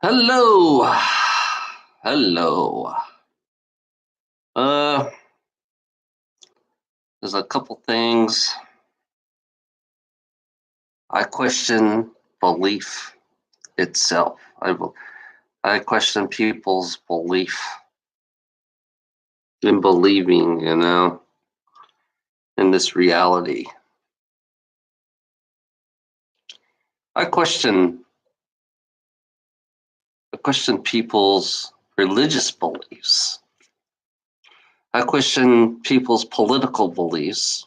Hello. Hello. Uh, there's a couple things I question belief itself. I question people's belief in believing, in this reality. I question I question people's religious beliefs. I question people's political beliefs.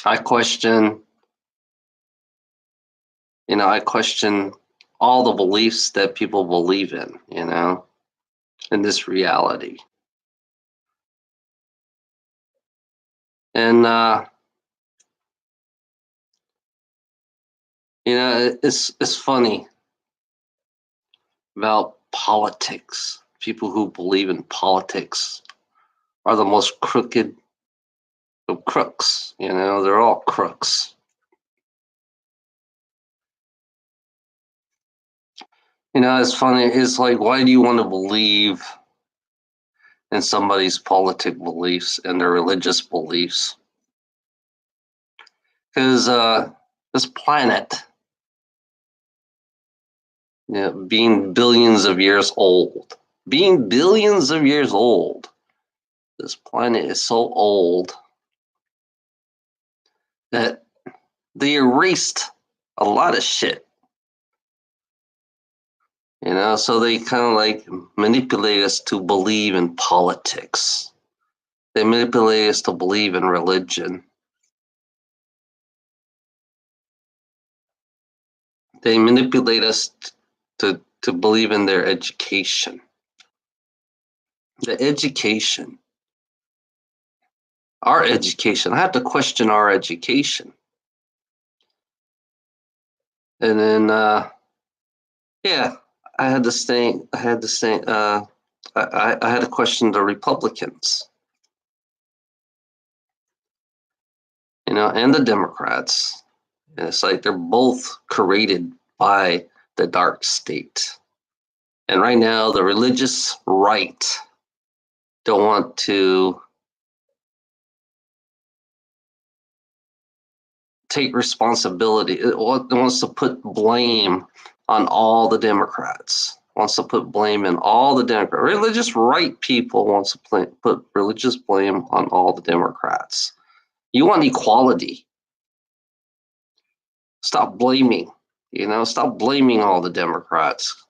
I question, I question all the beliefs that people believe in this reality. And it's funny about politics. People who believe in politics are the most crooked of crooks. They're all crooks. It's funny. It's like, why do you want to believe in somebody's politic beliefs and their religious beliefs? Because this planet, being billions of years old, this planet is so old that they erased a lot of shit. So they kind of like manipulate us to believe in politics. They manipulate us to believe in religion. They manipulate us to believe in their education. The education, our education. I have to question our education. And then, yeah, I had to say, I had to question the Republicans, and the Democrats. And it's like they're both created by the dark state. And right now, the religious right don't want to take responsibility. It wants to put blame on all the Democrats. Wants to put blame in all the Democrats. Religious right people wants to put religious blame on all the Democrats. You want equality. Stop blaming. Stop blaming all the Democrats.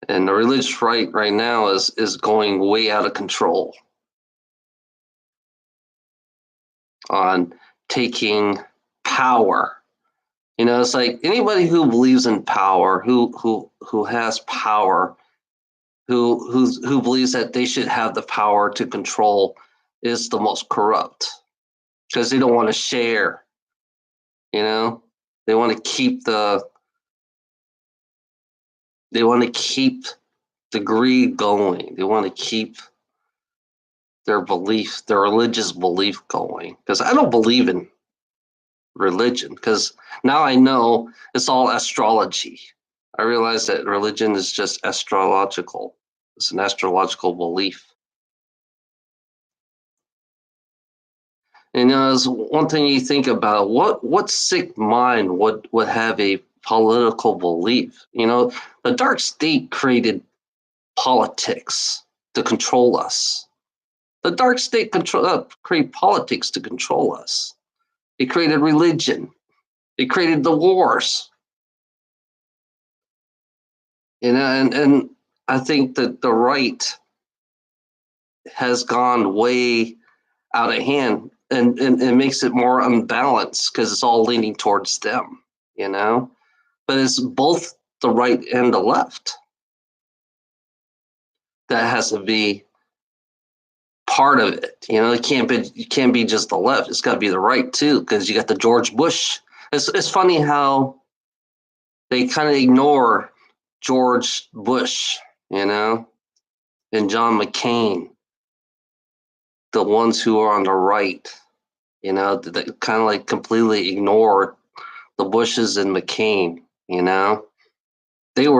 And the religious right now is going way out of control on taking power. It's like anybody who believes in power, who has power, who believes that they should have the power to control, is the most corrupt because they don't want to share. They want to keep the greed going. They want to keep their religious belief going. Because I don't believe in religion, because now I know it's all astrology. I realize that religion is just astrological. It's an astrological belief. And as one thing you think about, what sick mind would have a political belief? The dark state created politics to control us. The dark state created politics to control us. It created religion. It created the wars. And I think that the right has gone way out of hand, and it makes it more unbalanced because it's all leaning towards them, But it's both the right and the left that has to be part of it. It can't be just the left. It's got to be the right too, because you got the George Bush. It's funny how they kind of ignore George Bush, and John McCain, the ones who are on the right, that kind of like completely ignore the Bushes and McCain. You know, they're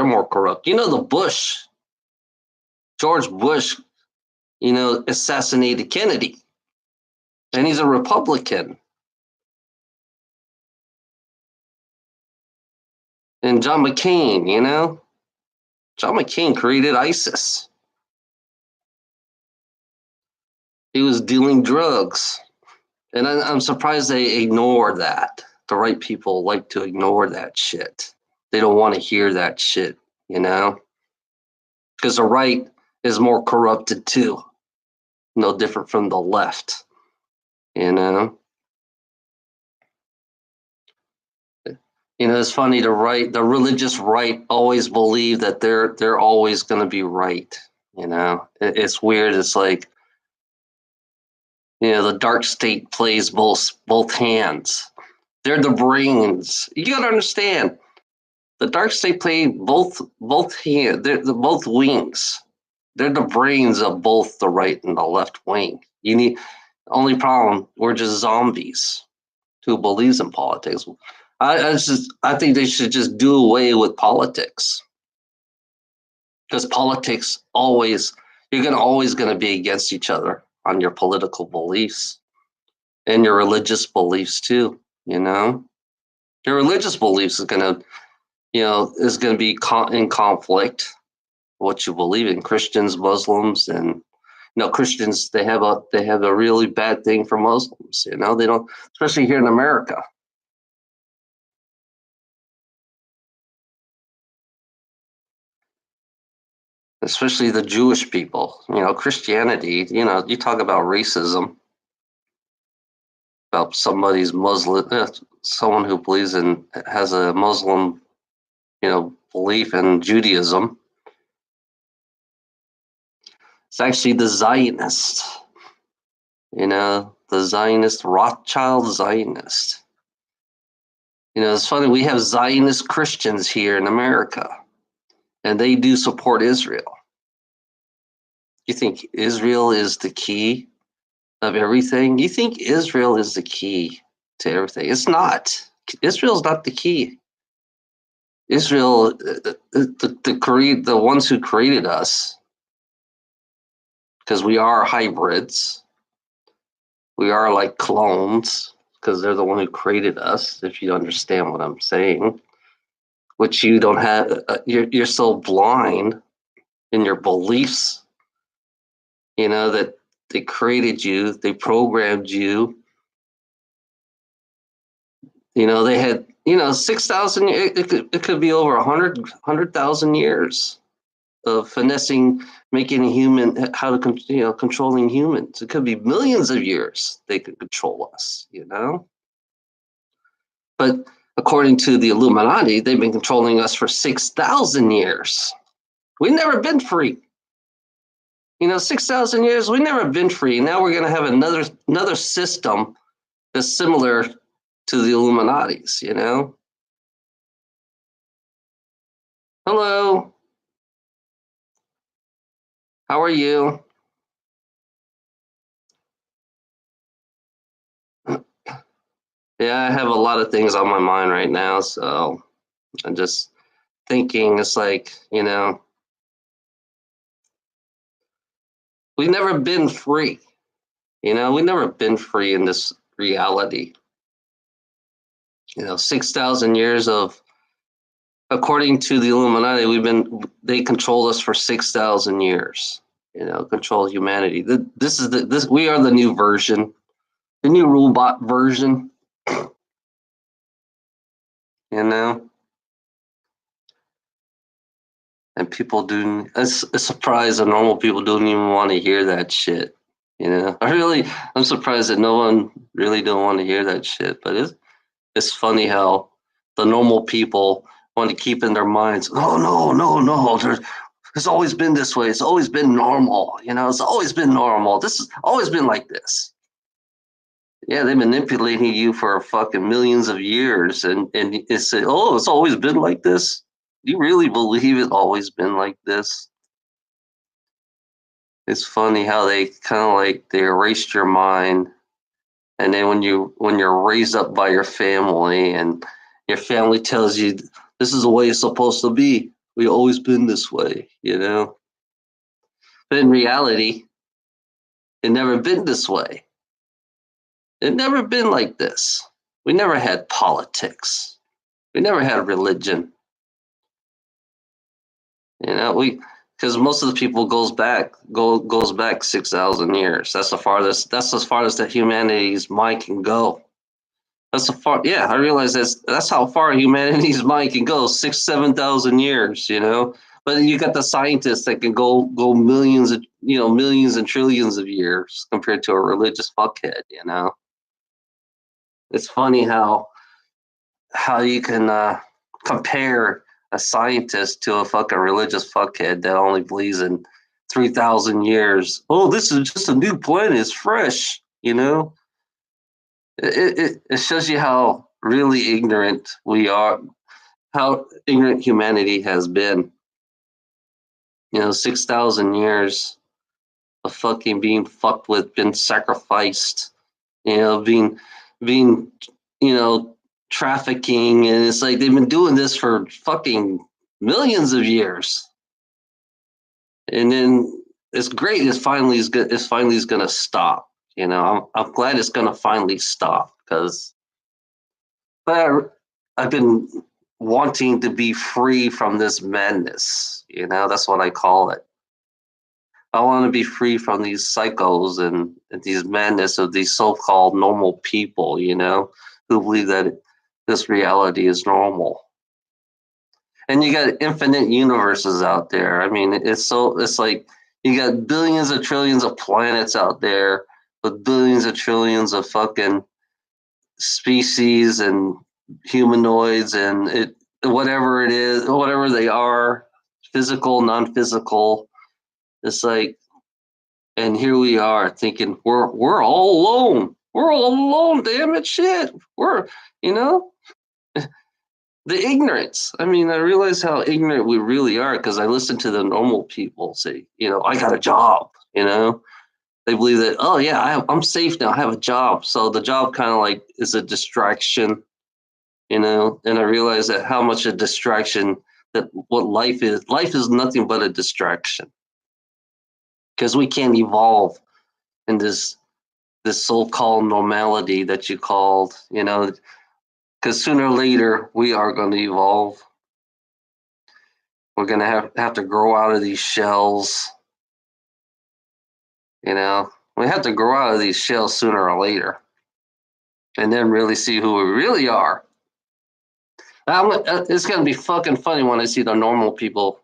more corrupt. You know, George Bush, assassinated Kennedy, and he's a Republican. And John McCain, John McCain created ISIS. He was dealing drugs. And I'm surprised they ignore that. The right people like to ignore that shit. They don't want to hear that shit, Because the right is more corrupted too. No different from the left, you know? It's funny, the religious right always believe that they're always going to be right, It's weird. It's like, the dark state plays both hands. They're the brains. You got to understand, the dark state play both hands. They're both wings. They're the brains of both the right and the left wing. Only problem, we're just zombies who believes in politics. I think they should just do away with politics, because politics you're always going to be against each other on your political beliefs and your religious beliefs too. Your religious beliefs is going to be in conflict. What you believe in, Christians, Muslims, and Christians, they have a really bad thing for Muslims. They don't, especially here in America. Especially the Jewish people, Christianity, you talk about racism, about somebody's Muslim, someone who has a Muslim, belief in Judaism. It's actually the Zionist, the Zionist, Rothschild Zionist. It's funny, we have Zionist Christians here in America, and they do support Israel. You think Israel is the key of everything? You think Israel is the key to everything? It's not. Israel's not the key. Israel, the ones who created us, because we are hybrids. We are like clones, because they're the one who created us, if you understand what I'm saying. Which you don't have, you're so blind in your beliefs, that they created you, they programmed you. They had, 6,000, it could be over 100,000 years of finessing, making a human, how to, controlling humans. It could be millions of years they could control us, But according to the Illuminati, they've been controlling us for 6,000 years. We've never been free. 6,000 years, we've never been free. Now we're going to have another system that's similar to the Illuminati's, Hello. How are you? Yeah, I have a lot of things on my mind right now, so I'm just thinking, it's like, we've never been free. We've never been free in this reality. 6,000 years of, according to the Illuminati, they controlled us for 6,000 years. Control humanity. We are the new version, the new robot version. And people it's a surprise that normal people don't even want to hear that shit. I'm surprised that no one really don't want to hear that shit. But it's funny how the normal people want to keep in their minds, oh, no, it's always been this way. It's always been normal. It's always been normal. This has always been like this. Yeah, they manipulating you for fucking millions of years, and it's oh, it's always been like this. Do you really believe it's always been like this? It's funny how they kind of like they erased your mind And then when you're raised up by your family and your family tells you this is the way it's supposed to be. We've always been this way, you know. But in reality, it never been this way. It never been like this. We never had politics. We never had religion. You know, we because most of the people goes back 6,000 years. That's the farthest. That's as far as that humanity's mind can go. That's the far. Yeah, I realize that's how far humanity's mind can go. 7,000 years. You know, but you got the scientists that can go millions of millions and trillions of years compared to a religious fuckhead. You know, it's funny how you can compare a scientist to a fucking religious fuckhead that only believes in 3,000 years. Oh, this is just a new planet. It's fresh. You know, it shows you how really ignorant we are, how ignorant humanity has been. You know, 6,000 years of fucking being fucked with, been sacrificed, you know, being, you know, trafficking. And it's like they've been doing this for fucking millions of years. And then it's great. It's finally going to stop. You know, I'm glad it's going to finally stop because but I've been wanting to be free from this madness. You know, that's what I call it. I want to be free from these psychos and these madness of these so-called normal people, you know, who believe that this reality is normal. And you got infinite universes out there. I mean, it's like you got billions of trillions of planets out there with billions of trillions of fucking species and humanoids and whatever it is, whatever they are, physical, non-physical. It's like, and here we are thinking we're all alone. We're all alone. Damn it, shit. We're you know the ignorance. I mean, I realize how ignorant we really are because I listen to the normal people say, you know, I got a job. You know, they believe that, oh yeah, I'm safe now. I have a job. So the job kind of like is a distraction, you know. And I realize that how much a distraction that what life is. Life is nothing but a distraction because we can't evolve in this so-called normality that you called, you know, because sooner or later we are going to evolve. We're going to have to grow out of these shells, you know. We have to grow out of these shells sooner or later, and then really see who we really are. It's going to be fucking funny when I see the normal people,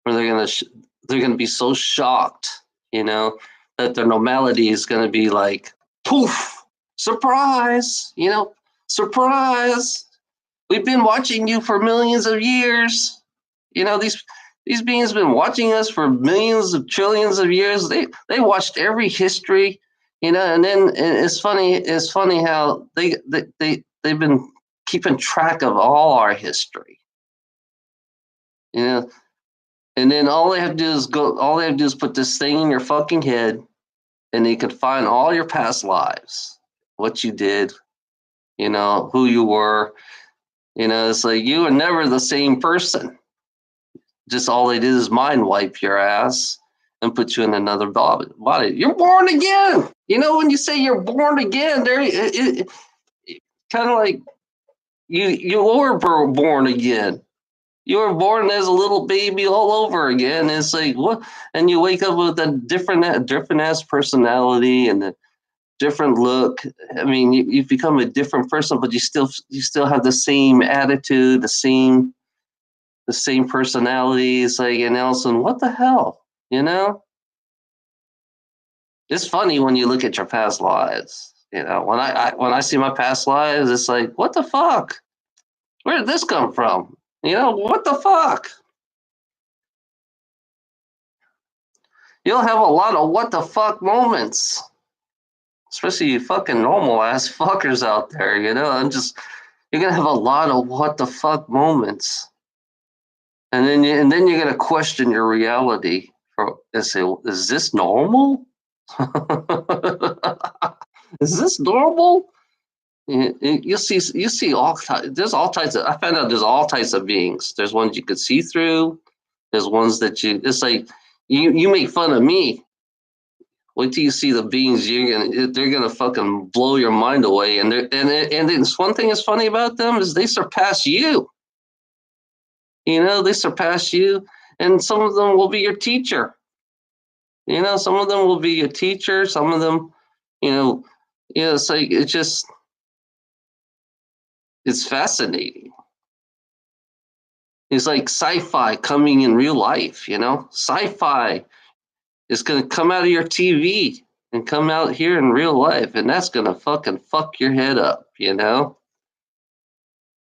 where they're gonna be so shocked, you know, that their normality is going to be like poof, surprise, you know, surprise. We've been watching you for millions of years. You know, these beings been watching us for millions of trillions of years. They watched every history, you know, and then it's funny how they've been keeping track of all our history. You know, and then all they have to do is put this thing in your fucking head and they can find all your past lives, what you did, you know, who you were. You know, it's like you were never the same person. Just all they did is mind wipe your ass and put you in another body. You're born again. You know, when you say you're born again, there kind of like you were born again. You were born as a little baby all over again. It's like what? And you wake up with a different ass personality and a different look. I mean, you've become a different person, but you still have the same attitude, the same personality. It's like, and Nelson, what the hell? You know? It's funny when you look at your past lives. You know, when I see my past lives, it's like, what the fuck? Where did this come from? You know, what the fuck? You'll have a lot of what the fuck moments. Especially you fucking normal ass fuckers out there, you know. You're gonna have a lot of what the fuck moments. And then you're gonna question your reality and say, is this normal? Is this normal? You see all there's all types of. I found out there's all types of beings. There's ones you could see through. There's ones that you. It's like you make fun of me. Wait till you see the beings. They're gonna fucking blow your mind away. And it's one thing that's funny about them is they surpass you. They surpass you, and some of them will be your teacher. Some of them will be your teacher. Some of them, you know, it's like it's fascinating. It's like sci-fi coming in real life. Sci-fi is gonna come out of your TV and come out here in real life, and that's gonna fucking fuck your head up.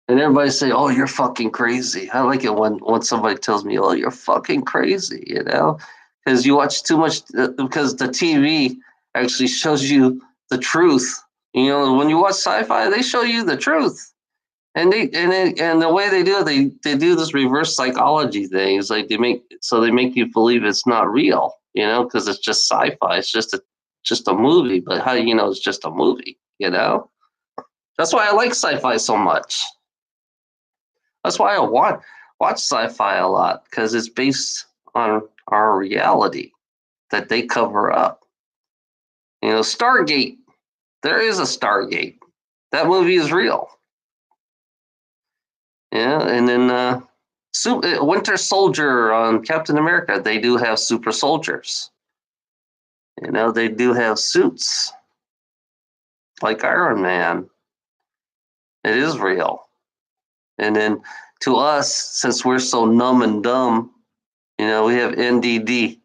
And everybody say, "Oh, you're fucking crazy." I like it when somebody tells me, "Oh, you're fucking crazy," because you watch too much. Because the TV actually shows you the truth. When you watch sci-fi, they show you the truth, and the way they do it, they do this reverse psychology thing. It's like they make you believe it's not real. Because it's just sci-fi. It's just a movie. But how do you know it's just a movie? That's why I like sci-fi so much. That's why I watch sci-fi a lot, because it's based on our reality that they cover up. Stargate. There is a Stargate. That movie is real. Yeah, and then Winter Soldier on Captain America. They do have super soldiers. They do have suits like Iron Man. It is real. And then to us, since we're so numb and dumb, we have NDD,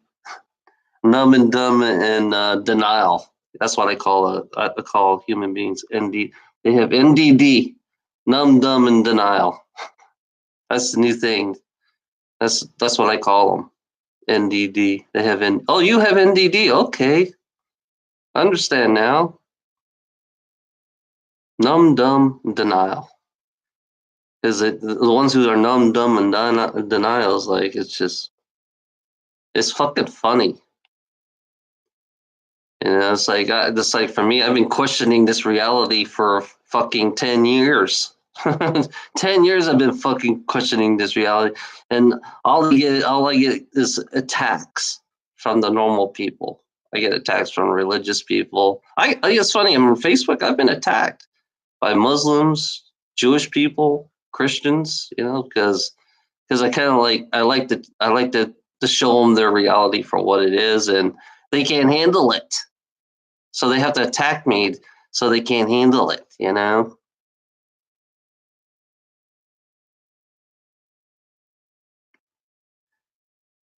numb and dumb and denial. That's what I call human beings. They have NDD, numb, dumb, and denial. That's the new thing. That's what I call them. NDD. They have Oh, you have NDD. Okay, I understand now. Numb, dumb, denial. Is it the ones who are numb, dumb, and denial is like it's fucking funny. It's like for me, I've been questioning this reality for fucking 10 years. 10 years I've been fucking questioning this reality, and all I get is attacks from the normal people. I get attacks from religious people. It's funny, on Facebook I've been attacked by Muslims, Jewish people, Christians, because I kind of I like to show them their reality for what it is, and they can't handle it. So they have to attack me so they can't handle it.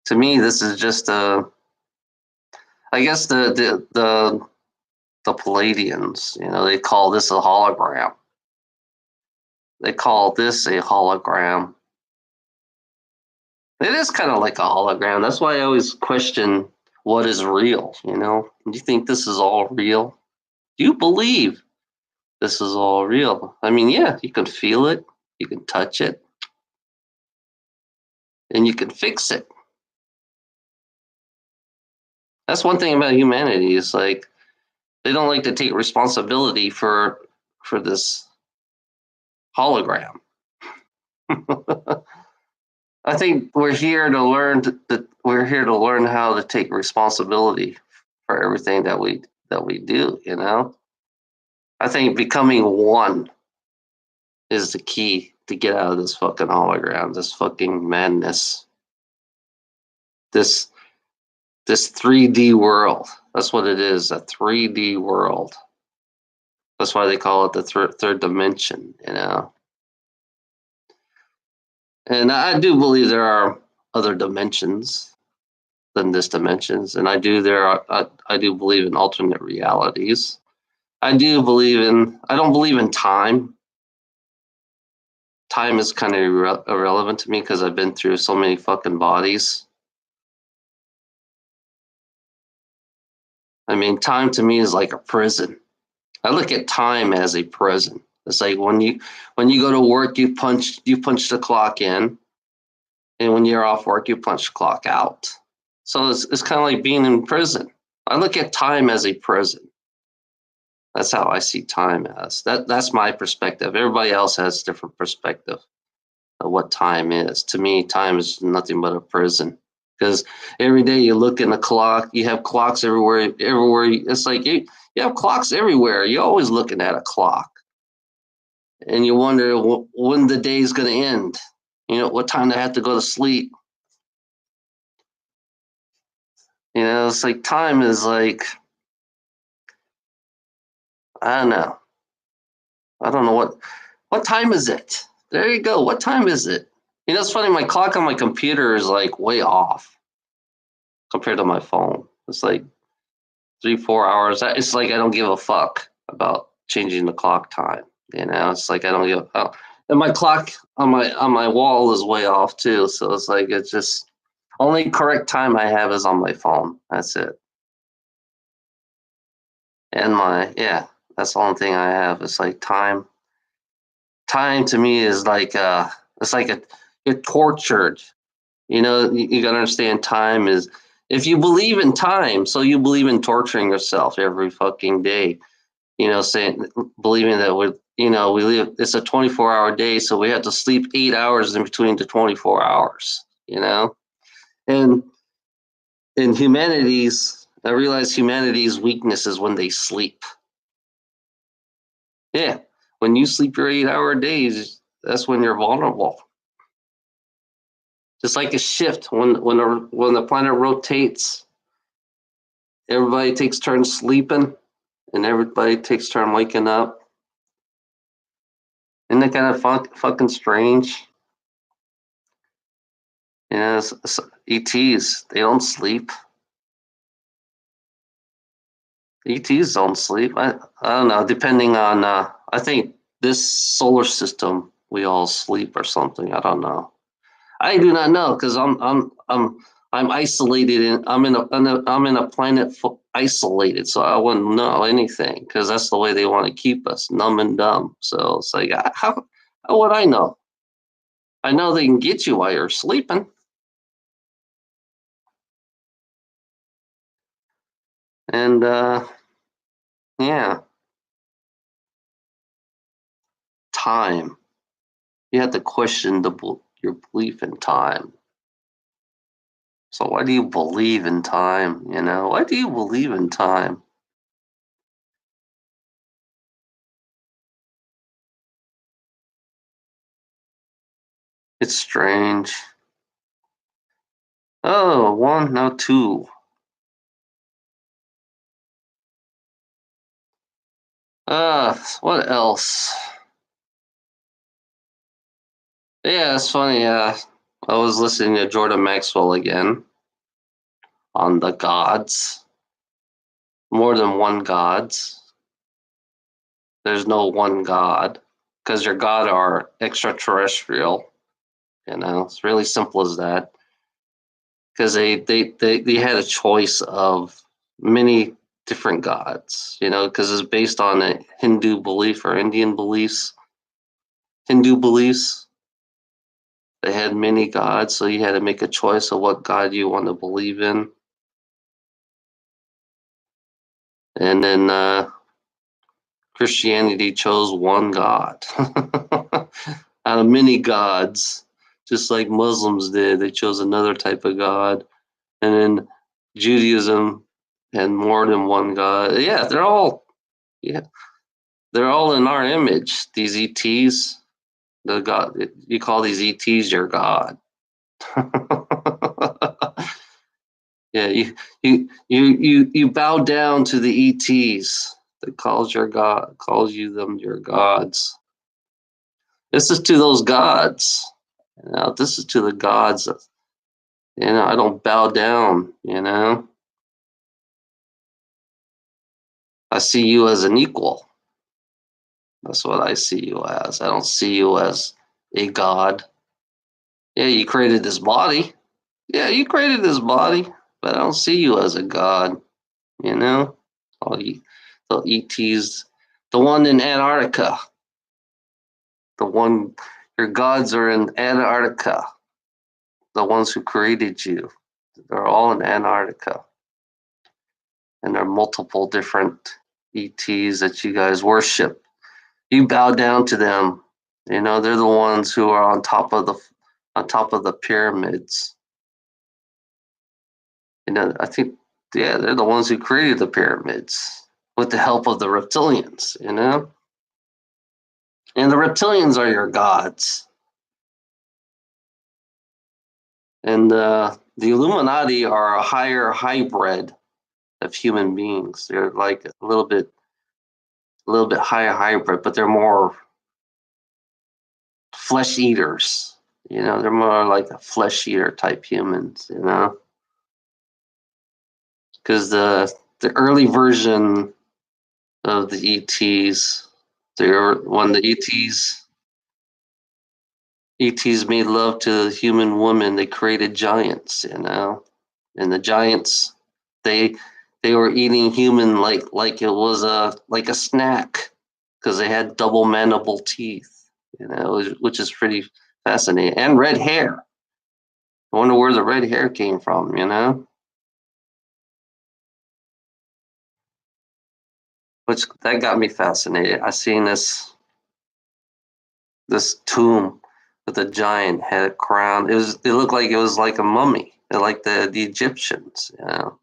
To me, this is just I guess the Palladians, they call this a hologram. They call this a hologram. It is kind of like a hologram. That's why I always question what is real. Do you think this is all real? Do you believe this is all real? I mean, yeah, you can feel it, you can touch it, and you can fix it. That's one thing about humanity. Is like they don't like to take responsibility for this hologram. I think we're here to learn how to take responsibility for everything that we do. I think becoming one is the key to get out of this fucking hologram, this fucking madness, this 3D world. That's what it is, a 3D world. That's why they call it the third dimension. And I do believe there are other dimensions than this dimensions, and I do believe in alternate realities. I don't believe in time. Time is kind of irrelevant to me because I've been through so many fucking bodies. I mean, time to me is like a prison. I look at time as a prison. It's like when you go to work, you punch the clock in, and when you're off work, you punch the clock out. So it's kind of like being in prison. I look at time as a prison. That's how I see time as. That's my perspective. Everybody else has different perspective of what time is. To me, time is nothing but a prison. Because every day you look in the clock, you have clocks everywhere. Everywhere it's like you have clocks everywhere. You're always looking at a clock, and you wonder when the day's going to end. What time I have to go to sleep. It's like time is like, I don't know. I don't know what time is it? There you go. What time is it? It's funny. My clock on my computer is like way off compared to my phone. It's like 3 4 hours. It's like I don't give a fuck about changing the clock time. It's like I don't give. And my clock on my wall is way off too. So it's like it's just only correct time I have is on my phone. That's it. And that's the only thing I have. It's like time. Time to me is like it's like you're tortured. You gotta understand time is if you believe in time, so you believe in torturing yourself every fucking day. Saying believing that we live it's a 24-hour day, so we have to sleep 8 hours in between the 24 hours. And in humanities, I realize humanity's weakness is when they sleep. Yeah, when you sleep your 8-hour days, that's when you're vulnerable. Just like a shift when the planet rotates, everybody takes turns sleeping, and everybody takes turn waking up. Isn't that kind of fucking strange? ETs, they don't sleep. ETs don't sleep. I don't know. Depending on, I think this solar system, we all sleep or something. I don't know. I do not know because I'm isolated and I'm in a planet isolated, so I wouldn't know anything because that's the way they want to keep us numb and dumb. So it's like how would I know? I know they can get you while you're sleeping. And yeah, time. You have to question your belief in time. So why do you believe in time? Why do you believe in time? It's strange. Oh, one, no, two. What else? Yeah, it's funny. I was listening to Jordan Maxwell again on the gods. More than one gods. There's no one god because your god are extraterrestrial. It's really simple as that. Because they had a choice of many different gods. Because it's based on a Hindu belief or Indian beliefs. Hindu beliefs. They had many gods, so you had to make a choice of what god you want to believe in. And then Christianity chose one god out of many gods, just like Muslims did. They chose another type of god. And then Judaism had more than one god. Yeah, they're all in our image. These ETs, the god, you call these ETs your god. Yeah, you bow down to the ETs that calls you them your gods. This is to those gods. This is to the gods. I don't bow down. I see you as an equal. That's what I see you as. I don't see you as a god. Yeah, you created this body. Yeah, you created this body, but I don't see you as a god. You know, all you, the ETs, the one in Antarctica, the one your gods are in Antarctica. The ones who created you, they're all in Antarctica, and there are multiple different ETs that you guys worship. You bow down to them. You know, they're the ones who are on top of the pyramids. You know, I think, yeah, they're the ones who created the pyramids with the help of the reptilians, you know? And the reptilians are your gods. And the Illuminati are a higher hybrid of human beings. They're like a little bit higher hybrid, but they're more flesh eaters. You know, they're more like a flesh eater type humans, you know? Because the early version of the ETs, when the ETs made love to human women, they created giants, you know, and the giants, they they were eating human like it was a snack because they had double mandible teeth, you know, which is pretty fascinating, and red hair. I wonder where the red hair came from, you know, which that got me fascinated. I seen this tomb with a giant head crown. It looked like it was like a mummy, like the Egyptians. You know,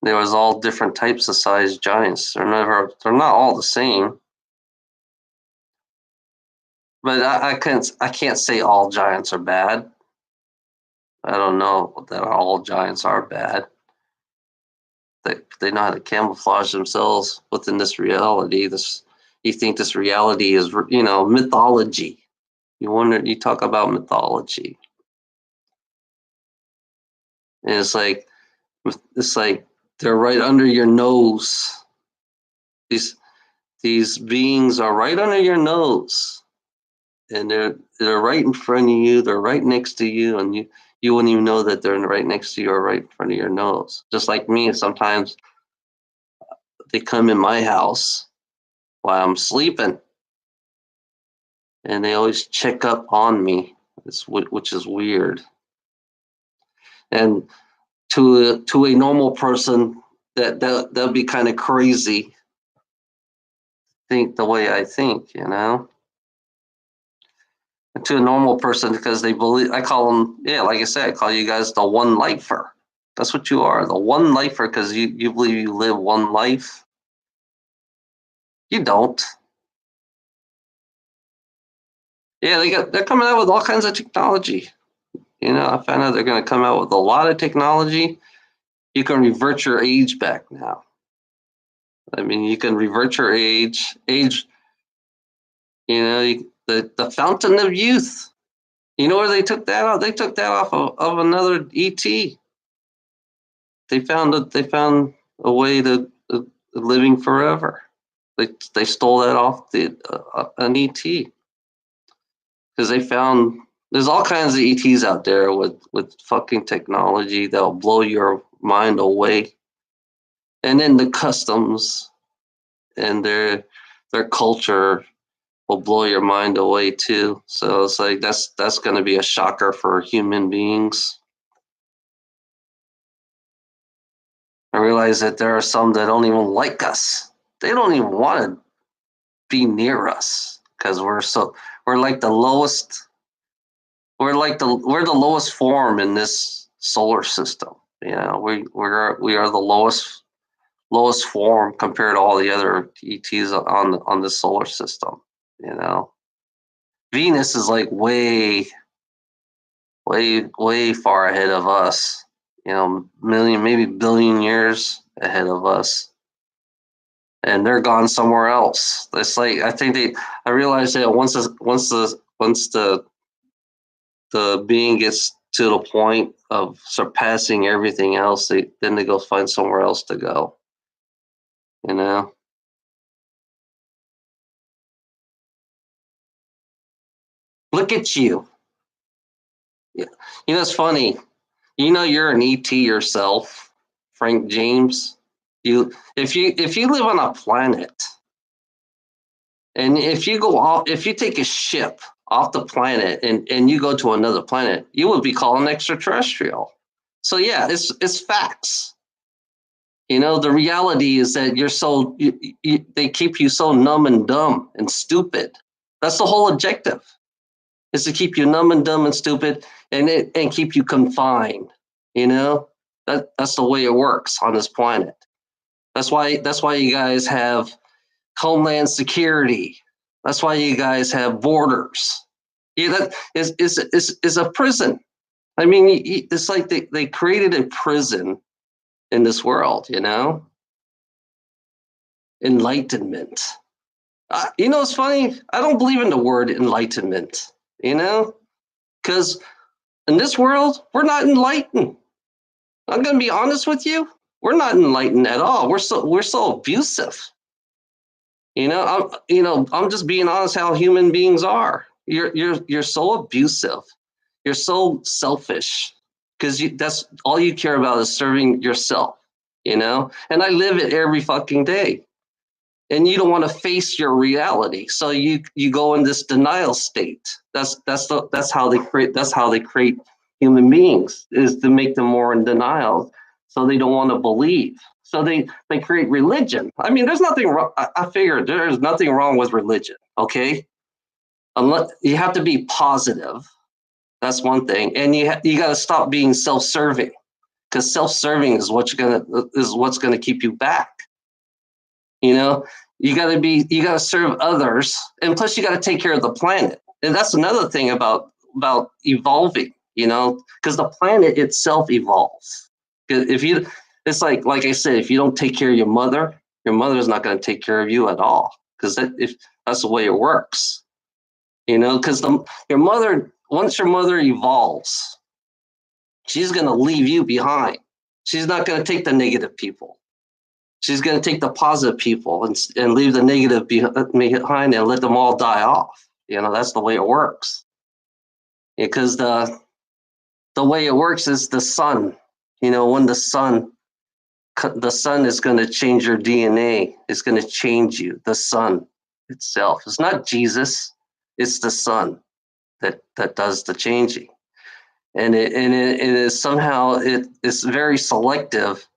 there was all different types of size giants. They're not all the same. But I can't say all giants are bad. I don't know that all giants are bad. They know how to camouflage themselves within this reality. This you think this reality is mythology. You talk about mythology. And it's like they're right under your nose. These these beings are right under your nose, and they're right in front of you. They're right next to you, and you wouldn't even know that they're right next to you or right in front of your nose. Just like me, sometimes they come in my house while I'm sleeping, and they always check up on me. Which is weird. And to a normal person, that'd be kind of crazy. Think the way I think, you know. And to a normal person, because they believe, I call them, yeah, like I said, I call you guys the one lifer. That's what you are, the one lifer, because you believe you live one life. You don't. Yeah, they're coming out with all kinds of technology. You know, I found out they're going to come out with a lot of technology. You can revert your age back now. I mean, you can revert your age. You know, the fountain of youth. You know where they took that off? They took that off of another ET. They found a way to living forever. They stole that off an ET because they found there's all kinds of ETs out there with fucking technology that'll blow your mind away, and then the customs and their culture will blow your mind away too. So it's like that's going to be a shocker for human beings. I realize that there are some that don't even like us. They don't even want to be near us because we're like the lowest. We're the lowest form in this solar system. You know, we are the lowest form compared to all the other ETs on the solar system. You know, Venus is like way far ahead of us. You know, million maybe billion years ahead of us, and they're gone somewhere else. It's like I realized that once the being gets to the point of surpassing everything else, they go find somewhere else to go. You know, look at you. Yeah. You know, it's funny. You know, you're an ET yourself, Frank James. If you live on a planet, and if you take a ship off the planet and you go to another planet, you would be called an extraterrestrial. So yeah, it's facts. The reality is that they keep you so numb and dumb and stupid. That's the whole objective, is to keep you numb and dumb and stupid, and keep you confined. That's the way it works on this planet. That's why you guys have homeland security. That's why you guys have borders. That is a prison. I mean, it's like they created a prison in this world, Enlightenment. It's funny. I don't believe in the word enlightenment, because in this world, we're not enlightened. I'm going to be honest with you. We're not enlightened at all. We're so abusive. I'm just being honest how human beings are. You're so abusive. You're so selfish, because that's all you care about is serving yourself, And I live it every fucking day. And you don't want to face your reality, so you go in this denial state. That's how they create human beings, is to make them more in denial, so they don't want to believe. So they create religion. I mean, there's nothing wrong. I figure there's nothing wrong with religion. Okay, unless you have to be positive. That's one thing, and you got to stop being self-serving, because self-serving is what's gonna keep you back. You got to serve others, and plus you got to take care of the planet. And that's another thing about evolving, because the planet itself evolves. It's like I said, if you don't take care of your mother's not going to take care of you at all, because that's the way it works. Because once your mother evolves, she's going to leave you behind. She's not going to take the negative people. She's going to take the positive people and leave the negative behind and let them all die off. That's the way it works. Because the way it works is the sun. When the sun is going to change your DNA. It's going to change you. The sun itself. It's not Jesus. It's the sun that does the changing. And it is somehow it's very selective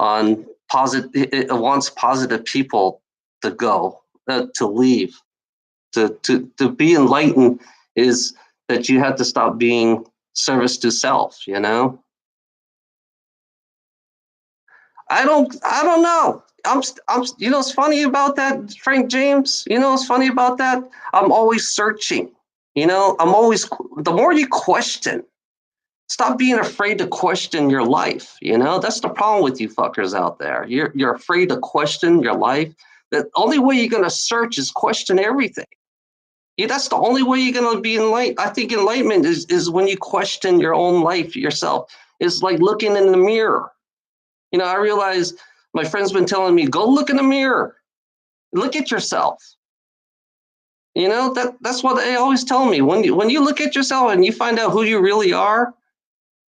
on positive. It wants positive people to go, to leave, to be enlightened, is that you have to stop being service to self. I don't know. I'm what's funny about that, Frank James? What's funny about that? I'm always searching. The more you question, stop being afraid to question your life. That's the problem with you fuckers out there. You're afraid to question your life. The only way you're going to search is question everything. That's the only way you're going to be enlightened. I think enlightenment is when you question your own life yourself. It's like looking in the mirror. I realize my friend's been telling me, go look in the mirror. Look at yourself. That's what they always tell me. When you look at yourself and you find out who you really are,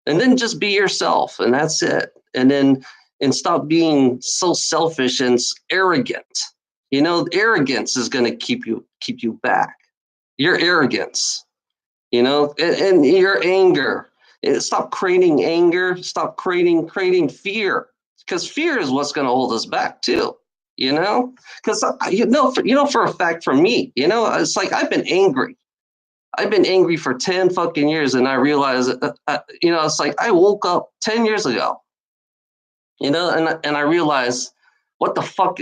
and then just be yourself, and that's it. And stop being so selfish and arrogant. Arrogance is going to keep you back. Your arrogance, and your anger. Stop creating anger. Stop creating fear, because fear is what's going to hold us back too. Because for a fact, for me, it's like I've been angry. I've been angry for 10 fucking years, and I realized, it's like I woke up 10 years ago, and I realized, what the fuck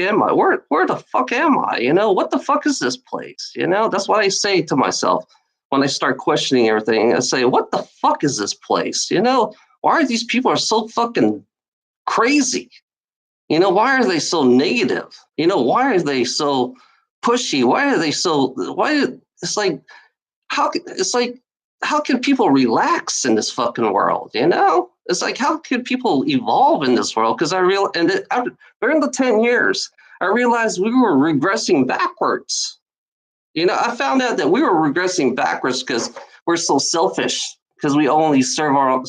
am I? Where the fuck am I? What the fuck is this place? That's what I say to myself when I start questioning everything. I say, what the fuck is this place? Why are these people so fucking crazy? Why are they so negative? Why are they so pushy? It's like, how can people relax in this fucking world? It's like, how can people evolve in this world? Because during the 10 years, I realized we were regressing backwards. I found out that we were regressing backwards because we're so selfish, because we only serve our own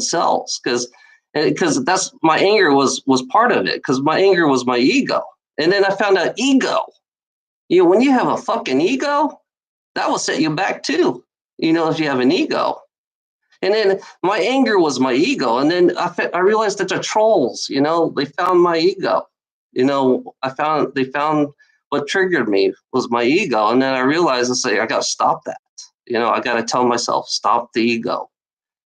selves. Because that's my anger was part of it, because my anger was my ego. And then I found out ego. When you have a fucking ego, that will set you back too. If you have an ego. And then my anger was my ego. And then I realized that the trolls, they found my ego. They found what triggered me was my ego. And then I realized I got to stop that. I got to tell myself, stop the ego.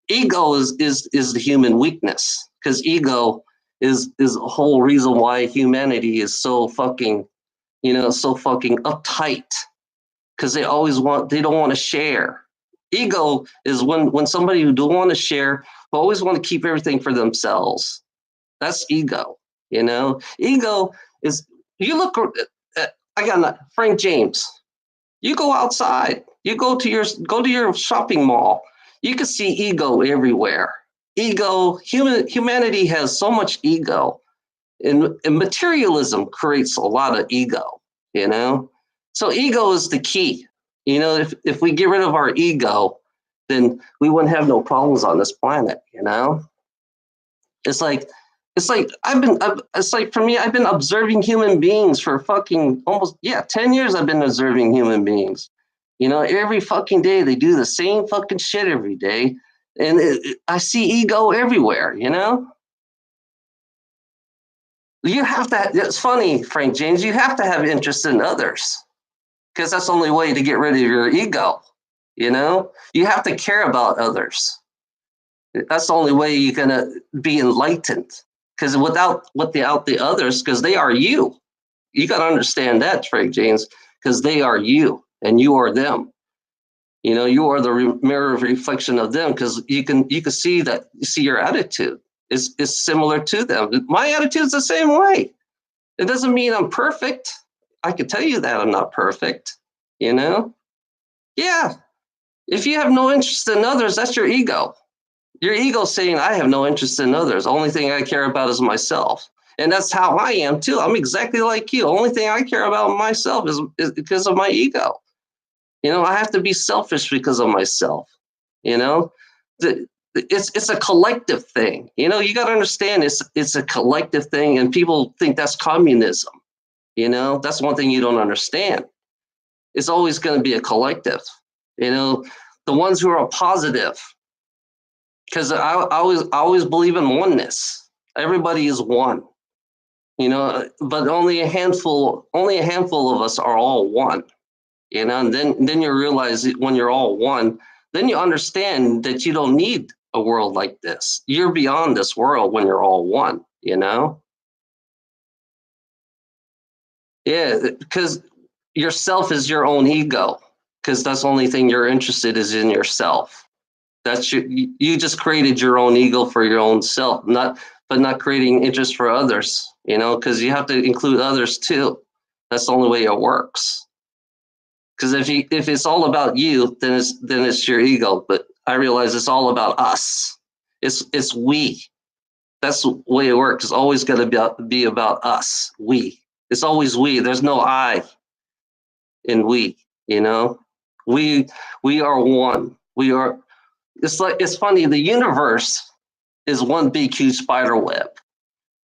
Ego is the human weakness, because ego is the whole reason why humanity is so fucking uptight, because they don't want to share. Ego is when somebody who don't want to share, always want to keep everything for themselves. That's ego. Ego is, you look at, I got Frank James. You go outside, you go to your shopping mall, you can see ego everywhere. Humanity has so much ego, and materialism creates a lot of ego, So ego is the key. If we get rid of our ego, then we wouldn't have no problems on this planet, It's like for me, I've been observing human beings for fucking almost 10 years. I've been observing human beings. Every fucking day they do the same fucking shit every day, and I see ego everywhere. You have to. It's funny, Frank James. You have to have interest in others, because that's the only way to get rid of your ego. You have to care about others. That's the only way you're gonna be enlightened. Because without the others, because they are you. You got to understand that, Frank James, because they are you and you are them. You are the mirror reflection of them, because you can see that. You see your attitude is similar to them. My attitude is the same way. It doesn't mean I'm perfect. I can tell you that I'm not perfect. Yeah. If you have no interest in others, that's your ego. Your ego saying, I have no interest in others. The only thing I care about is myself. And that's how I am too. I'm exactly like you. The only thing I care about myself is because of my ego. I have to be selfish because of myself. It's a collective thing. You got to understand it's a collective thing, and people think that's communism. That's one thing you don't understand. It's always going to be a collective. The ones who are positive, because I always believe in oneness. Everybody is one, but only a handful of us are all one, and then you realize that when you're all one, then you understand that you don't need a world like this. You're beyond this world when you're all one, Yeah, because yourself is your own ego, because that's the only thing you're interested is in yourself. You just created your own ego for your own self, not creating interest for others, because you have to include others too. That's the only way it works. Because if it's all about you, then it's your ego. But I realize it's all about us. It's we. That's the way it works. It's always going to be about us. We. It's always we. There's no I in we. We are one. We are. It's funny. The universe is one big huge spider web.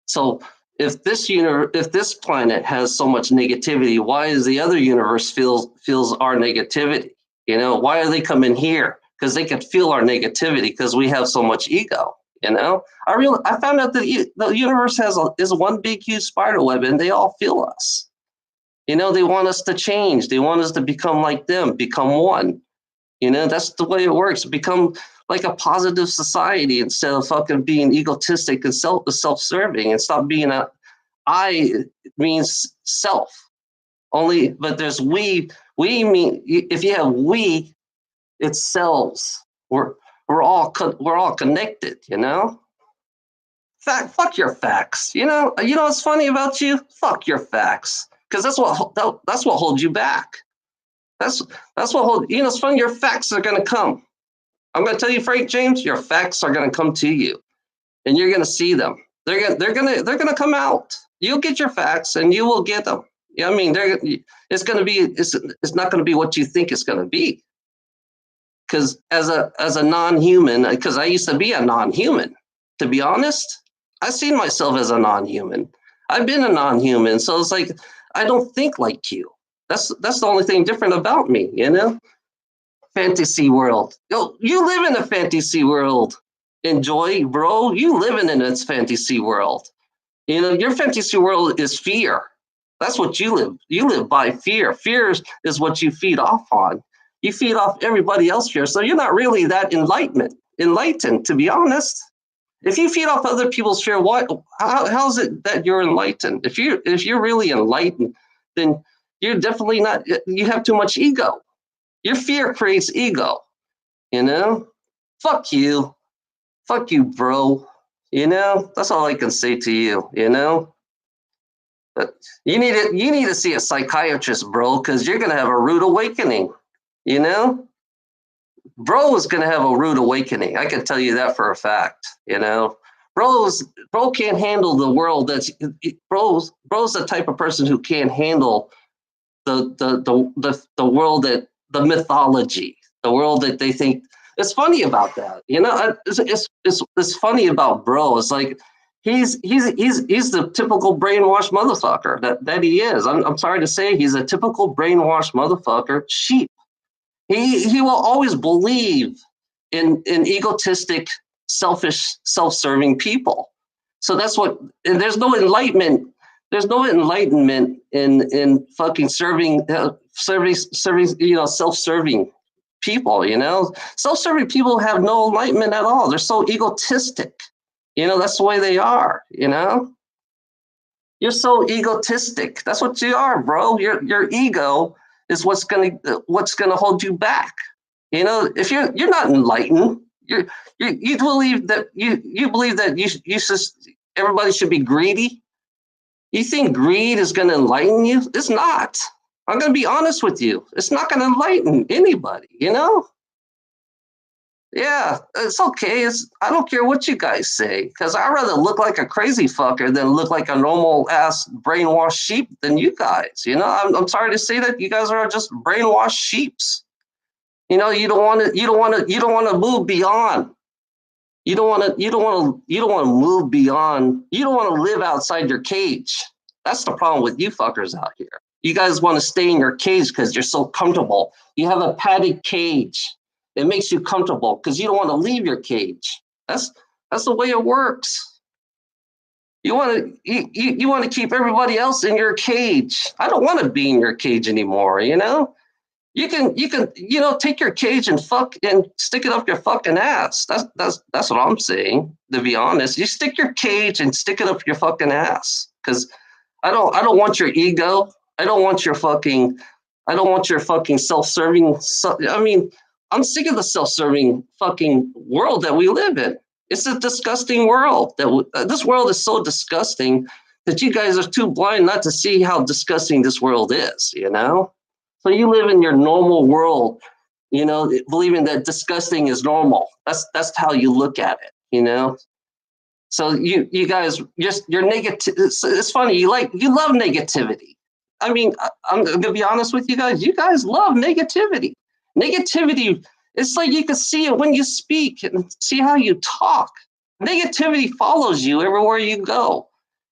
So if this planet has so much negativity, why is the other universe feels our negativity? Why are they coming here? Because they can feel our negativity, because we have so much ego. I found out that the universe is one big huge spider web, and they all feel us. They want us to change. They want us to become like them, become one. That's the way it works. Become like a positive society instead of fucking being egotistic and self-serving, and stop being I means self only. But there's we mean, if you have we, it's selves. We're all connected. Fuck your facts. What's funny about you? Fuck your facts, because that's what holds you back. That's what holds. It's funny. Your facts are gonna come. I'm gonna tell you, Frank James, your facts are gonna come to you, and you're gonna see them. They're gonna come out. You'll get your facts, and you will get them. It's not gonna be what you think it's gonna be. Because as a non-human, because I used to be a non-human. To be honest, I seen myself as a non-human. I've been a non-human, so it's like I don't think like you. That's the only thing different about me. fantasy world. Yo, you live in a fantasy world. Enjoy, bro. You living in this fantasy world. Your fantasy world is fear. That's what you live. You live by fear. Fear is what you feed off on. You feed off everybody else fear. So you're not really that enlightened, to be honest. If you feed off other people's fear, how is it that you're enlightened? If you're really enlightened, then you're definitely not. You have too much ego. Your fear creates ego. You know, fuck you, bro. That's all I can say to you. But you need to see a psychiatrist, bro, because you're gonna have a rude awakening. You know, bro is gonna have a rude awakening. I can tell you that for a fact. Bro can't handle the world. Bro's the type of person who can't handle the world, that the mythology, the world that they think. It's funny about that. It's funny about bro. It's like he's the typical brainwashed motherfucker that he is. I'm sorry to say, he's a typical brainwashed motherfucker. Sheep. He will always believe in egotistic, selfish, self-serving people. So that's what. And there's no enlightenment. There's no enlightenment in fucking serving, self-serving people. Self-serving people have no enlightenment at all. They're so egotistic. That's the way they are. You're so egotistic. That's what you are, bro. Your ego is what's gonna hold you back. If you're not enlightened, you believe that everybody should be greedy. You think greed is going to enlighten you? It's not. I'm going to be honest with you. It's not going to enlighten anybody. Yeah, it's okay. I don't care what you guys say, because I'd rather look like a crazy fucker than look like a normal ass brainwashed sheep than you guys. I'm sorry to say that you guys are just brainwashed sheeps. You don't want to move beyond. You don't want to move beyond. You don't want to live outside your cage. That's the problem with you fuckers out here. You guys want to stay in your cage because you're so comfortable. You have a padded cage. It makes you comfortable because you don't want to leave your cage. That's the way it works. You want to keep everybody else in your cage. I don't want to be in your cage anymore. You can take your cage and fuck and stick it up your fucking ass. That's what I'm saying. To be honest, you stick your cage and stick it up your fucking ass. Because I don't want your ego. I don't want your fucking self-serving. I'm sick of the self-serving fucking world that we live in. It's a disgusting world. This world is so disgusting that you guys are too blind not to see how disgusting this world is. So you live in your normal world, believing that disgusting is normal. That's how you look at it. So you guys you're negative. It's funny. You love negativity. I'm gonna be honest with you guys. You guys love negativity. Negativity. It's like you can see it when you speak and see how you talk. Negativity follows you everywhere you go.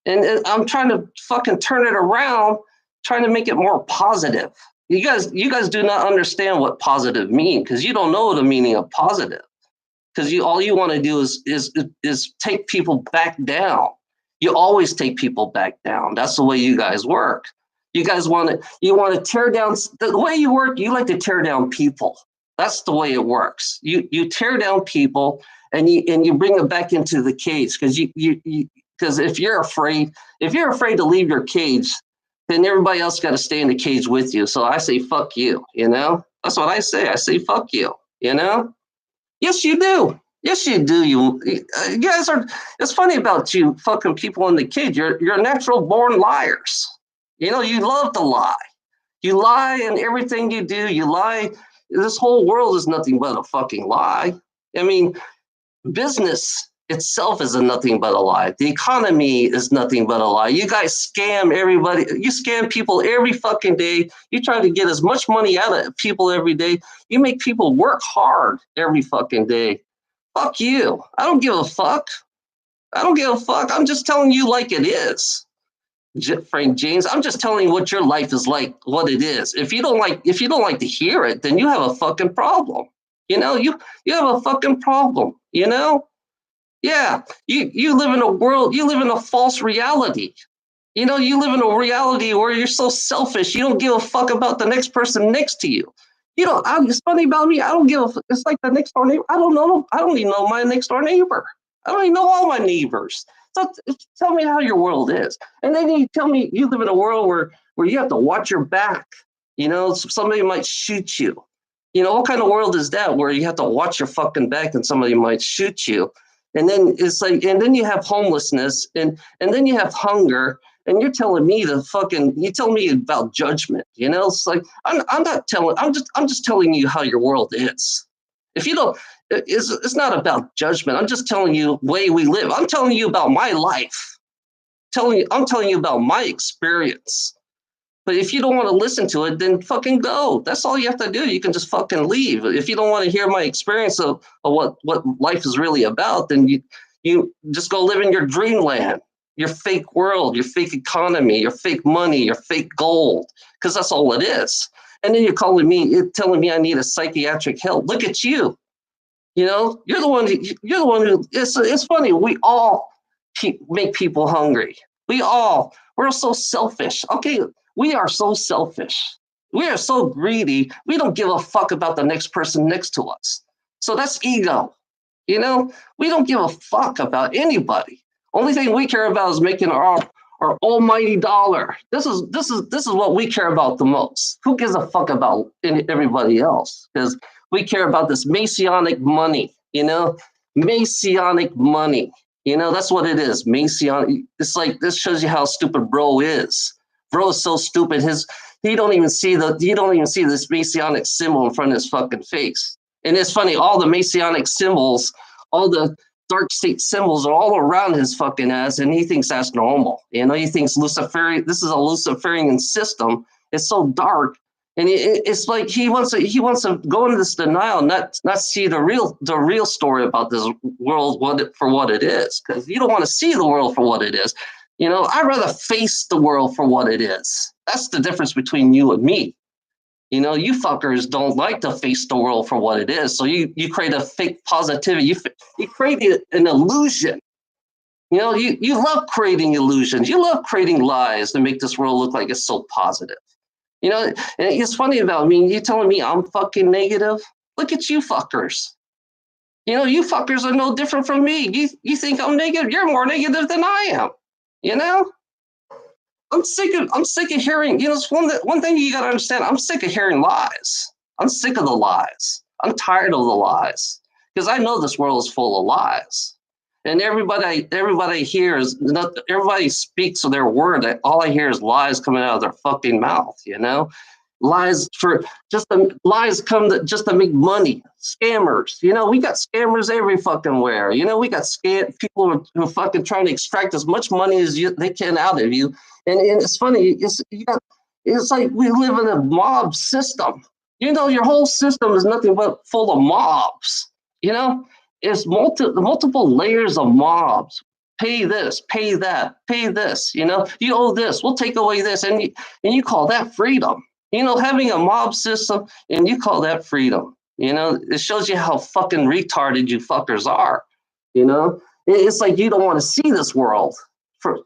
And I'm trying to fucking turn it around, trying to make it more positive. You guys do not understand what positive means, because you don't know the meaning of positive. Because all you want to do is take people back down. You always take people back down. That's the way you guys work. You guys want to tear down. The way you work, you like to tear down people. That's the way it works. You tear down people and you bring them back into the cage, because if you're afraid to leave your cage, then everybody else got to stay in the cage with you. So I say fuck you. That's what I say. I say fuck you. Yes, you do. Yes, you do. You guys are. It's funny about you fucking people in the cage. You're natural born liars. You love to lie. You lie in everything you do. You lie. This whole world is nothing but a fucking lie. Business itself is nothing but a lie. The economy is nothing but a lie. You guys scam everybody. You scam people every fucking day. You try to get as much money out of people every day. You make people work hard every fucking day. Fuck you. I don't give a fuck. I'm just telling you like it is. Frank James. I'm just telling you what your life is like, what it is. If you don't like to hear it, then you have a fucking problem. You have a fucking problem. Yeah. You live in a world. You live in a false reality. You live in a reality where you're so selfish. You don't give a fuck about the next person next to you. It's funny about me. I don't give a. It's like the next door neighbor. I don't know. I don't even know my next door neighbor. I don't even know all my neighbors. So tell me how your world is, and then you tell me you live in a world where you have to watch your back. Somebody might shoot you. What kind of world is that where you have to watch your fucking back and somebody might shoot you? And then it's like, and then you have homelessness, and then you have hunger, and you're telling me you tell me about judgment. It's like I'm not telling. I'm just telling you how your world is. If you don't, it's not about judgment. I'm just telling you the way we live. I'm telling you about my life. I'm telling you about my experience. But if you don't want to listen to it, then fucking go. That's all you have to do. You can just fucking leave. If you don't want to hear my experience of what life is really about, then you just go live in your dreamland, your fake world, your fake economy, your fake money, your fake gold, because that's all it is. And then you're telling me I need a psychiatric help. Look at you. You're the one. You're the one who. It's funny. We all make people hungry. We're so selfish. Okay, we are so selfish. We are so greedy. We don't give a fuck about the next person next to us. So that's ego. We don't give a fuck about anybody. Only thing we care about is making our almighty dollar. This is what we care about the most. Who gives a fuck about everybody else? Because we care about this Masonic money. Masonic money. That's what it is. Masonic. It's like, this shows you how stupid bro is. Bro is so stupid. You don't even see this Masonic symbol in front of his fucking face. And it's funny, all the Masonic symbols, all the dark state symbols are all around his fucking ass, and he thinks that's normal. He thinks Luciferian. This is a Luciferian system. It's so dark, and it's like he wants to go into this denial, not see the real story about this world for what it is, because you don't want to see the world for what it is. I'd rather face the world for what it is. That's the difference between you and me. You fuckers don't like to face the world for what it is. So you create a fake positivity. You create an illusion. You love creating illusions. You love creating lies to make this world look like it's so positive. And it's funny about me. You telling me I'm fucking negative? Look at you fuckers. You fuckers are no different from me. You think I'm negative? You're more negative than I am. I'm sick of hearing, it's one thing you got to understand. I'm sick of hearing lies. I'm sick of the lies. I'm tired of the lies, because I know this world is full of lies. And everybody hears, everybody speaks of their word. All I hear is lies coming out of their fucking mouth, lies lies just to make money. Scammers, we got scammers every fucking where. We got people who are fucking trying to extract as much money as they can out of you. And it's funny. It's like we live in a mob system. Your whole system is nothing but full of mobs. It's multiple layers of mobs. Pay this, pay that, pay this. You owe this. We'll take away this, and you call that freedom. Having a mob system, and you call that freedom. It shows you how fucking retarded you fuckers are. It's like you don't want to see this world.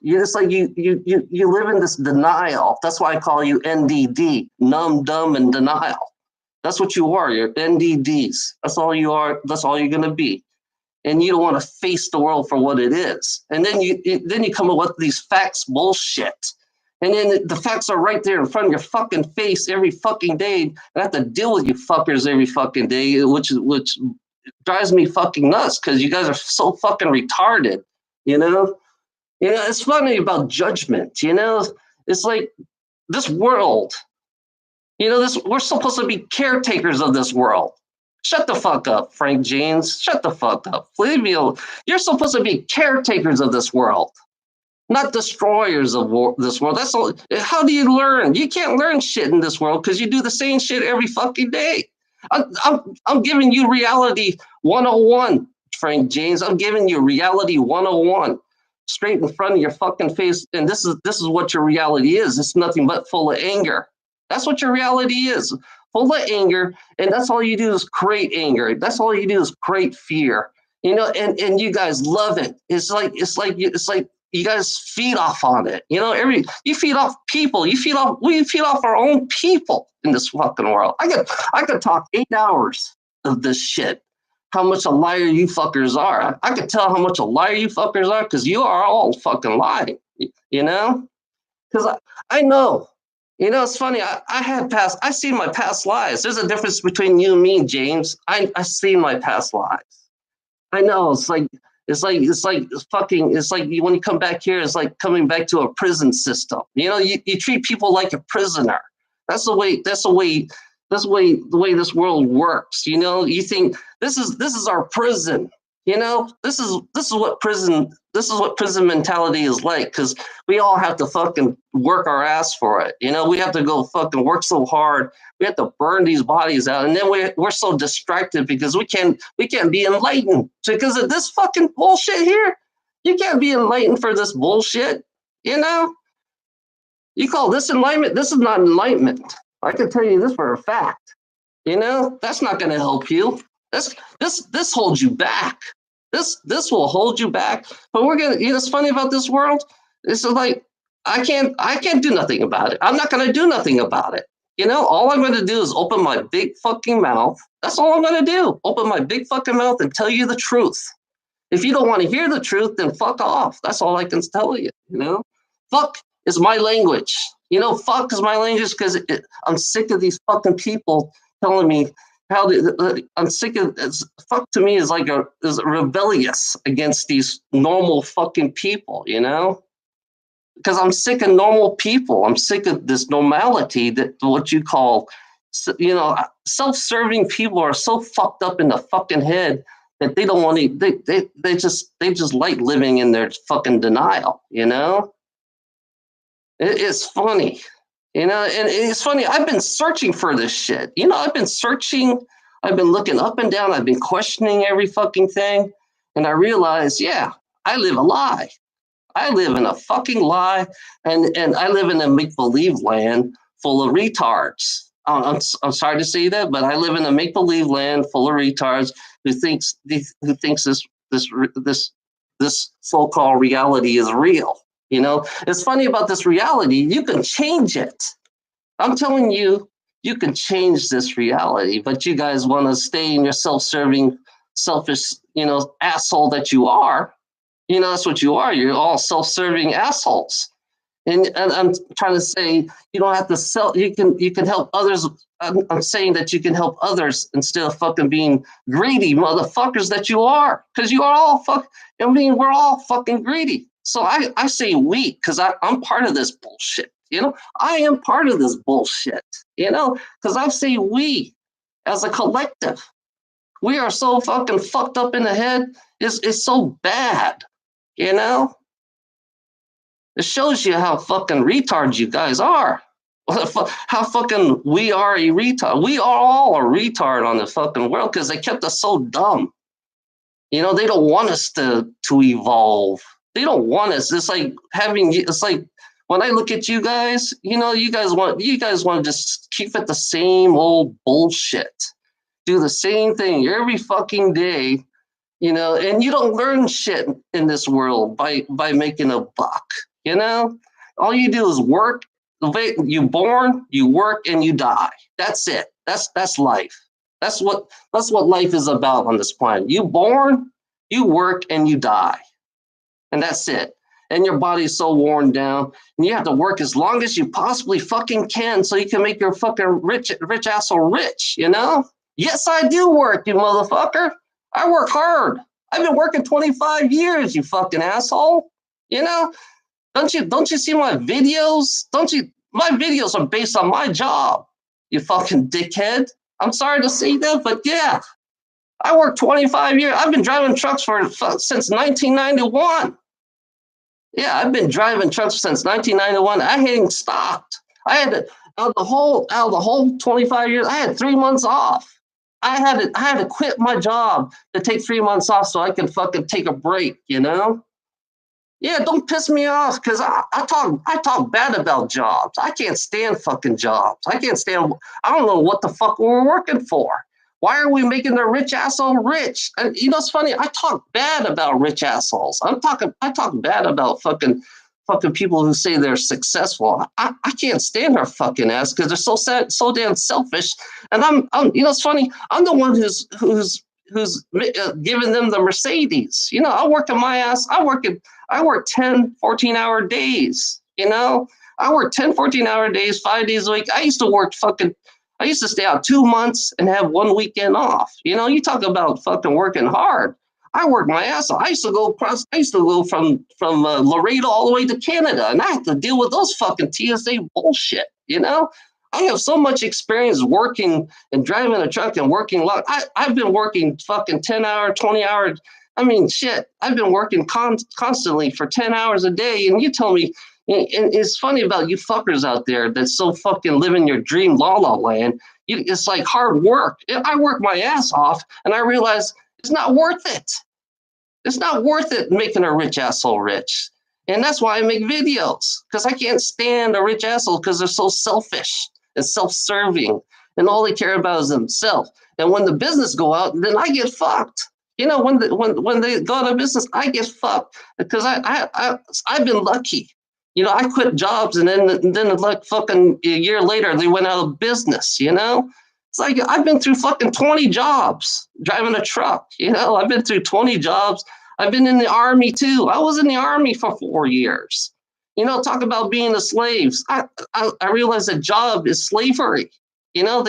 It's like you live in this denial. That's why I call you NDD, numb, dumb, and denial. That's what you are. You're NDDs. That's all you are. That's all you're gonna be. And you don't want to face the world for what it is. And then you come up with these facts bullshit. And then the facts are right there in front of your fucking face every fucking day. And I have to deal with you fuckers every fucking day, which drives me fucking nuts, because you guys are so fucking retarded. It's funny about judgment. It's like this world. We're supposed to be caretakers of this world. Shut the fuck up, Frank James. Shut the fuck up. You're supposed to be caretakers of this world, not destroyers of this world. That's all. How do you learn? You can't learn shit in this world because you do the same shit every fucking day. I'm giving you reality 101, Frank James. I'm giving you reality 101. straight in front of your fucking face, and this is what your reality is. It's nothing but full of anger. That's what your reality is, full of anger, and that's all you do is create anger. That's all you do is create fear. And you guys love it. It's like you guys feed off on it. You feed off people. We feed off our own people in this fucking world. I could talk 8 hours of this shit. How much a liar you fuckers are. I could tell how much a liar you fuckers are because you are all fucking lying. Because I know. It's funny. I seen my past lives. There's a difference between you and me, James. I seen my past lives. I know. It's like when you come back here, it's like coming back to a prison system. You treat people like a prisoner. That's the way the way this world works. You think this is our prison. This is what prison mentality is like, because we all have to fucking work our ass for it. We have to go fucking work so hard. We have to burn these bodies out, and then we're so distracted because we can't be enlightened because of this fucking bullshit here. You can't be enlightened for this bullshit. You call this enlightenment? This is not enlightenment. I can tell you this for a fact. That's not going to help you. This holds you back. This will hold you back. But we're gonna. It's funny about this world. It's like I can't do nothing about it. I'm not going to do nothing about it. All I'm going to do is open my big fucking mouth. That's all I'm going to do. Open my big fucking mouth and tell you the truth. If you don't want to hear the truth, then fuck off. That's all I can tell you. Fuck is my language. Fuck is my language because I'm sick of these fucking people telling me how I'm sick of fuck. To me is rebellious against these normal fucking people, because I'm sick of normal people. I'm sick of this normality that what you call, self-serving people are so fucked up in the fucking head that they don't want to. They just like living in their fucking denial. It's funny. And it's funny, I've been searching for this shit. I've been searching, I've been looking up and down, I've been questioning every fucking thing. And I realized, yeah, I live a lie. I live in a fucking lie. And I live in a make-believe land full of retards. I'm sorry to say that, but I live in a make-believe land full of retards who thinks this so-called reality is real. It's funny about this reality. You can change it. I'm telling you, you can change this reality, but you guys want to stay in your self-serving, selfish, asshole that you are. That's what you are. You're all self-serving assholes. And I'm trying to say you don't have to sell. You can help others. I'm saying that you can help others instead of fucking being greedy motherfuckers that you are, because you are all we're all fucking greedy. So I say we, because I'm part of this bullshit. I am part of this bullshit. Because I say we as a collective. We are so fucking fucked up in the head. It's so bad. It shows you how fucking retards you guys are. How fucking we are a retard. We are all a retard on the fucking world because they kept us so dumb. They don't want us to evolve. They don't want us. It's like when I look at you guys, you guys want to just keep it the same old bullshit. Do the same thing every fucking day, and you don't learn shit in this world by making a buck. All you do is work. You born, you work, and you die. That's it. That's life. That's what life is about on this planet. You born, you work, and you die. And that's it. And your body's so worn down, and you have to work as long as you possibly fucking can so you can make your fucking rich asshole rich, Yes, I do work, you motherfucker. I work hard. I've been working 25 years, you fucking asshole. Don't you see my videos? My videos are based on my job, you fucking dickhead. I'm sorry to say that, but yeah. I worked 25 years. I've been driving trucks since 1991. Yeah, I've been driving trucks since 1991. I hadn't stopped. I had to, out of the whole 25 years, I had 3 months off. I had to quit my job to take 3 months off so I could fucking take a break, Yeah, don't piss me off because I talk bad about jobs. I can't stand fucking jobs. I can't stand. I don't know what the fuck we're working for. Why are we making the rich asshole rich? And you know, it's funny. I talk bad about rich assholes. I talk bad about fucking people who say they're successful. I can't stand their fucking ass because they're so sad, so damn selfish. And you know, it's funny. I'm the one who's giving them the Mercedes. You know, I work in my ass. I work 10, 14-hour days, you know? I work 10, 14-hour days, 5 days a week. I used to stay out 2 months and have one weekend off. You know, you talk about fucking working hard. I worked my ass off. I used to go from Laredo all the way to Canada, and I had to deal with those fucking TSA bullshit, you know? I have so much experience working and driving a truck and working long. I've been working fucking 10-hour, 20-hour. I mean, shit, I've been working constantly for 10 hours a day. And you tell me, and it's funny about you fuckers out there that's so fucking living your dream la la land. It's like hard work. I work my ass off and I realize it's not worth it. It's not worth it making a rich asshole rich. And that's why I make videos, because I can't stand a rich asshole because they're so selfish and self-serving and all they care about is themselves. And when the business go out, then I get fucked. You know, when they go out of business, I get fucked because I've been lucky. You know, I quit jobs and then like fucking a year later they went out of business. You know, it's like I've been through fucking 20 jobs driving a truck. You know, I've been through 20 jobs. I've been in the army too. I was in the army for 4 years. You know, talk about being a slave. I realized that job is slavery. You know,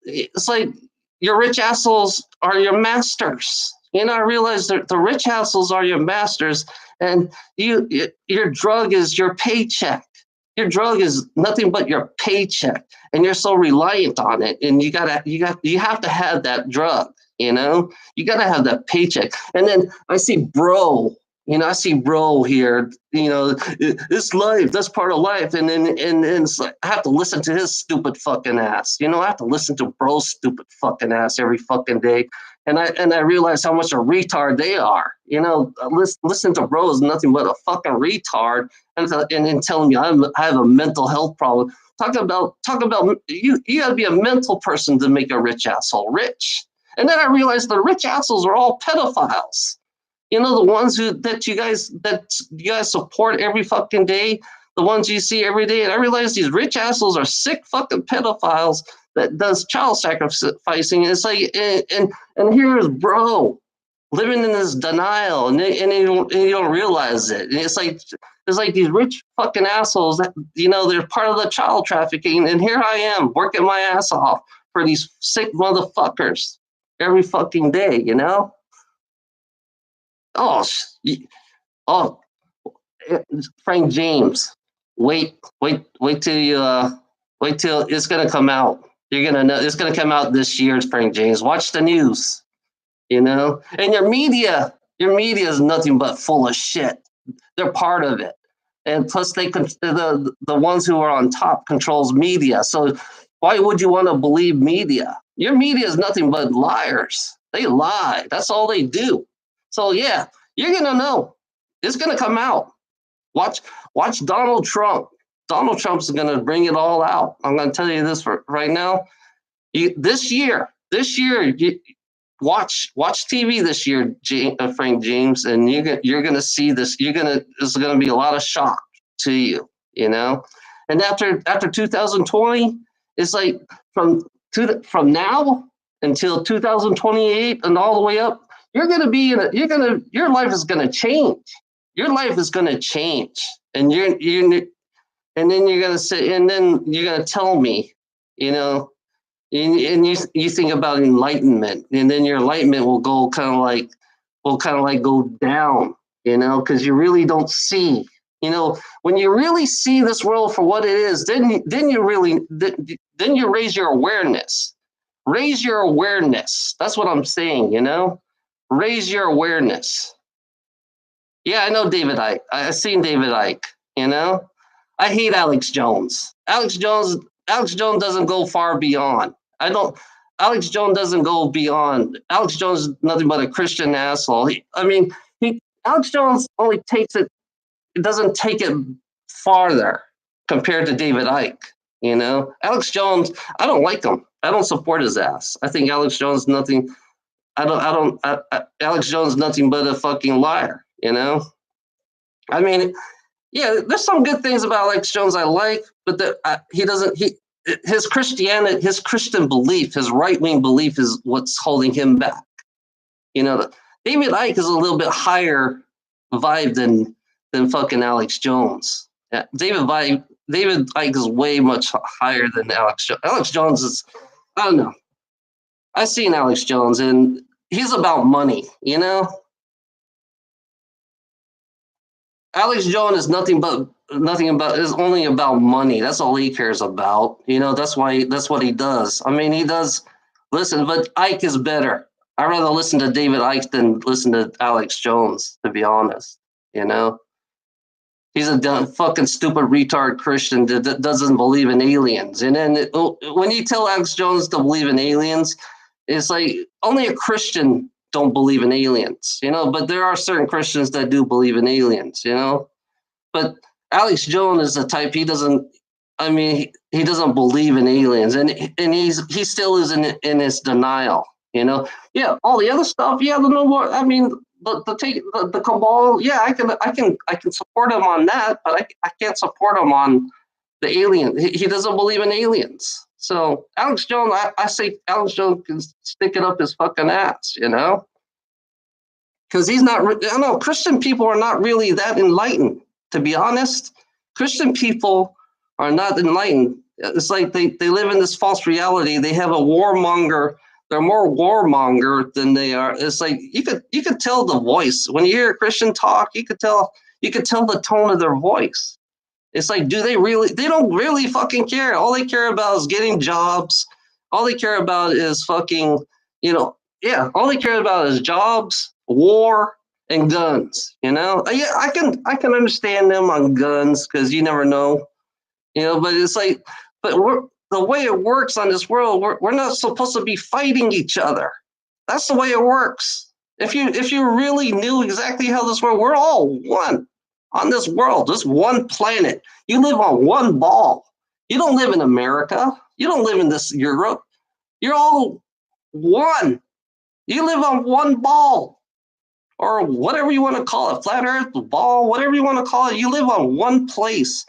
it's like your rich assholes are your masters. You know, I realize that the rich assholes are your masters, and your drug is your paycheck. Your drug is nothing but your paycheck, and you're so reliant on it. And you have to have that drug. You know, you gotta have that paycheck. And then I see bro. You know, I see bro here. You know, it's life. That's part of life. And then it's like, I have to listen to his stupid fucking ass. You know, I have to listen to bro's stupid fucking ass every fucking day. And I realize how much a retard they are. You know, listen to bro is nothing but a fucking retard, and then telling me I have a mental health problem. Talk about you. You got to be a mental person to make a rich asshole rich. And then I realized the rich assholes are all pedophiles. You know, the ones that you guys support every fucking day, the ones you see every day. And I realize these rich assholes are sick fucking pedophiles that does child sacrificing. And it's like, and here's bro living in this denial, and you don't realize it. And it's like these rich fucking assholes that, you know, they're part of the child trafficking. And here I am working my ass off for these sick motherfuckers every fucking day, you know? Oh, oh, Frank James, wait till it's gonna come out. You're gonna know it's gonna come out this year, Frank James. Watch the news, you know. And your media is nothing but full of shit. They're part of it, and plus the ones who are on top controls media. So why would you want to believe media? Your media is nothing but liars. They lie. That's all they do. So yeah, you're gonna know. It's gonna come out. Watch Donald Trump. Donald Trump's gonna bring it all out. I'm gonna tell you this right now. This year, watch TV this year, Frank James, and you're gonna see this. It's gonna be a lot of shock to you, you know. And after 2020, it's like from now until 2028 and all the way up, your life is gonna change. Your life is gonna change, and and then you're gonna say, and then you're gonna tell me, you know, and you think about enlightenment, and then your enlightenment will kind of like go down, you know, because you really don't see. You know, when you really see this world for what it is, then you raise your awareness. Raise your awareness. That's what I'm saying, you know? Raise your awareness. Yeah, I know David Icke. I've seen David Icke, you know? I hate Alex Jones. Alex Jones doesn't go far beyond. Alex Jones doesn't go beyond. Alex Jones is nothing but a Christian asshole. Alex Jones only takes it it doesn't take it farther compared to David Icke. You know, Alex Jones, I don't like him. I don't support his ass. I think Alex Jones nothing. Alex Jones nothing but a fucking liar. You know, I mean, yeah, there's some good things about Alex Jones I like, but he doesn't. His Christianity, his Christian belief, his right wing belief is what's holding him back. You know, David Icke is a little bit higher vibe than fucking Alex Jones. Yeah, David Icke is way much higher than Alex Jones. Alex Jones is, I don't know. I've seen Alex Jones, and he's about money. You know, Alex Jones is nothing about is only about money. That's all he cares about. You know, that's what he does. I mean, he does listen, but Icke is better. I'd rather listen to David Icke than listen to Alex Jones, to be honest. You know, he's a fucking stupid retard Christian that doesn't believe in aliens. And then when you tell Alex Jones to believe in aliens, it's like only a Christian don't believe in aliens, you know, but there are certain Christians that do believe in aliens, you know. But Alex Jones is the type he doesn't. I mean, he doesn't believe in aliens, and he still is in his denial. You know, yeah, all the other stuff, yeah, the no more. I mean, the cabal, yeah, I can support him on that, but I can't support him on the alien. He doesn't believe in aliens. So Alex Jones, I say Alex Jones can stick it up his fucking ass, you know, because he's not. I know Christian people are not really that enlightened. To be honest, Christian people are not enlightened. It's like they live in this false reality. They have a warmonger. They're more warmonger than they are. It's like you could tell the voice when you hear a Christian talk. You could tell the tone of their voice. It's like, do they really? They don't really fucking care. All they care about is getting jobs. All they care about is fucking, you know, yeah. All they care about is jobs, war, and guns. You know, yeah, I can understand them on guns because you never know, you know. But it's like, the way it works on this world, we're not supposed to be fighting each other. That's the way it works. If you really knew exactly how this world, we're all one on this world, this one planet. You live on one ball. You don't live in America. You don't live in this Europe. You're all one. You live on one ball, or whatever you want to call it, flat earth, ball, whatever you want to call it. You live on one place.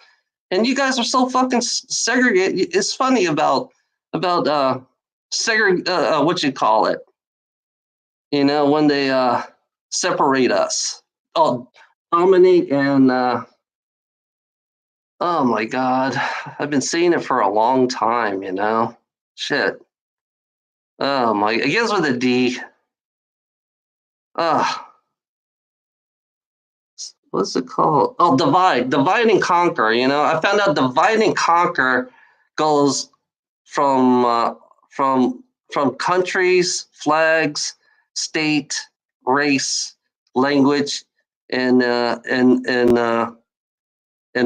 And you guys are so fucking segregated. It's funny about what you call it. You know, when they separate us. Oh, Dominic and oh my God, I've been saying it for a long time. You know, shit. Oh my, it begins with a D. What's it called? Oh, divide and conquer. You know, I found out divide and conquer goes from countries, flags, state, race, language, and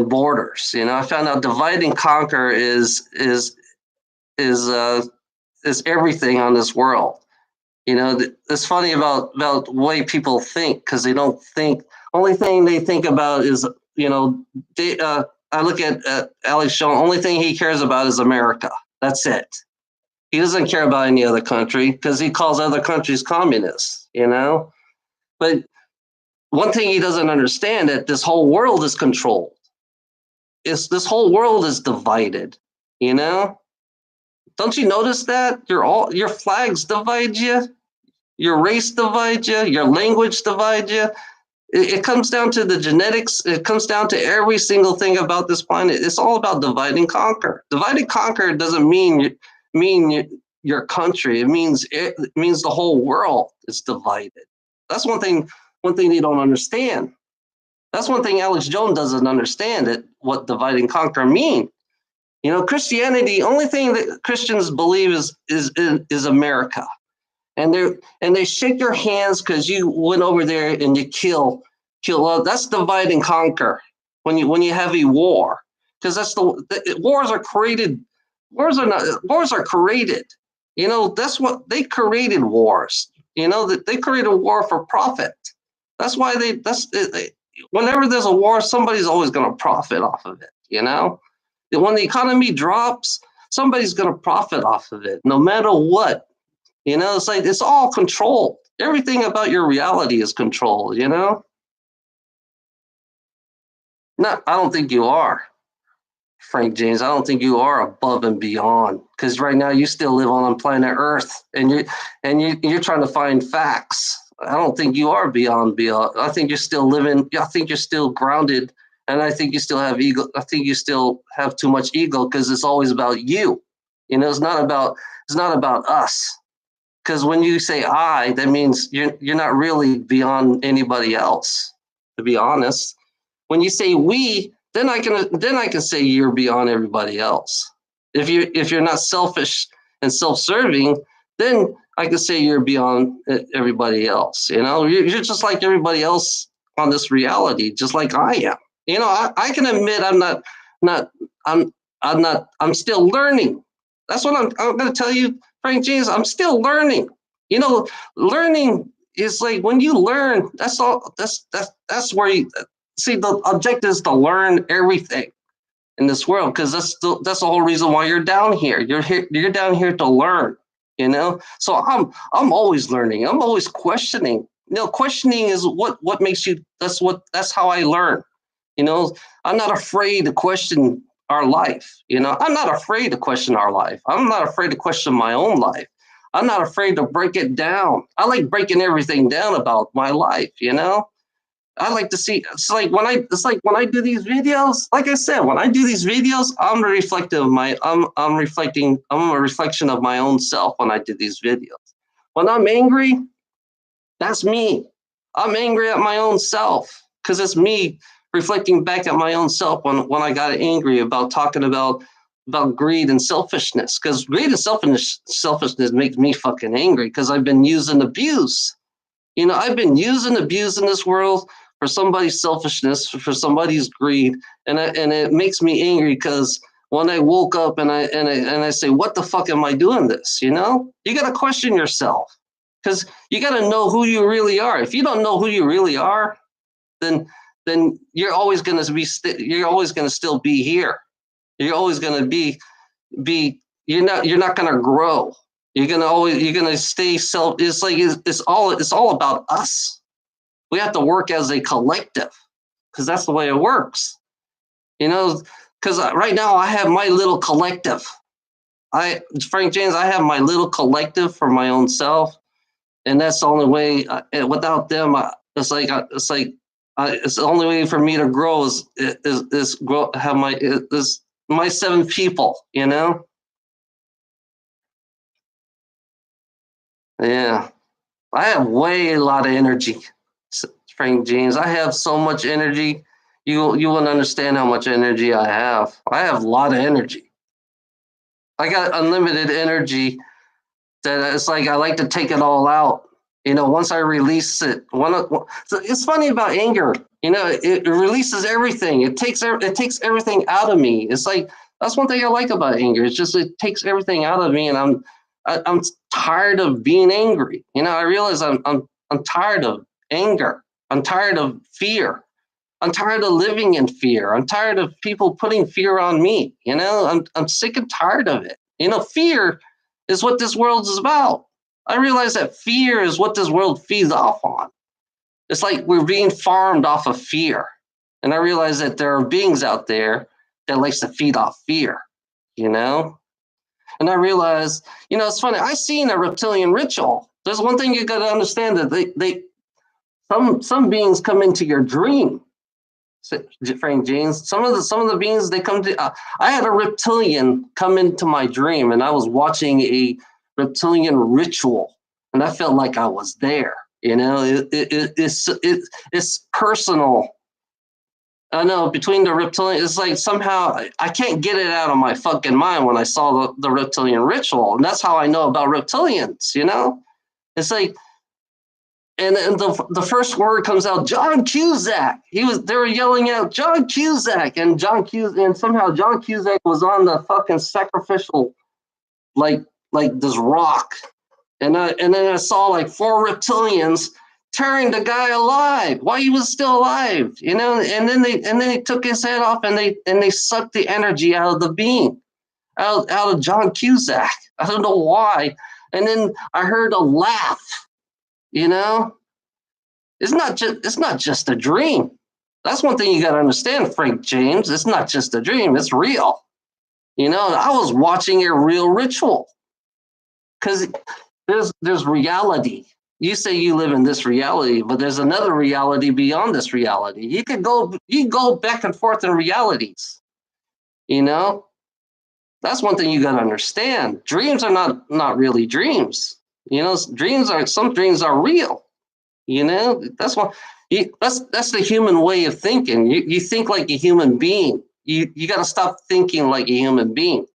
borders. You know, I found out divide and conquer is everything on this world. You know, it's funny about the way people think because they don't think. Only thing they think about is, you know, I look at Alex Jones. Only thing he cares about is America. That's it. He doesn't care about any other country because he calls other countries communists. You know, but one thing he doesn't understand that this whole world is controlled. This whole world is divided. You know, don't you notice that your flags divide you, your race divides you, your language divides you. It comes down to the genetics. It comes down to every single thing about this planet. It's all about divide and conquer. Divide and conquer doesn't mean your country. It means the whole world is divided. That's one thing they don't understand. That's one thing Alex Jones doesn't understand what divide and conquer mean. You know, Christianity. Only thing that Christians believe is America. And they shake your hands because you went over there and you kill. That's divide and conquer. When you have a war, because that's wars are created. Wars are created. You know, that's what they created wars. You know that they created war for profit. That's why whenever there's a war, somebody's always going to profit off of it. When the economy drops, somebody's going to profit off of it, no matter what. It's like it's all controlled. Everything about your reality is controlled. No, I don't think you are, Frank James. I don't think you are above and beyond, because right now you still live on planet Earth, and you're trying to find facts. I don't think you are beyond. I think you're still living. I think you're still grounded, and I think you still have ego. I think you still have too much ego, because it's always about you. It's not about us. Because when you say I, that means you're not really beyond anybody else. To be honest, when you say we, then I can say you're beyond everybody else. If you're not selfish and self-serving, then I can say you're beyond everybody else. You're just like everybody else on this reality, just like I am. I can admit not I'm I'm still learning. That's what I'm going to tell you, Frank James. I'm still learning. Learning is like when you learn. That's all. That's where you see the objective is to learn everything in this world, because that's the whole reason why you're down here. You're down here to learn. So I'm always learning. I'm always questioning. Questioning is what makes you. That's how I learn. I'm not afraid to question our life. I'm not afraid to question our life. I'm not afraid to question my own life. I'm not afraid to break it down. I like breaking everything down about my life. I like to see. It's like when I do these videos. Like I said, when I do these videos, I'm reflecting. I'm a reflection of my own self when I do these videos. When I'm angry, that's me. I'm angry at my own self, because it's me reflecting back at my own self when I got angry about talking about greed and selfishness. Because greed and selfishness makes me fucking angry, because I've been used and abused. I've been used and abused in this world for somebody's selfishness, for somebody's greed, and it makes me angry, because when I woke up and I say, what the fuck am I doing this? You got to question yourself, because you got to know who you really are. If you don't know who you really are, then you're always going to you're always going to still be here. You're always going to be you're not going to grow. You're going to stay self. It's like it's all about us. We have to work as a collective, because that's the way it works. Because right now I have my little collective. Frank James, I have my little collective for my own self, and that's the only way. Without them, it's the only way for me to grow is grow. Have my 7 people. Yeah, I have a lot of energy, Frank James. I have so much energy. You wouldn't understand how much energy I have. I have a lot of energy. I got unlimited energy, that it's like I like to take it all out. Once I release it, so it's funny about anger. It releases everything. It takes everything out of me. It's like that's one thing I like about anger. It's just it takes everything out of me, and I'm tired of being angry. I realize I'm tired of anger. I'm tired of fear. I'm tired of living in fear. I'm tired of people putting fear on me. I'm sick and tired of it. Fear is what this world is about. I realize that fear is what this world feeds off on. It's like we're being farmed off of fear. And I realize that there are beings out there that likes to feed off fear, you know? And I realized, it's funny. I seen a reptilian ritual. There's one thing you got to understand, that some beings come into your dream, Frank James. Some of the beings they come to. I had a reptilian come into my dream, and I was watching a reptilian ritual, and I felt like I was there. It's personal. I know, between the reptilian, it's like somehow I can't get it out of my fucking mind when I saw the reptilian ritual, and that's how I know about reptilians. It's like, and the first word comes out, John Cusack. They were yelling out John Cusack, and somehow John Cusack was on the fucking sacrificial, like this rock, and then I saw like 4 reptilians tearing the guy alive while he was still alive, and then they took his head off and they sucked the energy out of the being, out of John Cusack. I don't know why. And then I heard a laugh, you know? It's not just a dream. That's one thing you gotta understand, Frank James. It's not just a dream, it's real. I was watching a real ritual. Because there's reality. You say you live in this reality, but there's another reality beyond this reality. You can go back and forth in realities. That's one thing you got to understand. Dreams are not really dreams. Some dreams are real. That's what that's the human way of thinking. You think like a human being. You got to stop thinking like a human being,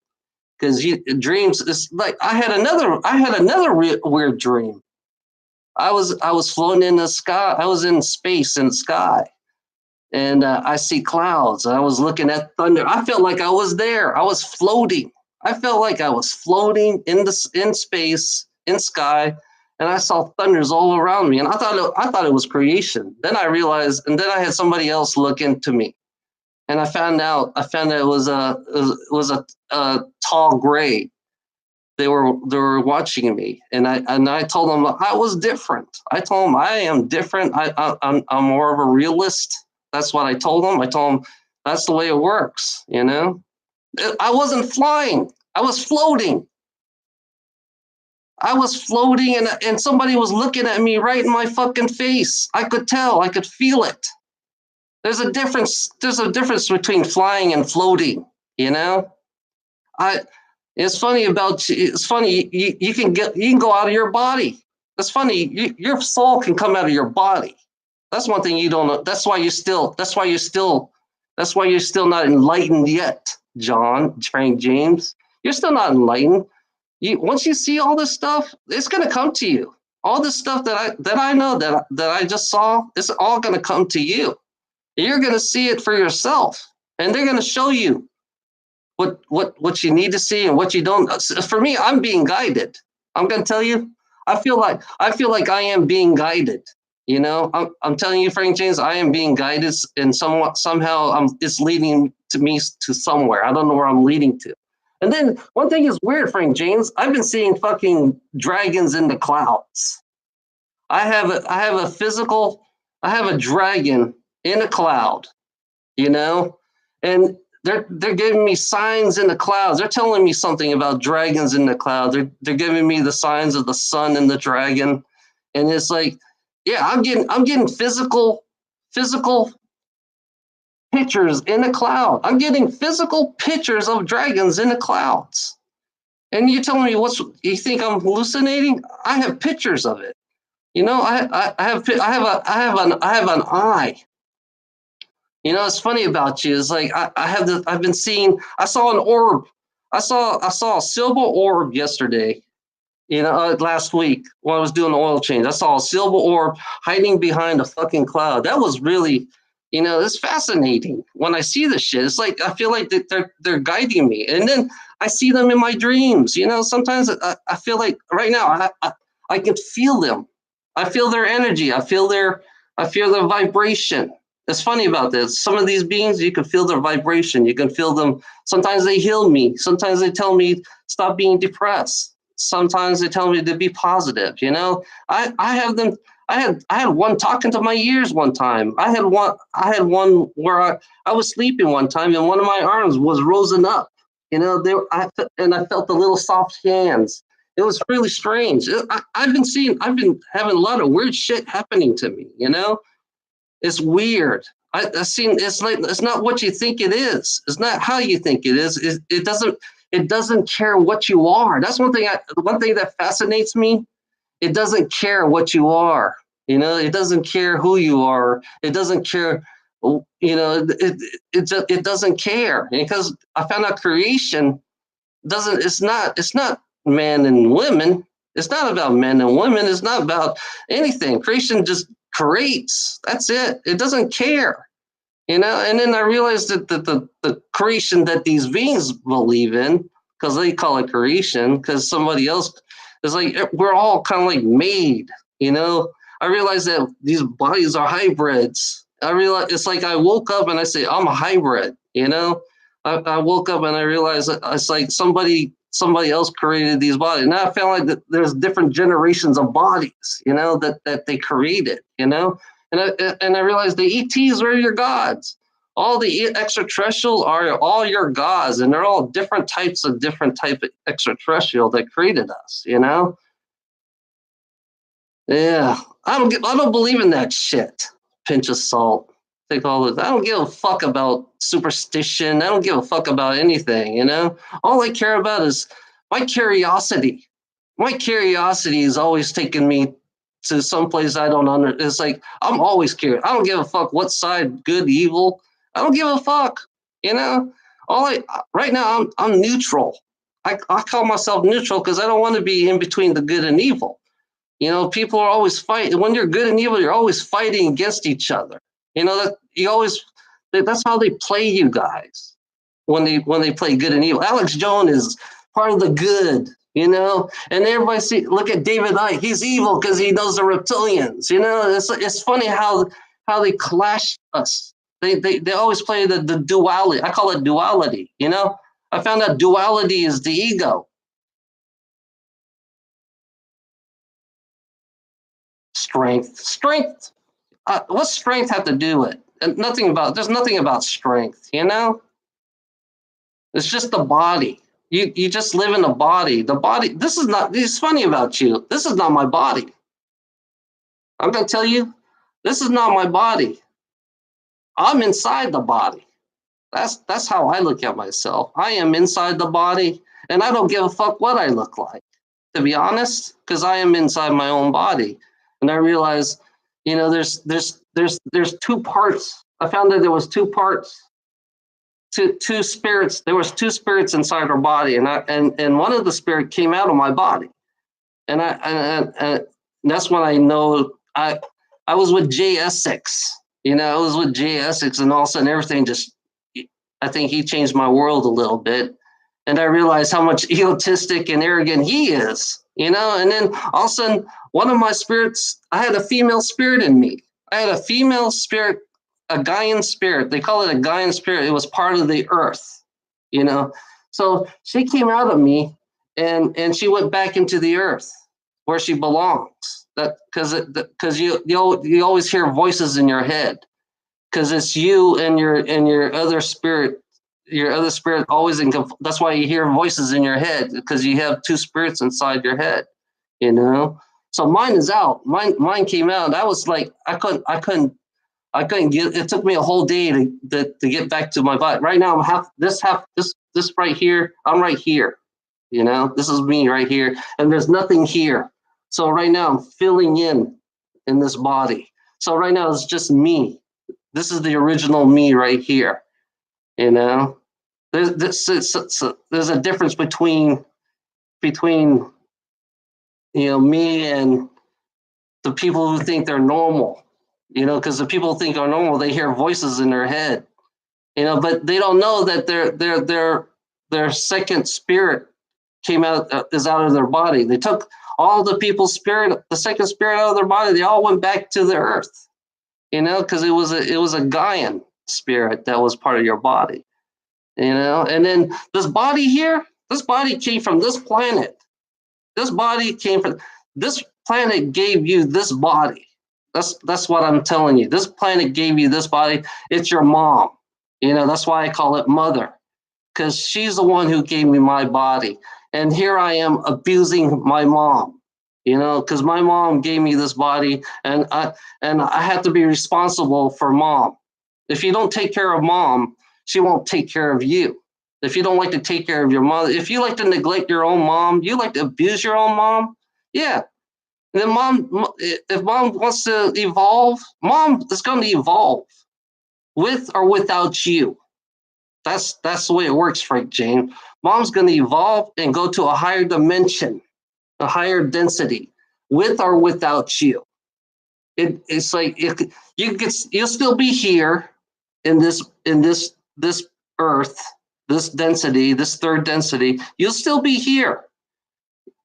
because dreams is like I had another weird dream. I was floating in the sky. I was in space in the sky, and I see clouds. I was looking at thunder. I felt like I was there. I was floating. I felt like I was floating in space, in sky, and I saw thunders all around me. And I thought it was creation. Then I realized, and then I had somebody else look into me, and I found out it was a tall gray. They were watching me, and I told them I was different. I told them I am different. I'm more of a realist. That's what I told them. I told them that's the way it works. I wasn't flying. I was floating. And somebody was looking at me right in my fucking face. I could tell. I could feel it. There's a difference. There's a difference between flying and floating. It's funny. You can go out of your body. It's funny. Your soul can come out of your body. That's one thing you don't know. That's why you're still not enlightened yet, Frank James. You're still not enlightened. Once you see all this stuff, it's gonna come to you. All this stuff that I know that I just saw, it's all gonna come to you. You're gonna see it for yourself, and they're gonna show you what you need to see and what you don't. For me, I'm being guided. I'm gonna tell you, I feel like I am being guided. I'm telling you, Frank James, I am being guided, and somehow it's leading to me to somewhere. I don't know where I'm leading to. And then one thing is weird, Frank James. I've been seeing fucking dragons in the clouds. I have a dragon in a cloud, and they're giving me signs in the clouds. They're telling me something about dragons in the cloud. They're giving me the signs of the sun and the dragon, and it's like, yeah, I'm getting physical pictures in the cloud. I'm getting physical pictures of dragons in the clouds. And you're telling me you think I'm hallucinating? I have pictures of it. I have an eye. It's funny about you. It's like I saw an orb. I saw a silver orb yesterday. Last week when I was doing the oil change, I saw a silver orb hiding behind a fucking cloud. That was really, it's fascinating when I see this shit. It's like I feel like they're guiding me, and then I see them in my dreams. Sometimes I feel like right now I can feel them. I feel their energy. I feel their vibration. It's funny about this. Some of these beings, you can feel their vibration. You can feel them. Sometimes they heal me. Sometimes they tell me stop being depressed. Sometimes they tell me to be positive. I have them. I had one talking to my ears one time. I had one where I was sleeping one time, and one of my arms was risen up. I felt the little soft hands. It was really strange. I've been having a lot of weird shit happening to me. It's weird. It's not what you think it is. It's not how you think it is. It doesn't care what you are. That's one thing that fascinates me. It doesn't care what you are. It doesn't care who you are. It doesn't care. It doesn't care, because I found out creation doesn't. It's not men and women. It's not about men and women. It's not about anything. Creation just creates. That's it. It doesn't care. And then I realized that the creation that these beings believe in, because they call it creation, because somebody else is like, we're all kind of like made, I realized that these bodies are hybrids. I realized it's like I woke up and I say I'm a hybrid. I woke up and I realized it's like somebody else created these bodies. Now I found like that there's different generations of bodies, that they created, and I realized the ETs are your gods. All the extraterrestrials are all your gods, and they're all different type of extraterrestrial that created us. Yeah, I don't believe in that shit. Pinch of salt. Take all this. I don't give a fuck about superstition. I don't give a fuck about anything. All I care about is my curiosity. My curiosity is always taking me to some place I don't under. It's like I'm always curious. I don't give a fuck what side, good, evil. I don't give a fuck. You know. Right now I'm neutral. I call myself neutral because I don't want to be in between the good and evil. People are always fighting. When you're good and evil, you're always fighting against each other. That's how they play you guys when they play good and evil. Alex Jones is part of the good, and everybody look at David Icke. He's evil because he knows the reptilians. It's funny how they clash us. They always play the duality. I call it duality. I found out duality is the ego. Strength. What's strength have to do with it? There's nothing about strength, It's just the body. You just live in a body. The body, this is funny about you. This is not my body. I'm going to tell you, this is not my body. I'm inside the body. That's how I look at myself. I am inside the body, and I don't give a fuck what I look like, to be honest, because I am inside my own body. And I realized, there's two parts. I found that there was two parts, two spirits. There was two spirits inside our body, and one of the spirit came out of my body, and that's when I know I was with Jay Essex. I was with Jay Essex, and all of a sudden everything just. I think he changed my world a little bit, and I realized how much egotistic and arrogant he is. And then all of a sudden, one of my spirits, I had a female spirit in me. I had a female spirit, a Gaian spirit. They call it a Gaian spirit. It was part of the earth, So she came out of me, and she went back into the earth where she belongs. Because you always hear voices in your head, because it's you and your other spirit. Your other spirit always that's why you hear voices in your head, because you have two spirits inside your head, So mine is out. Mine came out. I was like, I couldn't get. It took me a whole day to get back to my body. Right now, I'm this right here. I'm right here. This is me right here, and there's nothing here. So right now, I'm filling in this body. So right now, it's just me. This is the original me right here. There's a difference between me and the people who think they're normal, because the people who think are normal, they hear voices in their head, but they don't know that their second spirit is out of their body. They took all the people's spirit, the second spirit out of their body. They all went back to the earth, because it was a Gaian spirit that was part of your body, and then this body came from this planet. This planet gave you this body. That's what I'm telling you. This planet gave you this body. It's your mom. That's why I call it mother, because she's the one who gave me my body. And here I am abusing my mom, because my mom gave me this body, and I have to be responsible for mom. If you don't take care of mom, she won't take care of you. If you don't like to take care of your mother, if you like to neglect your own mom, you like to abuse your own mom, yeah. And then if mom wants to evolve, mom is going to evolve with or without you. That's the way it works, Frank Jane. Mom's going to evolve and go to a higher dimension, a higher density, with or without you. It's like you'll still be here in this earth, this density, this third density. You'll still be here,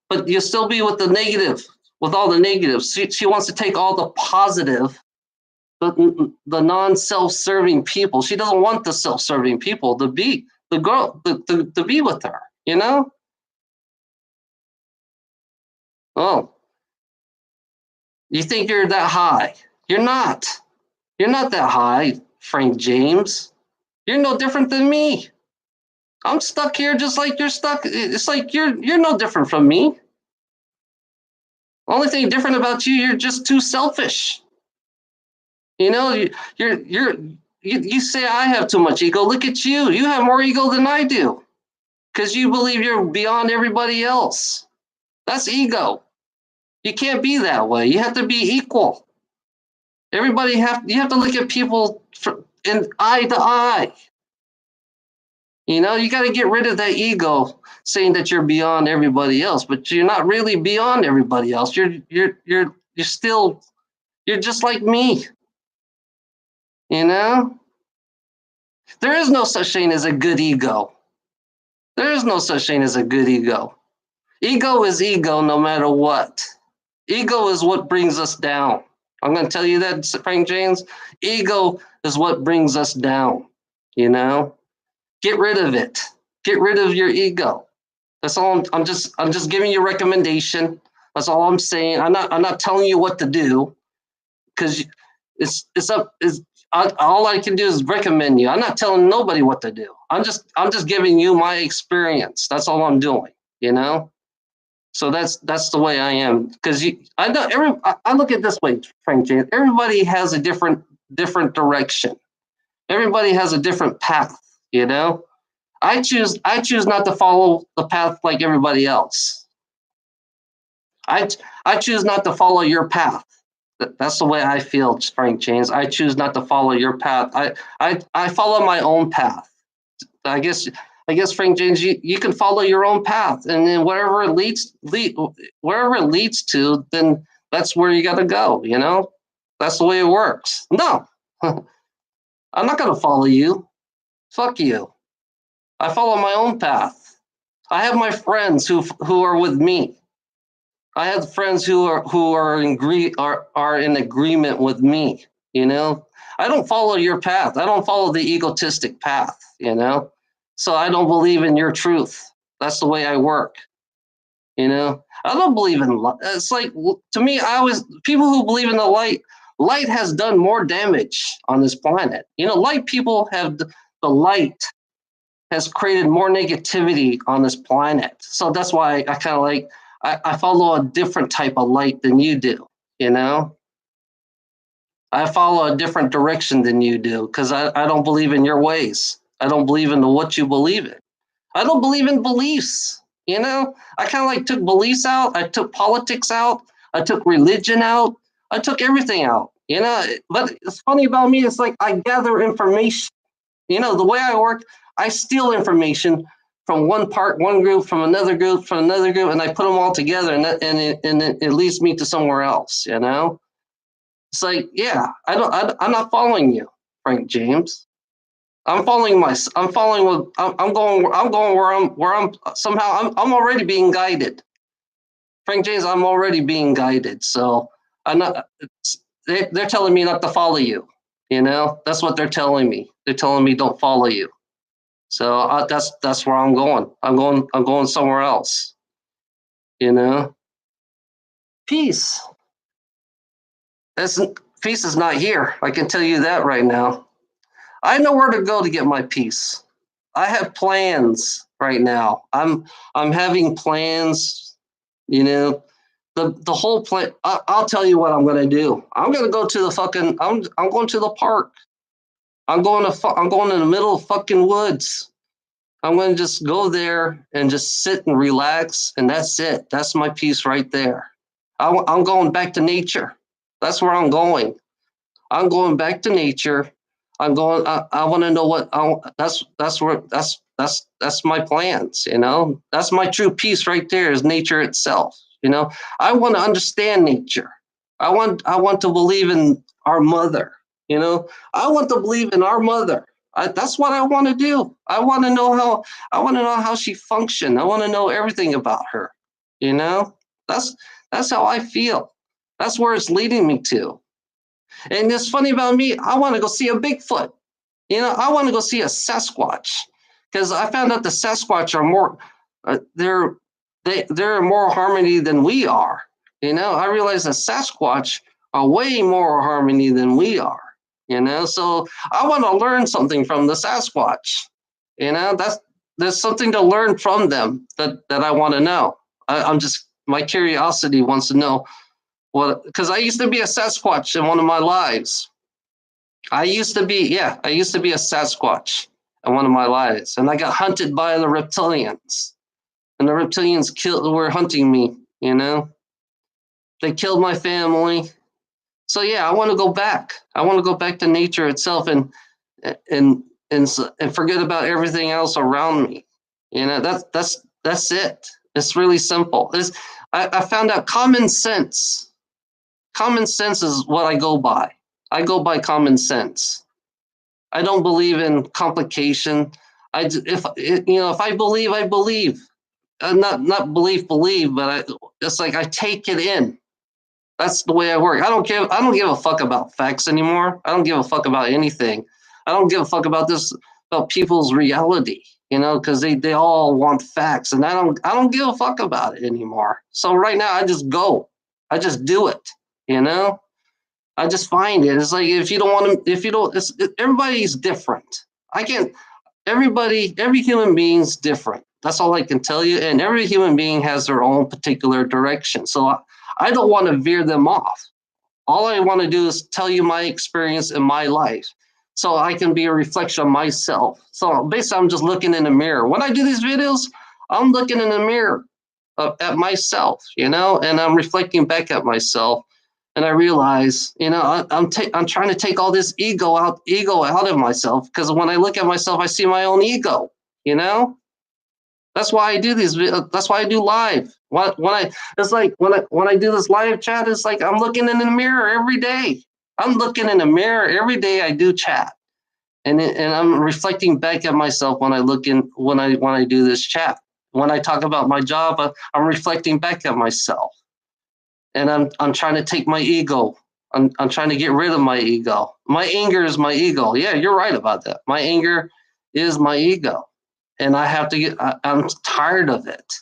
but you'll still be with the negative, with all the negatives. She wants to take all the positive, the non-self-serving people. She doesn't want the self-serving people to be the girl to be with her. You know? Oh, you think you're that high? You're not. You're not that high, Frank James. You're no different than me. I'm stuck here just like you're stuck. It's like you're no different from me. Only thing different about you, you're just too selfish. You know, you say I have too much ego. Look at you. You have more ego than I do because you believe you're beyond everybody else. That's ego. You can't be that way. You have to be equal. You have to look at people in eye to eye. You know, you got to get rid of that ego saying that you're beyond everybody else, but you're not really beyond everybody else. You're still you're just like me. You know? There is no such thing as a good ego. There is no such thing as a good ego. Ego is ego no matter what. Ego is what brings us down. I'm going to tell you that, Frank James. Ego is what brings us down. You know? Get rid of it. Get rid of your ego. That's all. I'm just giving you a recommendation. That's all I'm saying. I'm not telling you what to do because it's up. All I can do is recommend you. I'm not telling nobody what to do. I'm just giving you my experience. That's all I'm doing. You know. So that's the way I am because I know I look at it this way, Frank James. Everybody has a different direction. Everybody has a different path. You know. I choose not to follow the path like everybody else. I choose not to follow your path. That's the way I feel, Frank James. I choose not to follow your path. I follow my own path. I guess Frank James, you can follow your own path, and then wherever it leads to, then that's where you got to go. You know, that's the way it works. No, I'm not going to follow you. Fuck you. I follow my own path. I have my friends who are with me. I have friends who are in agreement with me. You know, I don't follow your path. I don't follow the egotistic path. You know, so I don't believe in your truth. That's the way I work. You know, I don't believe in. It's like to me, people who believe in the light. Light has done more damage on this planet. You know, light people have the light has created more negativity on this planet. So that's why I kind of like I follow a different type of light than you do. You know, I follow a different direction than you do because I don't believe in your ways. I don't believe in what you believe in. I don't believe in beliefs. You know, I kind of like took beliefs out. I took politics out. I took religion out. I took everything out. You know, but it's funny about me. It's like I gather information. You know, the way I work, I steal information from one group, from another group, and I put them all together, and it leads me to somewhere else. You know, it's like, yeah, I'm not following you, Frank James. I'm following I'm going where I'm somehow I'm already being guided. Frank James, I'm already being guided. So I'm not. They're telling me not to follow you. You know, that's what they're telling me. They're telling me don't follow you. So that's where I'm going. I'm going somewhere else. You know, peace. That's peace is not here. I can tell you that right now. I know where to go to get my peace. I have plans right now. I'm having plans. You know, the whole plan. I'll tell you what I'm going to do. I'm going to go to the fucking. I'm going to the park. I'm going in the middle of fucking woods. I'm going to just go there and just sit and relax, and that's it. That's my peace right there. I'm going back to nature. That's where I'm going. I'm going back to nature. I'm going. I want to know what. That's my plans. You know, that's my true peace right there. Is nature itself. You know, I want to understand nature. I want to believe in our mother. You know, I want to believe in our mother. That's what I want to do. I want to know how she functioned. I want to know everything about her. You know, that's That's how I feel. That's where it's leading me to. And it's funny about me, I want to go see a Bigfoot. I want to go see a Sasquatch because I found out the Sasquatch are more, they're in more harmony than we are. I realize that Sasquatch are way more harmony than we are. So I want to learn something from the Sasquatch. There's something to learn from them that I want to know. I'm just, my curiosity wants to know what, because I used to be a Sasquatch in one of my lives. I used to be a Sasquatch in one of my lives, and I got hunted by the reptilians, and the reptilians were hunting me. They killed my family. So yeah, I want to go back. I want to go back to nature itself and forget about everything else around me. That's it. It's really simple. I found out common sense. Common sense is what I go by. I go by common sense. I don't believe in complication. If I believe, I believe. Not believe, but it's like I take it in. That's the way I work. I don't give a fuck about facts anymore. I don't give a fuck about anything. I don't give a fuck about people's reality, because they all want facts, and I don't give a fuck about it anymore. So right now I just go. I just do it, I just find it. It's like everybody's different. Every human being's different. That's all I can tell you. And every human being has their own particular direction. So I don't want to veer them off. All I want to do is tell you my experience in my life so I can be a reflection of myself. So basically, I'm just looking in the mirror. When I do these videos, I'm looking in the mirror at myself, and I'm reflecting back at myself. And I realize, I'm trying to take all this ego out of myself, because when I look at myself, I see my own ego. That's why I do these. That's why I do live. When I do this live chat, it's like I'm looking in the mirror every day. I'm looking in the mirror every day. I do chat, and I'm reflecting back at myself when I do this chat. When I talk about my job, I'm reflecting back at myself. And I'm trying to take my ego. I'm trying to get rid of my ego. My anger is my ego. Yeah, you're right about that. My anger is my ego, and I have to I'm tired of it.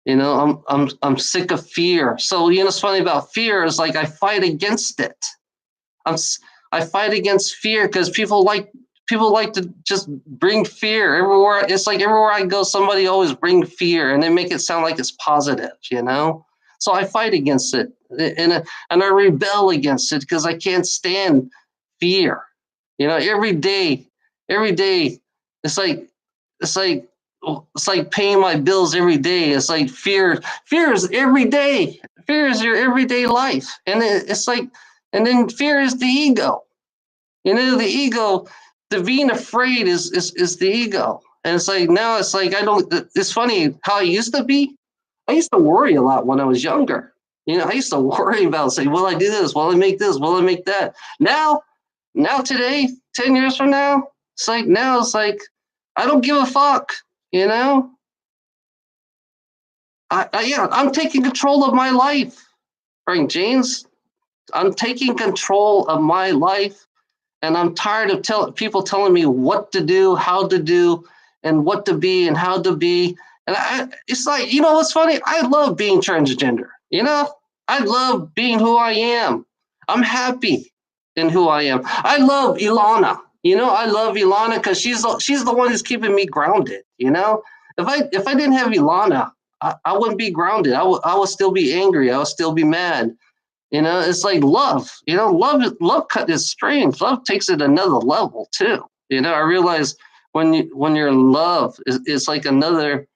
I'm sick of fear. So it's funny about fear is like I fight against it. I fight against fear because people like to just bring fear everywhere. It's like everywhere I go, somebody always bring fear, and they make it sound like it's positive. So I fight against it, and I rebel against it because I can't stand fear. Every day, it's like paying my bills every day. It's like fear is every day. Fear is your everyday life, and and then fear is the ego. The ego, the being afraid is the ego, and it's like now it's like I don't. It's funny how I used to be. I used to worry a lot when I was younger. I used to worry about saying, will I do this? Will I make this? Will I make that? Now today, 10 years from now, it's like, I don't give a fuck, I'm taking control of my life, Frank James. I'm taking control of my life, and I'm tired of people telling me what to do, how to do, and what to be and how to be. And it's like, what's funny? I love being transgender. I love being who I am. I'm happy in who I am. I love Ilana. I love Ilana because she's the one who's keeping me grounded. If I didn't have Ilana, I wouldn't be grounded. I would still be angry. I would still be mad. It's like love. Love is strange. Love takes it another level too. I realize when you're in love, it's like another.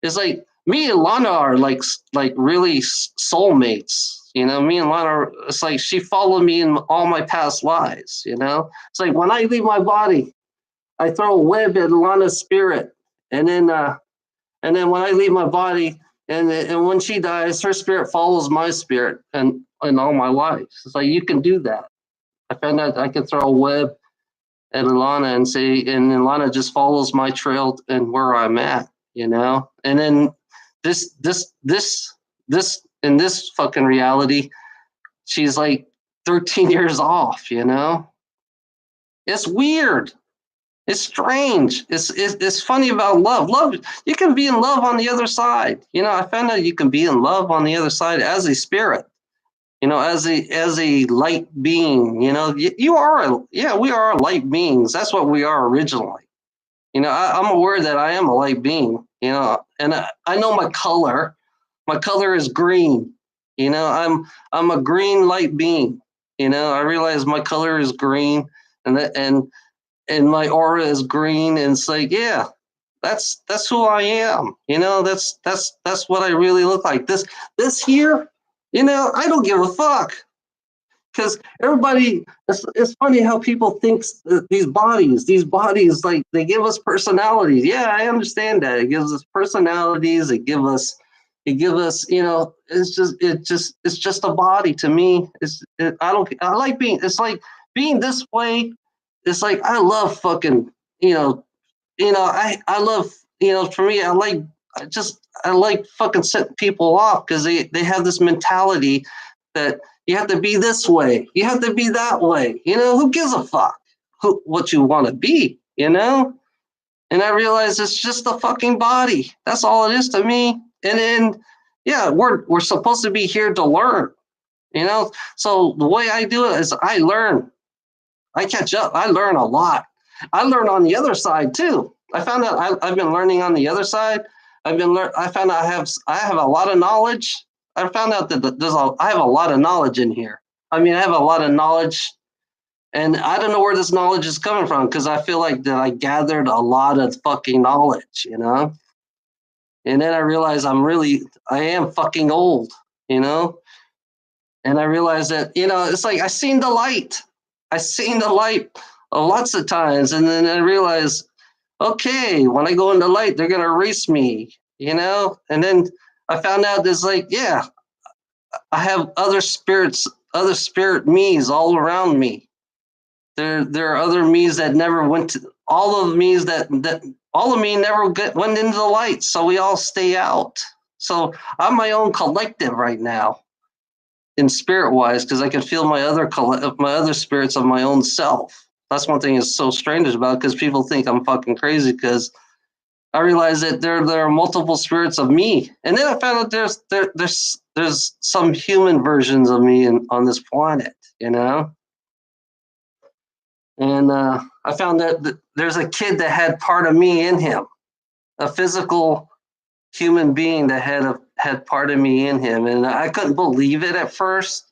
It's like me and Lana are like really soulmates. Me and Lana, it's like she followed me in all my past lives. It's like when I leave my body, I throw a web at Lana's spirit, and then when I leave my body, and when she dies, her spirit follows my spirit, and all my life. It's like you can do that. I found out I can throw a web at Ilana and Ilana just follows my trail and where I'm at. And then this in this fucking reality, she's like 13 years off, you know? It's weird. It's strange. It's funny about love. Love, you can be in love on the other side. You know, I found out you can be in love on the other side as a spirit. You know, as a light being. You know, you are yeah, we are light beings. That's what we are originally. You know, I'm aware that I am a light being. You know, and I know my color. My color is green. You know, I'm a green light being. You know, I realize my color is green, and and my aura is green, and it's like, yeah, that's who I am. You know, that's what I really look like. This here, you know, I don't give a fuck because everybody. It's funny how people think these bodies, like they give us personalities. Yeah, I understand that it gives us personalities. It give us, you know, it's just a body to me. I don't, I like being. It's like being this way. It's like I love fucking, you know, I love, you know, for me, I like fucking setting people off because they have this mentality that you have to be this way, you have to be that way. You know, who gives a fuck what you want to be, you know? And I realize it's just a fucking body. That's all it is to me. And then, yeah, we're supposed to be here to learn, you know? So the way I do it is I learn, I catch up, I learn a lot. I learn on the other side too. I found out I've been learning on the other side. I found out I have a lot of knowledge. I found out that I have a lot of knowledge in here. I mean, I have a lot of knowledge, and I don't know where this knowledge is coming from because I feel like that I gathered a lot of fucking knowledge, you know. And then I realized I am fucking old, you know. And I realized that, you know, it's like I seen the light. I seen the light lots of times, and then I realized, okay, when I go in the light, they're gonna erase me, you know. And then I found out there's like, yeah, I have other spirit me's all around me. There are other me's that never went to all of me's that all of me never went into the light, so we all stay out. So I'm my own collective right now in spirit wise because I can feel my other spirits of my own self. That's one thing that's so strange about because people think I'm fucking crazy because I realized that there are multiple spirits of me, and then I found out there's some human versions of me on this planet, you know. And I found that there's a kid that had part of me in him, a physical human being that had part of me in him, and I couldn't believe it at first.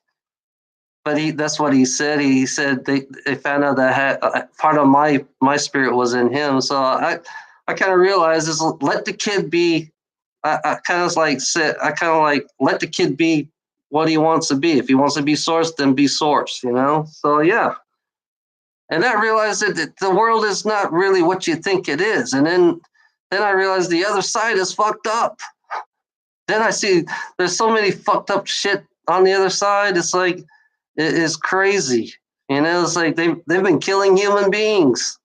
But that's what he said. He said they found out that part of my spirit was in him. So I kind of realized is let the kid be. I kind of like said I kind of like let the kid be what he wants to be. If he wants to be Source, then be Source. You know. So yeah. And I realized that the world is not really what you think it is. And then I realized the other side is fucked up. Then I see there's so many fucked up shit on the other side. It's like it is crazy. You know, it's like they've been killing human beings.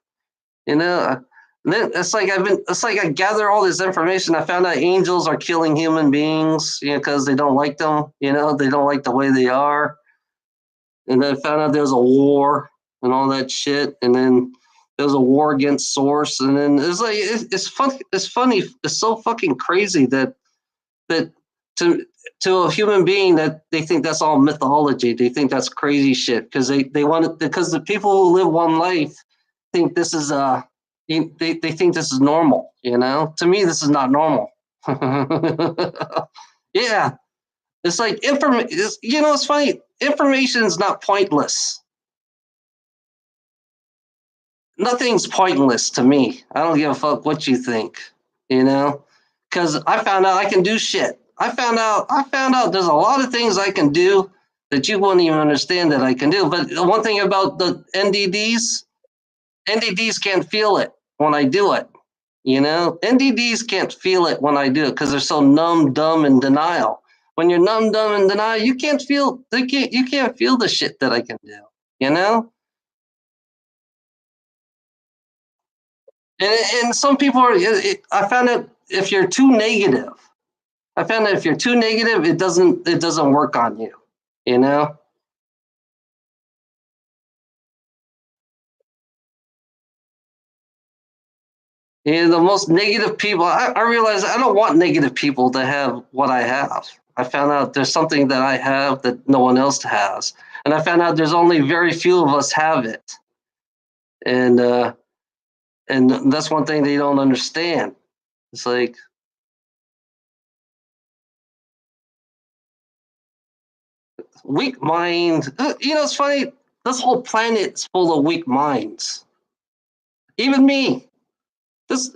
You know, and then it's like I gather all this information. I found out angels are killing human beings, you know, because they don't like them. You know, they don't like the way they are. And then I found out there's a war and all that shit. And then there was a war against Source. And then it's like it's fun. It's funny. It's so fucking crazy that to a human being that they think that's all mythology. They think that's crazy shit because they want it because the people who live one life think this is they think this is normal. You know, to me this is not normal. Yeah, it's like information. You know, it's funny. Information is not pointless. Nothing's pointless to me. I don't give a fuck what you think. You know, because I found out I can do shit. I found out there's a lot of things I can do that you wouldn't even understand that I can do. But the one thing about the NDDs can't feel it when I do it. You know, NDDs can't feel it when I do it because they're so numb, dumb, and denial. When you're numb, dumb, and denial, you can't feel the shit that I can do. You know, and some people are. I found out if you're too negative, I found that if you're too negative, it doesn't work on you. You know. The most negative people. I realize I don't want negative people to have what I have. I found out there's something that I have that no one else has, and I found out there's only very few of us have it, and that's one thing they don't understand. It's like weak mind. It's funny. This whole planet's full of weak minds. Even me. This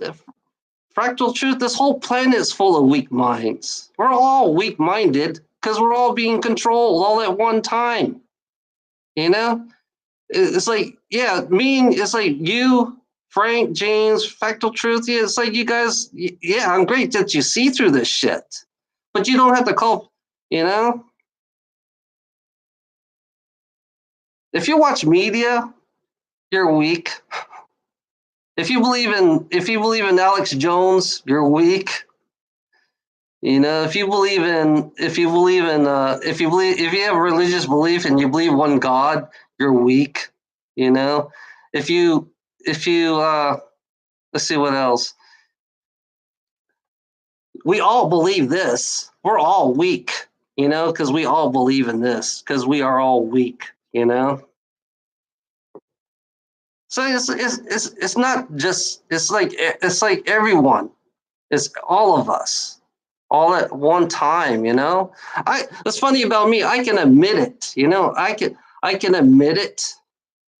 fractal truth. This whole planet is full of weak minds. We're all weak-minded because we're all being controlled all at one time. You know, it's like it's like you, Frank, James, fractal truth. Yeah, it's like you guys. Yeah, I'm great that you see through this shit, but you don't have to call. You know, if you watch media, you're weak. If you believe in Alex Jones, you're weak. If you have a religious belief and you believe one God, you're weak. You know, if you let's see what else. We all believe this. We're all weak. Because we all believe in this. Because we are all weak. So it's not just it's like everyone. It's all of us, all at one time. It's funny about me. I can admit it. I can admit it.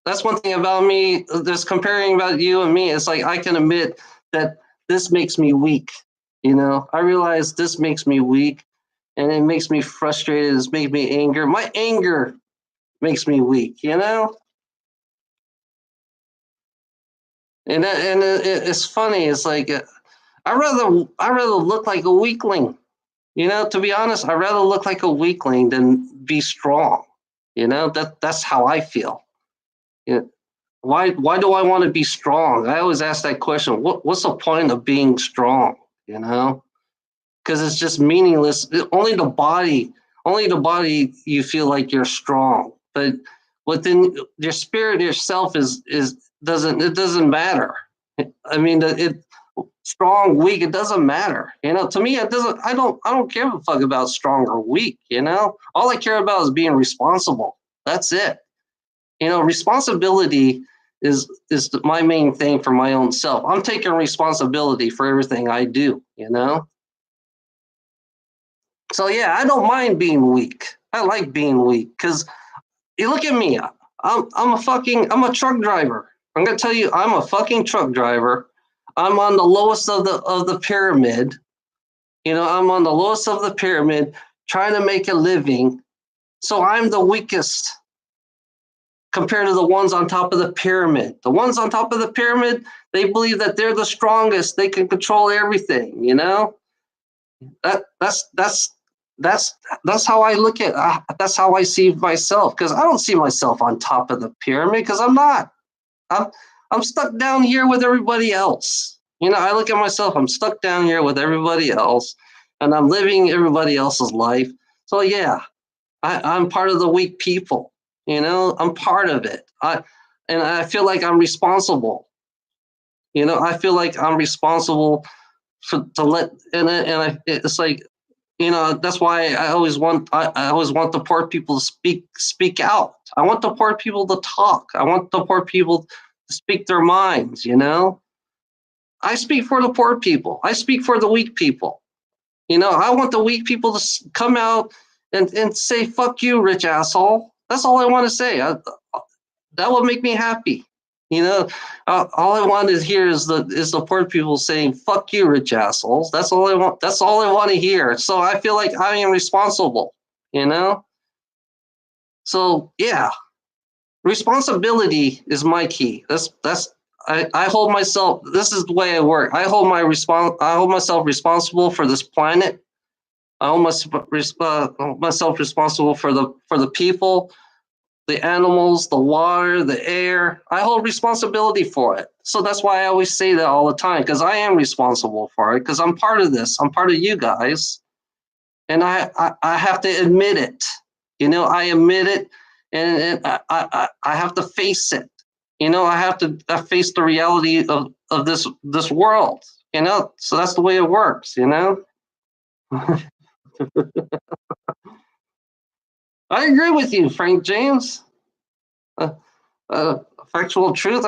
That's one thing about me. There's comparing about you and me. It's like I can admit that this makes me weak. I realize this makes me weak, and it makes me frustrated. It makes me anger. My anger makes me weak. It's funny. It's like I rather look like a weakling. To be honest, I'd rather look like a weakling than be strong. That's how I feel. Yeah. Why do I want to be strong? I always ask that question. What's the point of being strong? Because it's just meaningless. Only the body you feel like you're strong, but within your spirit yourself is doesn't matter. I mean, it strong, weak, it doesn't matter. To me, it doesn't. I don't care a fuck about strong or weak. All I care about is being responsible. That's it. Responsibility is my main thing for my own self. I'm taking responsibility for everything I do. So yeah, I don't mind being weak. I like being weak because you look at me. I'm a truck driver. I'm gonna tell you, I'm a fucking truck driver. I'm on the lowest of the pyramid. I'm on the lowest of the pyramid, trying to make a living. So I'm the weakest compared to the ones on top of the pyramid. The ones on top of the pyramid, they believe that they're the strongest. They can control everything. That that's how I look at. That's how I see myself. Because I don't see myself on top of the pyramid. Because I'm not. I'm I'm stuck down here with everybody else. I look at myself. I'm stuck down here with everybody else, and I'm living everybody else's life. So yeah, I'm part of the weak people. I'm part of it. I feel like I'm responsible. I feel like I'm responsible for to let it's like that's why I always want the poor people to speak out. I want the poor people to talk. I want the poor people to speak their minds. I speak for the poor people. I speak for the weak people. I want the weak people to come out and say "fuck you, rich asshole." That's all I want to say. That will make me happy. All I want to hear is the poor people saying "fuck you, rich assholes." That's all I want. That's all I want to hear. So I feel like I am responsible. You know. So yeah, responsibility is my key. I hold myself. This is the way I work. I hold myself responsible for this planet. I hold myself responsible for the people, the animals, the water, the air. I hold responsibility for it. So that's why I always say that all the time, because I am responsible for it, because I'm part of this. I'm part of you guys. and I have to admit it. I admit it, and I have to face it. I have to face the reality of this world. So that's the way it works. I agree with you, Frank James. Uh, Factual truth.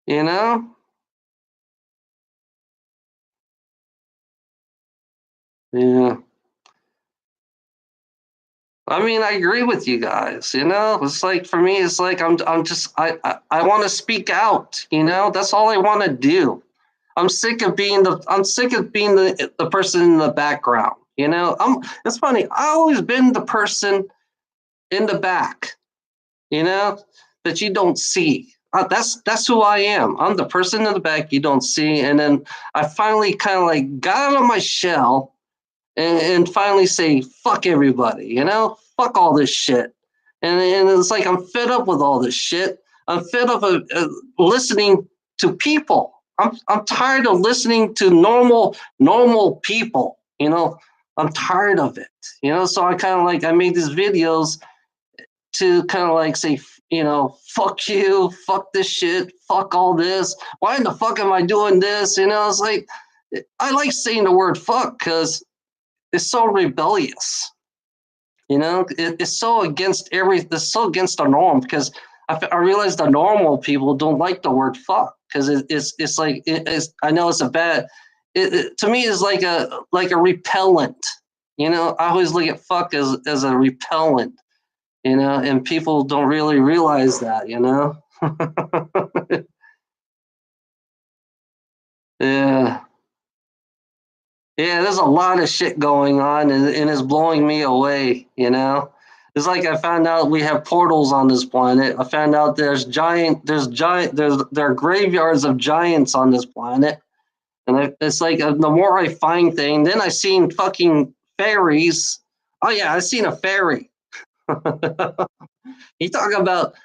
You know, yeah. I mean, I agree with you guys. It's like for me, it's like I'm just I want to speak out. That's all I want to do. I'm sick of being the person in the background. It's funny. I always been the person in the back. You know that you don't see. That's who I am. I'm the person in the back you don't see, and then I finally kind of like got out of my shell and finally say fuck everybody. Fuck all this shit, and it's like I'm fed up with all this shit. I'm fed up of listening to people. I'm tired of listening to normal people. I'm tired of it. So I kind of like I made these videos to kind of like say, fuck you, fuck this shit, fuck all this. Why in the fuck am I doing this? It's like I like saying the word fuck because it's so rebellious. It's so against it's so against the norm because I realize the normal people don't like the word fuck because it's like I know it's a bad. To me is like a repellent. I always look at fuck as a repellent. And people don't really realize that. Yeah. Yeah, there's a lot of shit going on and it's blowing me away. It's like I found out we have portals on this planet. I found out there are graveyards of giants on this planet. And it's like the more I find things, then I seen fucking fairies. Oh yeah, I seen a fairy. You talk about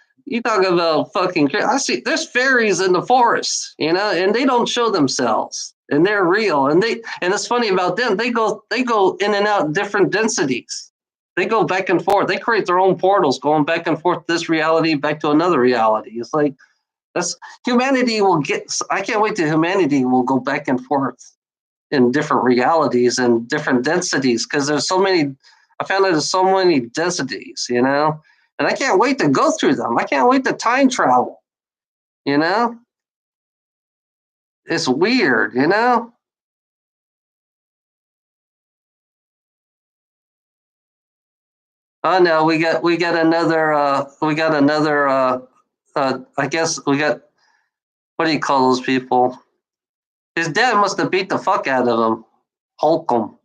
fucking. I see there's fairies in the forest, and they don't show themselves, and they're real, and it's funny about them. They go in and out different densities. They go back and forth. They create their own portals, going back and forth. This reality back to another reality. It's like that's humanity will get. I can't wait till humanity will go back and forth in different realities and different densities because there's so many. I found out there's so many densities, and I can't wait to go through them. I can't wait to time travel. You know, it's weird. Oh no, I guess we got what do you call those people? His dad must have beat the fuck out of him. Holcomb.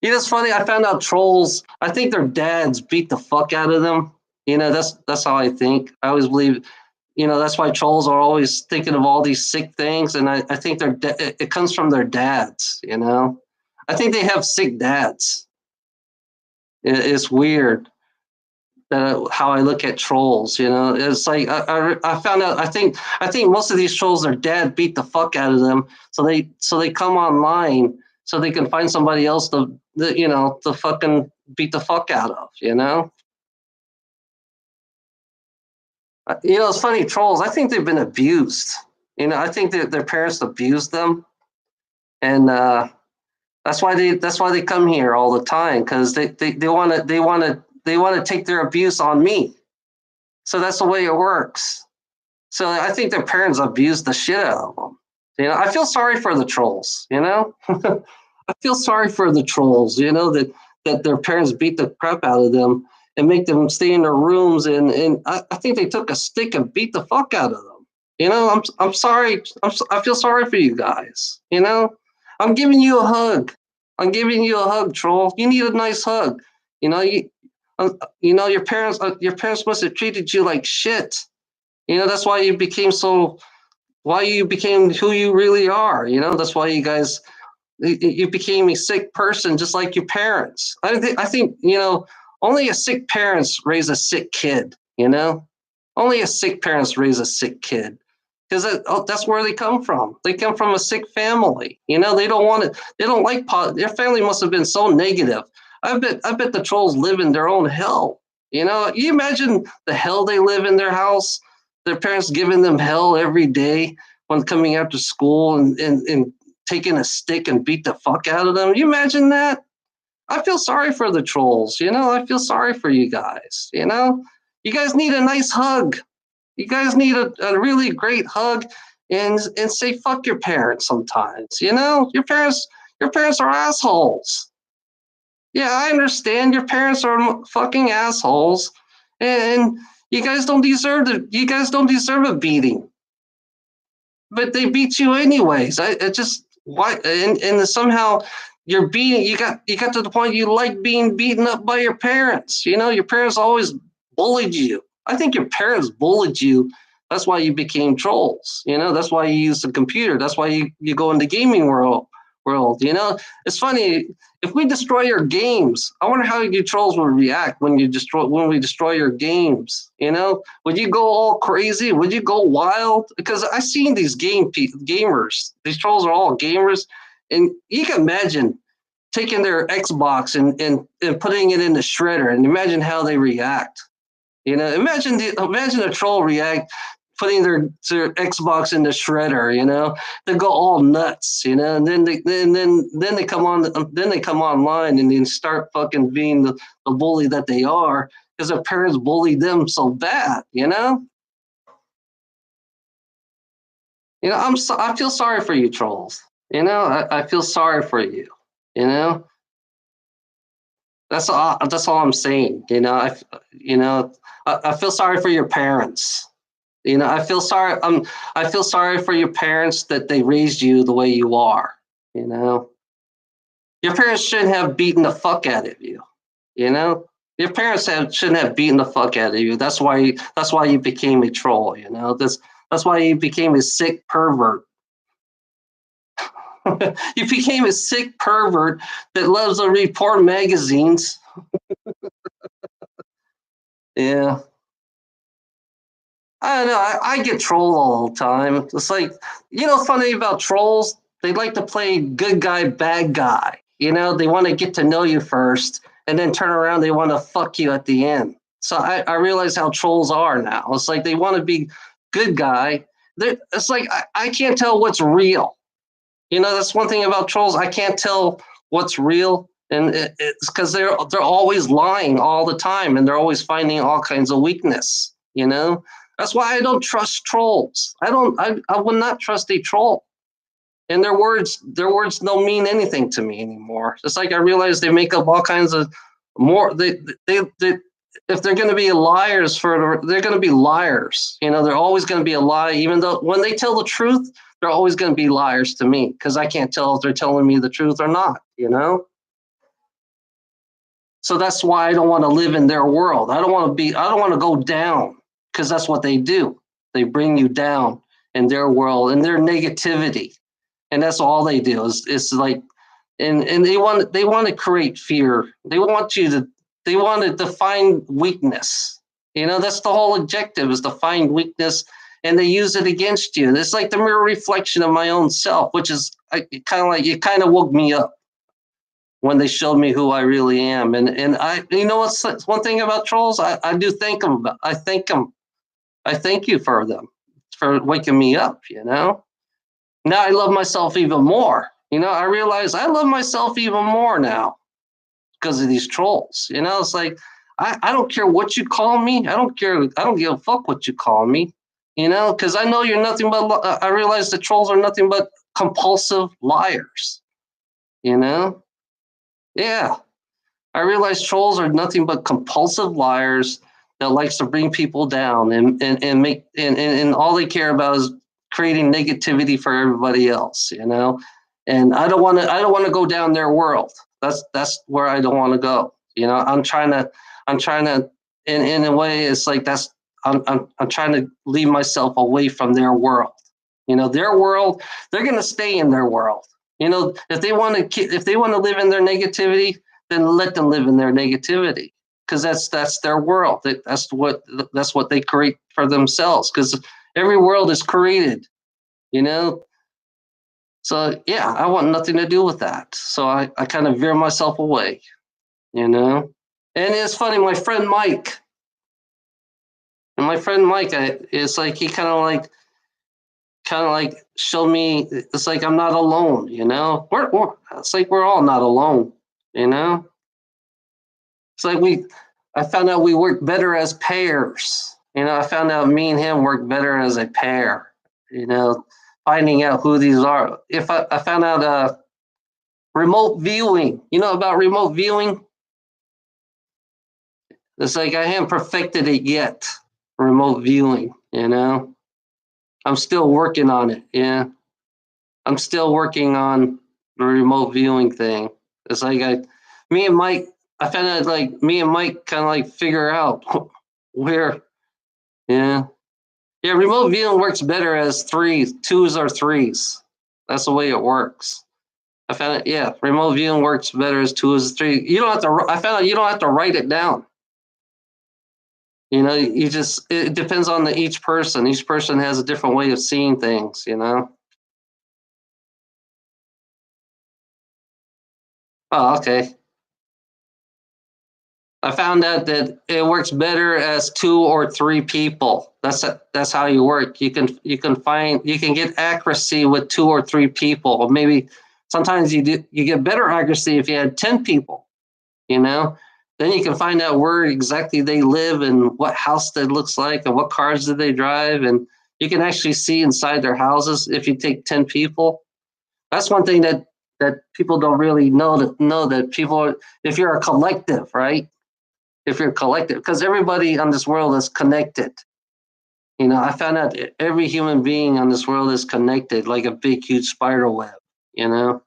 It's funny. I found out trolls. I think their dads beat the fuck out of them. That's how I think. I always believe. That's why trolls are always thinking of all these sick things, and I think it comes from their dads. I think they have sick dads. It's weird how I look at trolls. It's like I found out. I think most of these trolls, their dad beat the fuck out of them, so they come online so they can find somebody else to fucking beat the fuck out of. It's funny. Trolls. I think they've been abused. I think that their parents abused them, and that's why they come here all the time because they want to take their abuse on me. So that's the way it works. So I think their parents abused the shit out of them. I feel sorry for the trolls. I feel sorry for the trolls. That their parents beat the crap out of them and make them stay in their rooms, and I think they took a stick and beat the fuck out of them. I'm sorry. I feel sorry for you guys. I'm giving you a hug. I'm giving you a hug, troll. You need a nice hug. You know, you, your parents must have treated you like shit. That's why why you became who you really are. That's why you became a sick person, just like your parents. I think only a sick parents raise a sick kid. Only a sick parents raise a sick kid. because that's where they come from. They come from a sick family. You know, they don't want it. They don't like their family must have been so negative. I bet the trolls live in their own hell. You know, you imagine the hell they live in their house. Their parents giving them hell every day when coming after school and taking a stick and beat the fuck out of them. You imagine that? I feel sorry for the trolls. You know, I feel sorry for you guys. You know, you guys need a nice hug. You guys need a really great hug and say fuck your parents sometimes. You know, your parents are assholes. Yeah, I understand your parents are fucking assholes, and you guys don't deserve a beating. But they beat you anyways. I just why and somehow you're beating you got to the point you like being beaten up by your parents. You know, your parents always bullied you. I think your parents bullied you. That's why you became trolls. You know, that's why you use the computer. That's why you go in the gaming world. You know, it's funny. If we destroy your games, I wonder how you trolls will react when we destroy your games. You know, would you go all crazy? Would you go wild? Because I've seen these gamers. These trolls are all gamers, and you can imagine taking their Xbox and putting it in the shredder, and imagine how they react. You know, imagine a troll react putting their Xbox in the shredder. You know, they go all nuts. You know, and then they come on. Then they come online and then start fucking being the bully that they are because their parents bullied them so bad. I feel sorry for you trolls. I feel sorry for you. You know, that's all I'm saying. I feel sorry for your parents. I feel sorry for your parents that they raised you the way you are. You know, your parents shouldn't have beaten the fuck out of you. You know, your parents shouldn't have beaten the fuck out of you. That's why you became a troll. That's why you became a sick pervert. You became a sick pervert that loves to read porn magazines. Yeah. I don't know. I get trolled all the time. It's like, funny about trolls, they like to play good guy, bad guy. They want to get to know you first and then turn around, they want to fuck you at the end. So I realize how trolls are now. It's like they want to be good guy. It's like I can't tell what's real. That's one thing about trolls. I can't tell what's real. And it's because they're always lying all the time and they're always finding all kinds of weakness. That's why I don't trust trolls. I would not trust a troll. And their words don't mean anything to me anymore. It's like I realize they make up all kinds of more they if they're going to be liars they're going to be liars. They're always going to be a lie, even though when they tell the truth, they're always going to be liars to me because I can't tell if they're telling me the truth or not. So that's why I don't want to live in their world. I don't want to go down because that's what they do. They bring you down in their world and their negativity. And that's all they do is like, and they want to create fear. They want to define weakness. That's the whole objective is to find weakness, and they use it against you. It's like the mirror reflection of my own self, which is it kind of woke me up when they showed me who I really am. And I, what's one thing about trolls? I do thank them. I thank them. I thank you for them, for waking me up, Now I love myself even more. I realize I love myself even more now because of these trolls. It's like, I don't care what you call me. I don't care. I don't give a fuck what you call me, because I know you're nothing but, I realize the trolls are nothing but compulsive liars, Yeah. I realize trolls are nothing but compulsive liars that likes to bring people down and make and all they care about is creating negativity for everybody else, And I don't want to go down their world. That's where I don't want to go. I'm trying to in a way it's like I'm trying to leave myself away from their world. Their world, they're going to stay in their world. If they want to live in their negativity, then let them live in their negativity, because that's their world. That's what they create for themselves. Because Every world is created, you know. So yeah, I want nothing to do with that. So I kind of veer myself away, you know. And it's funny, my friend Mike, it's like he kind of like showed me. It's like I'm not alone, you know. It's like we're all not alone, you know. It's like I found out we work better as pairs. You know, I found out me and him work better as a pair. You know, finding out who these are. If I found out remote viewing, you know about remote viewing? It's like I haven't perfected it yet. Remote viewing, you know. I'm still working on it. Yeah, I'm still working on the remote viewing thing. It's like me and Mike. I found out like me and Mike kind of like figure out where. Yeah, yeah. Remote viewing works better as twos or threes. That's the way it works. I found it. Yeah, remote viewing works better as twos or threes. You don't have to. I found out you don't have to write it down. You know, it depends on each person. Each person has a different way of seeing things. You know. Oh, okay. I found out that it works better as two or three people. That's how you work. You can get accuracy with two or three people. Or maybe sometimes you get better accuracy if you had 10 people, you know? Then you can find out where exactly they live and what house that looks like and what cars do they drive, and you can actually see inside their houses if you take 10 people. That's one thing that people don't really know that people, if you're a collective, right? If you're collective, because everybody on this world is connected. You know, I found out every human being on this world is connected like a big, huge spider web. You know,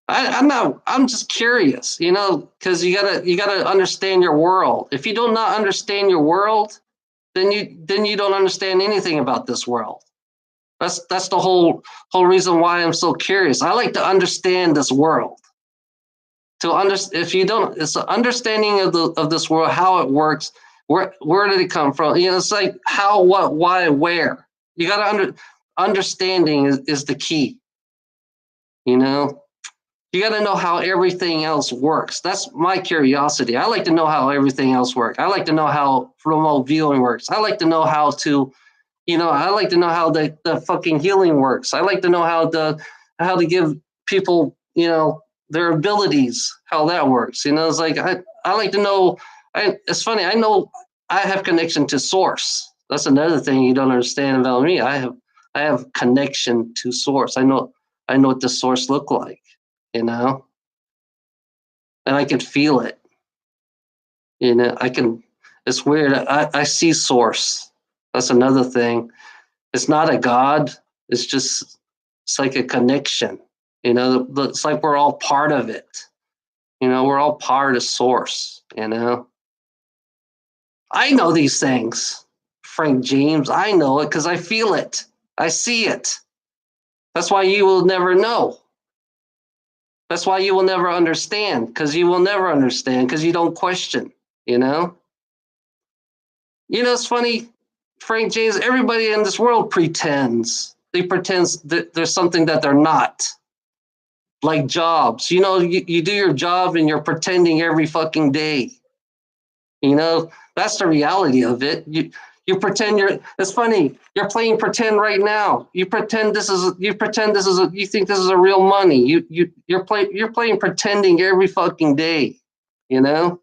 I'm not. I'm just curious. You know, because you gotta understand your world. If you do not understand your world, then you don't understand anything about this world. That's the whole reason why I'm so curious. I like to understand this world. To understand, if you don't, it's an understanding of this world, how it works, where did it come from. You know, it's like how, what, why, where. You got to understanding is the key. You know, you got to know how everything else works. That's my curiosity. I like to know how everything else works. I like to know how remote viewing works. I like to know how to, I like to know how the fucking healing works. I like to know how to give people, their abilities, how that works. You know, it's like I like to know. It's funny. I know I have connection to source. That's another thing you don't understand about me. I have connection to source. I know what the source look like. You know, and I can feel it. You know, I can. It's weird. I see source. That's another thing. It's not a god. It's like a connection. You know, it's like we're all part of it. You know, we're all part of source. You know, I know these things, Frank James. I know it because I feel it. I see it. That's why you will never know. That's why you will never understand, because you will never understand because you don't question. You know. It's funny, Frank James. Everybody in this world pretends. They pretend that there's something that they're not. Like jobs. You do your job and you're pretending every fucking day. That's the reality of it. You pretend it's funny. You're playing pretend right now. You pretend this is you think this is a real money. You're playing pretending every fucking day, you know?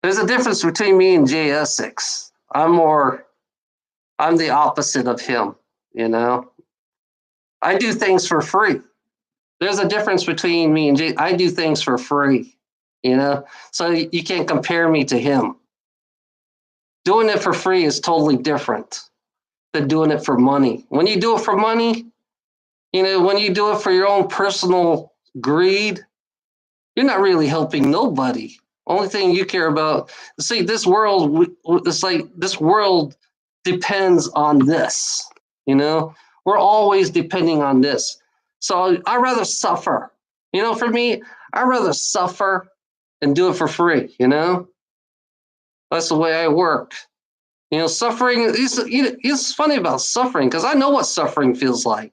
There's a difference between me and Jay Essex. I'm the opposite of him, you know? I do things for free. There's a difference between me and Jay. I do things for free, so you can't compare me to him. Doing it for free is totally different than doing it for money. When you do it for money, when you do it for your own personal greed, you're not really helping nobody. Only thing you care about, see, this world, it's like this world depends on this, we're always depending on this. So I'd rather suffer. For me, I'd rather suffer and do it for free, you know? That's the way I work. You know, suffering, it's funny about suffering because I know what suffering feels like.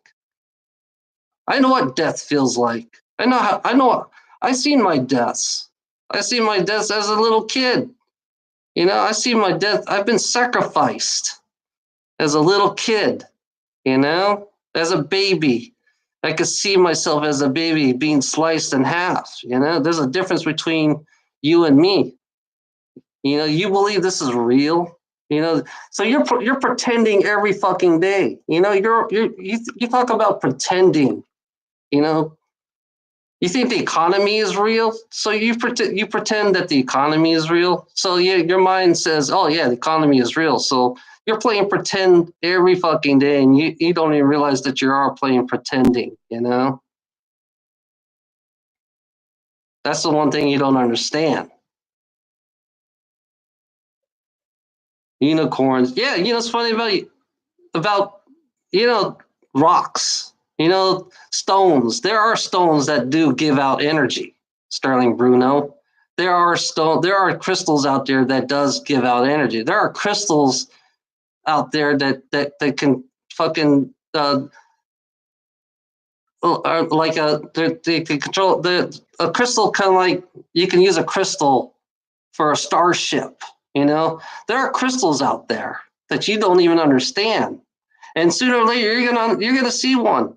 I know what death feels like. I've seen my deaths. I see my deaths as a little kid. You know, I see my death. I've been sacrificed as a little kid, you know, as a baby. I could see myself as a baby being sliced in half. You know, there's a difference between you and me. You know, you believe this is real. You know, so you're pretending every fucking day. You know, you talk about pretending. You know, you think the economy is real, so you pretend that the economy is real. So yeah, your mind says, "Oh yeah, the economy is real." So you're playing pretend every fucking day, and you don't even realize that you are playing pretending. You know, that's the one thing you don't understand. Unicorns, yeah, you know, it's funny about you know rocks, you know, stones. There are stones that do give out energy. Sterling Bruno. There are crystals out there that does give out energy. There are crystals out there that can fucking are like they can control a crystal, kind of like you can use a crystal for a starship. You know, there are crystals out there that you don't even understand, and sooner or later you're gonna see one.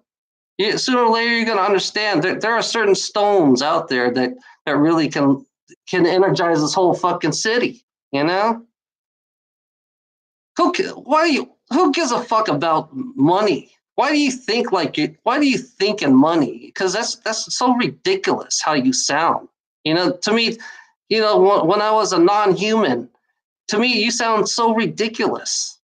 Sooner or later you're gonna understand that there are certain stones out there that really can energize this whole fucking city. You know, who gives a fuck about money? Why do you think like you? Why do you think in money? Because that's so ridiculous how you sound. You know, to me, you know, when I was a non-human, to me you sound so ridiculous,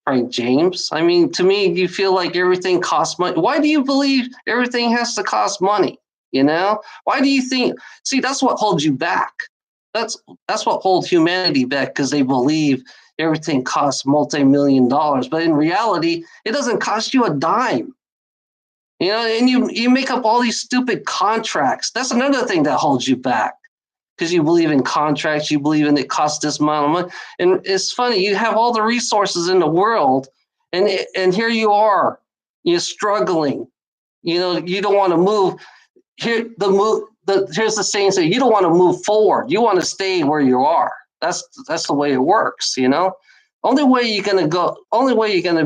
Frank James. I mean, to me, you feel like everything costs money. Why do you believe everything has to cost money? You know, why do you think? See, that's what holds you back. That's that's what holds humanity back because they believe everything costs multi-million dollars, but in reality, it doesn't cost you a dime. You know, and you make up all these stupid contracts. That's another thing that holds you back because you believe in contracts, you believe in it costs this amount of money. And it's funny, you have all the resources in the world, and here you are, you're struggling. You know, you don't want to move. Here's the saying: you don't want to move forward. You want to stay where you are. That's the way it works. You know, only way you're gonna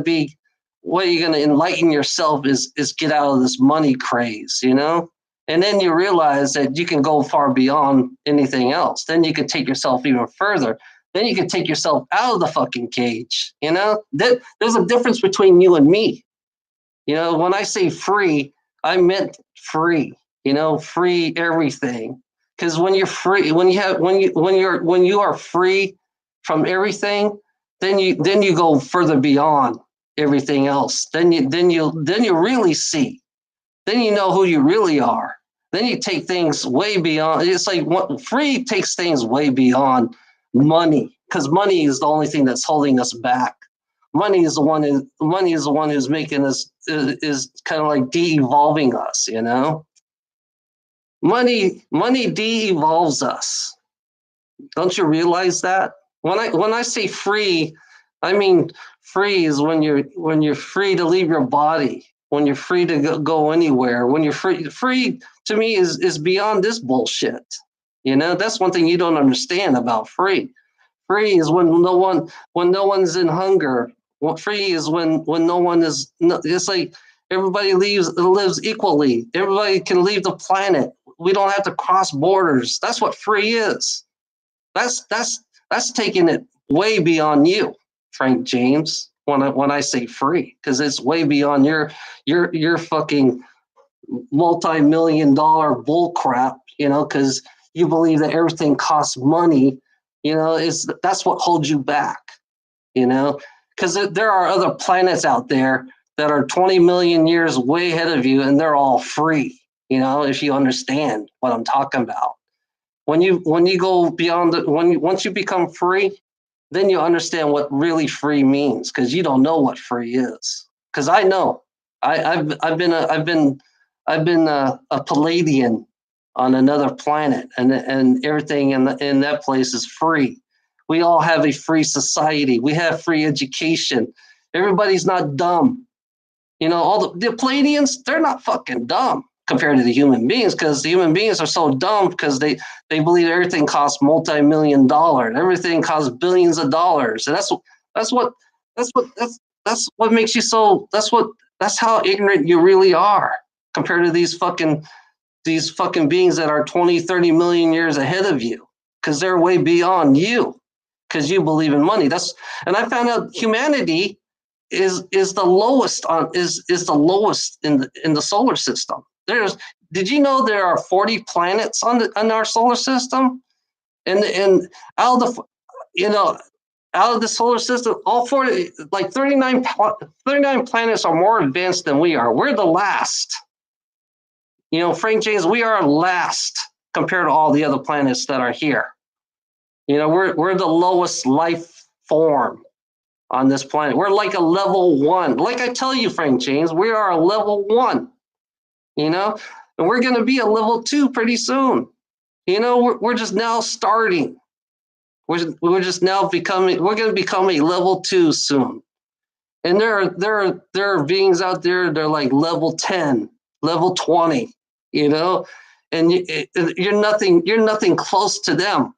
be, way you're gonna enlighten yourself is get out of this money craze. You know, and then you realize that you can go far beyond anything else. Then you can take yourself even further. Then you can take yourself out of the fucking cage. You know, there's a difference between you and me. You know, when I say free, I meant free. You know, free everything. Because when you're free, when you are free from everything, then you go further beyond everything else. Then you really see. Then you know who you really are. Then you take things way beyond. It's like free takes things way beyond money, because money is the only thing that's holding us back. Money is the one who's making us is kind of like de-evolving us. You know, money de-evolves us. Don't you realize that? When I say free, I mean free is when you're free to leave your body, when you're free to go anywhere, when you're free to me is beyond this bullshit. You know, that's one thing you don't understand about free. Free is when no one's in hunger. What free is when no one is. It's like everybody lives equally. Everybody can leave the planet. We don't have to cross borders. That's what free is. That's that's that's taking it way beyond you, Frank James. When I say free, because it's way beyond your fucking multi-million-dollar bull crap. You know, because you believe that everything costs money. You know, that's what holds you back. You know, because there are other planets out there that are 20 million years way ahead of you, and they're all free. You know, if you understand what I'm talking about. When you go beyond once you become free, then you understand what really free means, because you don't know what free is. Because I know, I've been a Palladian on another planet, and everything in that place is free. We all have a free society. We have free education. Everybody's not dumb. All the Pleiadians, they're not fucking dumb compared to the human beings, because the human beings are so dumb because they believe everything costs multi-million dollars. Everything costs billions of dollars. And that's what makes you so that's how ignorant you really are compared to these fucking beings that are 20, 30 million years ahead of you, because they're way beyond you, because you believe in money. And I found out humanity is the lowest in the solar system. Did you know there are 40 planets on our solar system? And out of the solar system, all 40, like 39 planets are more advanced than we are. We're the last. Frank James, we are last compared to all the other planets that are here. We're the lowest life form on this planet. We're like a level 1. Like I tell you, Frank James, we are a level 1. And we're going to be a level 2 pretty soon. We're just now starting. We're just now becoming. We're going to become a level 2 soon. And there are beings out there. They're like level 10, level 20. And you're nothing close to them.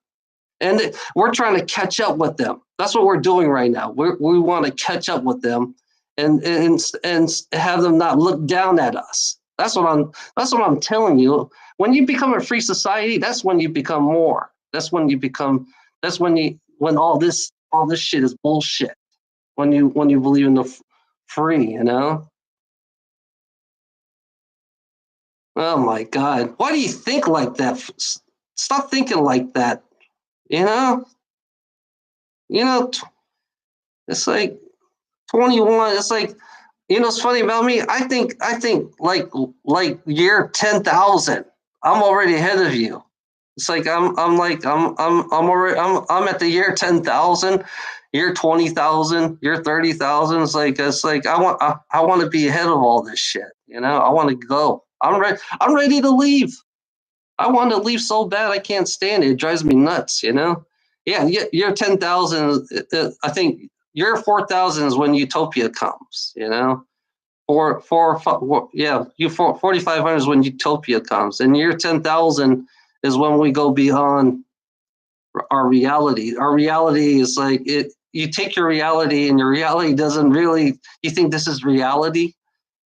And we're trying to catch up with them. That's what we're doing right now. We want to catch up with them, and have them not look down at us. That's what I'm telling you. When you become a free society, that's when you become more. That's when all this shit is bullshit. When you believe in the free, Oh my God! Why do you think like that? Stop thinking like that. It's like 21. It's like, it's funny about me. I think like year 10,000. I'm already ahead of you. It's like I'm at the year 10,000, year 20,000, year 30,000. It's like I want to be ahead of all this shit. I want to go. I'm ready to leave. I want to leave so bad. I can't stand it. It drives me nuts. Yeah, year 10,000. I think year 4,000 is when utopia comes. 4,500 is when utopia comes, and year 10,000 is when we go beyond our reality. Our reality is like it. You take your reality, and your reality doesn't really. You think this is reality?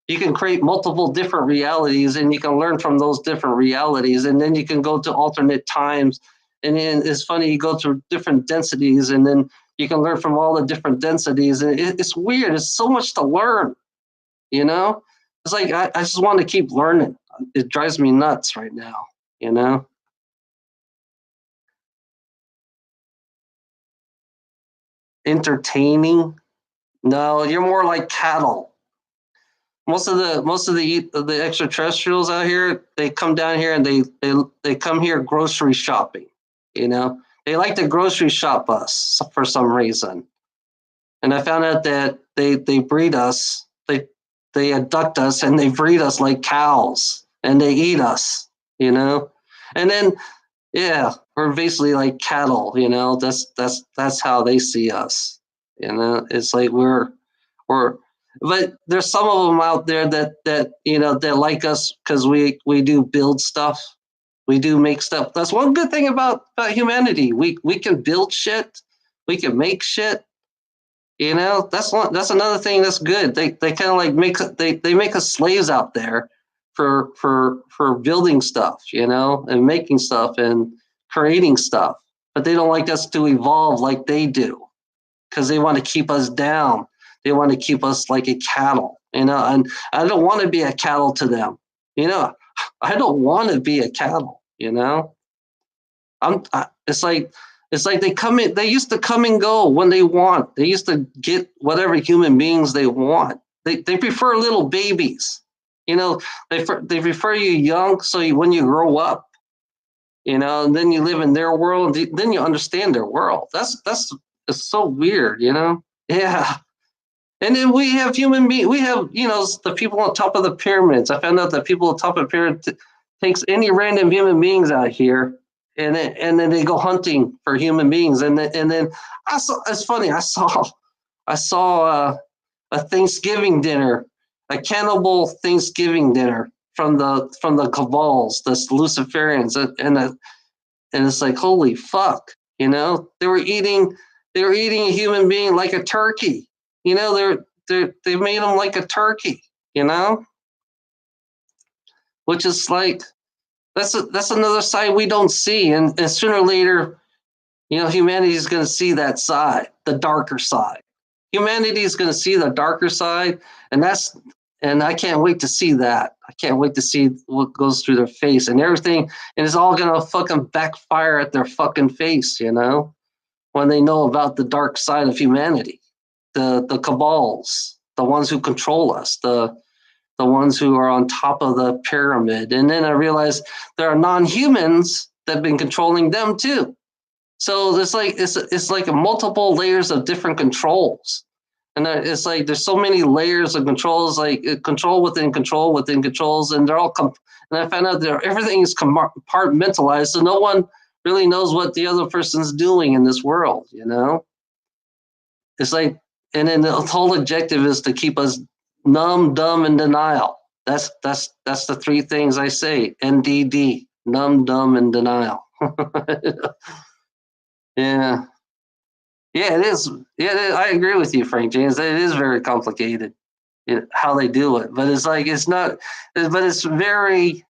You can create multiple different realities, and you can learn from those different realities, and then you can go to alternate times. And then it's funny, you go to different densities, and then you can learn from all the different densities. And it's weird. It's so much to learn. It's like I just want to keep learning. It drives me nuts right now. Entertaining? No, you're more like cattle. Most of the extraterrestrials out here, they come down here and they come here grocery shopping. They like to grocery shop us for some reason. And I found out that they breed us, they abduct us, and they breed us like cows, and they eat us. And then we're basically like cattle. That's how they see us. It's like we're but there's some of them out there that like us because we do build stuff, we do make stuff. That's one good thing about humanity. We can build shit, we can make shit. That's another thing that's good. They kind of like they make us slaves out there for building stuff, and making stuff and creating stuff. But they don't like us to evolve like they do, because they want to keep us down. They want to keep us like a cattle, and I don't want to be a cattle to them. I don't want to be a cattle. It's like they come in. They used to come and go when they want. They used to get whatever human beings they want. They prefer little babies. They prefer you young, so when you grow up, and then you live in their world. Then you understand their world. It's so weird. Yeah. And then we have human beings. We have, the people on top of the pyramids. I found out that people on top of the pyramid, takes any random human beings out here, and then they go hunting for human beings, and then I saw. It's funny. I saw a Thanksgiving dinner, a cannibal Thanksgiving dinner from the cabals, the Luciferians, and it's like holy fuck, they were eating a human being like a turkey, they made them like a turkey, you know, which is like that's another side we don't see, and sooner or later, humanity is going to see that side, the darker side. Humanity is going to see the darker side, and I can't wait to see that. I can't wait to see what goes through their face and everything, and it's all going to fucking backfire at their fucking face, when they know about the dark side of humanity, the cabals, the ones who control us, the ones who are on top of the pyramid. And then I realized there are non-humans that have been controlling them too. So it's like multiple layers of different controls, and it's like there's so many layers of controls, like control within controls, and they're all. And I found out that everything is compartmentalized, so no one really knows what the other person's doing in this world. It's like, and then the whole objective is to keep us numb, dumb, and denial. That's the three things I say. NDD: numb, dumb, and denial. Yeah. Yeah, it is. Yeah, I agree with you, Frank James. It is very complicated, how they do it. But it's like it's not. But it's very.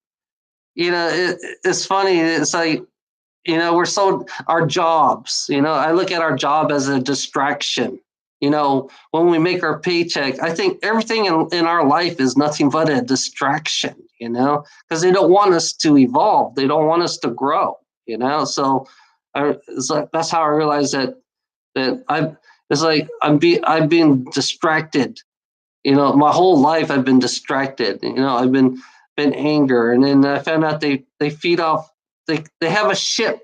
It's funny. It's like, we're so our jobs. I look at our job as a distraction. When we make our paycheck, I think everything in our life is nothing but a distraction. Because they don't want us to evolve. They don't want us to grow. So that's how I realized that I've been distracted. My whole life I've been distracted. I've been anger, and then I found out they feed off. They have a ship.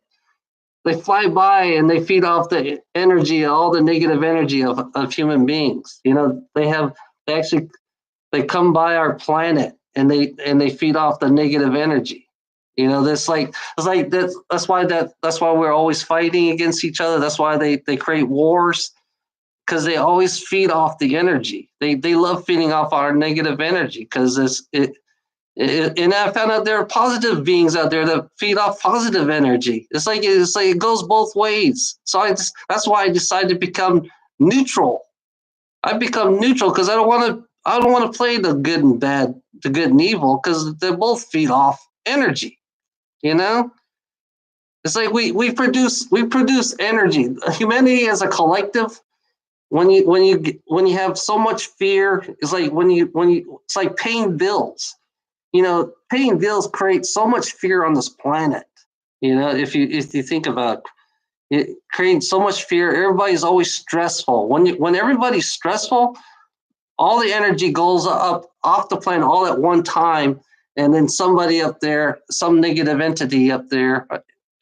They fly by and they feed off the energy, all the negative energy of human beings. They actually they come by our planet and they feed off the negative energy. That's like it's like that's why we're always fighting against each other. That's why they create wars, because they always feed off the energy. They love feeding off our negative energy, because and I found out there are positive beings out there that feed off positive energy. It's like it goes both ways. So that's why I decided to become neutral. I've become neutral because I don't want to play the good and bad, the good and evil, because they both feed off energy. You know, it's like we produce energy. Humanity as a collective. When you have so much fear, it's like it's like paying bills. Paying bills creates so much fear on this planet. If you think about it, creates so much fear. Everybody's always stressful. When everybody's stressful, all the energy goes up off the planet all at one time, and then somebody up there, some negative entity up there,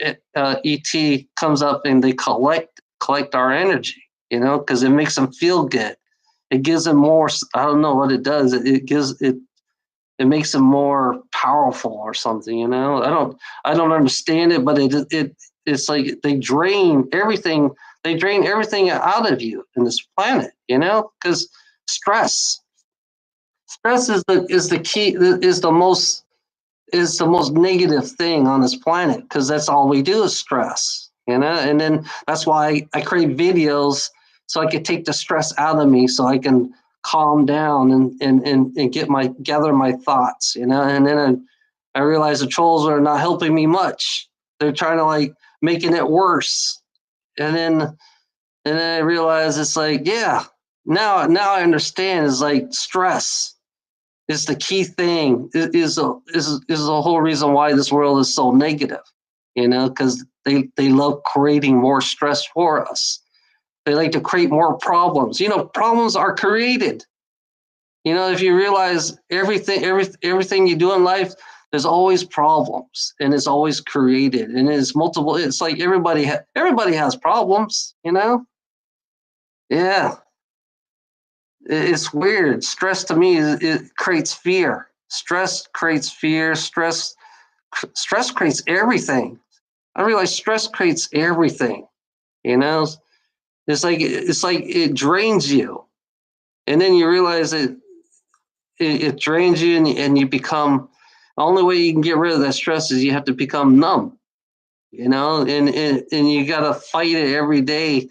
ET comes up and they collect our energy. Because it makes them feel good. It gives them more. I don't know what it does. It makes them more powerful or something. I don't understand it, but it's like they drain everything. They drain everything out of you in this planet. Because stress is the key, is the most negative thing on this planet, because that's all we do is stress. And then that's why I create videos, so I could take the stress out of me, so I can calm down and gather my thoughts. And then I realized the trolls are not helping me much. They're trying to making it worse. And then I realized it's like, yeah, now I understand. It's like stress is the key thing. Is the whole reason why this world is so negative. Because they love creating more stress for us. They like to create more problems. Problems are created. If you realize everything you do in life, there's always problems, and it's always created, and it's multiple. It's like everybody has problems. Yeah, it's weird. Stress to me it creates fear. Stress creates fear. Stress stress creates everything. I realize stress creates everything. You know, it's like it drains you, and then you realize it drains you, and you become. The only way you can get rid of that stress is you have to become numb. You know, and you got to fight it every day.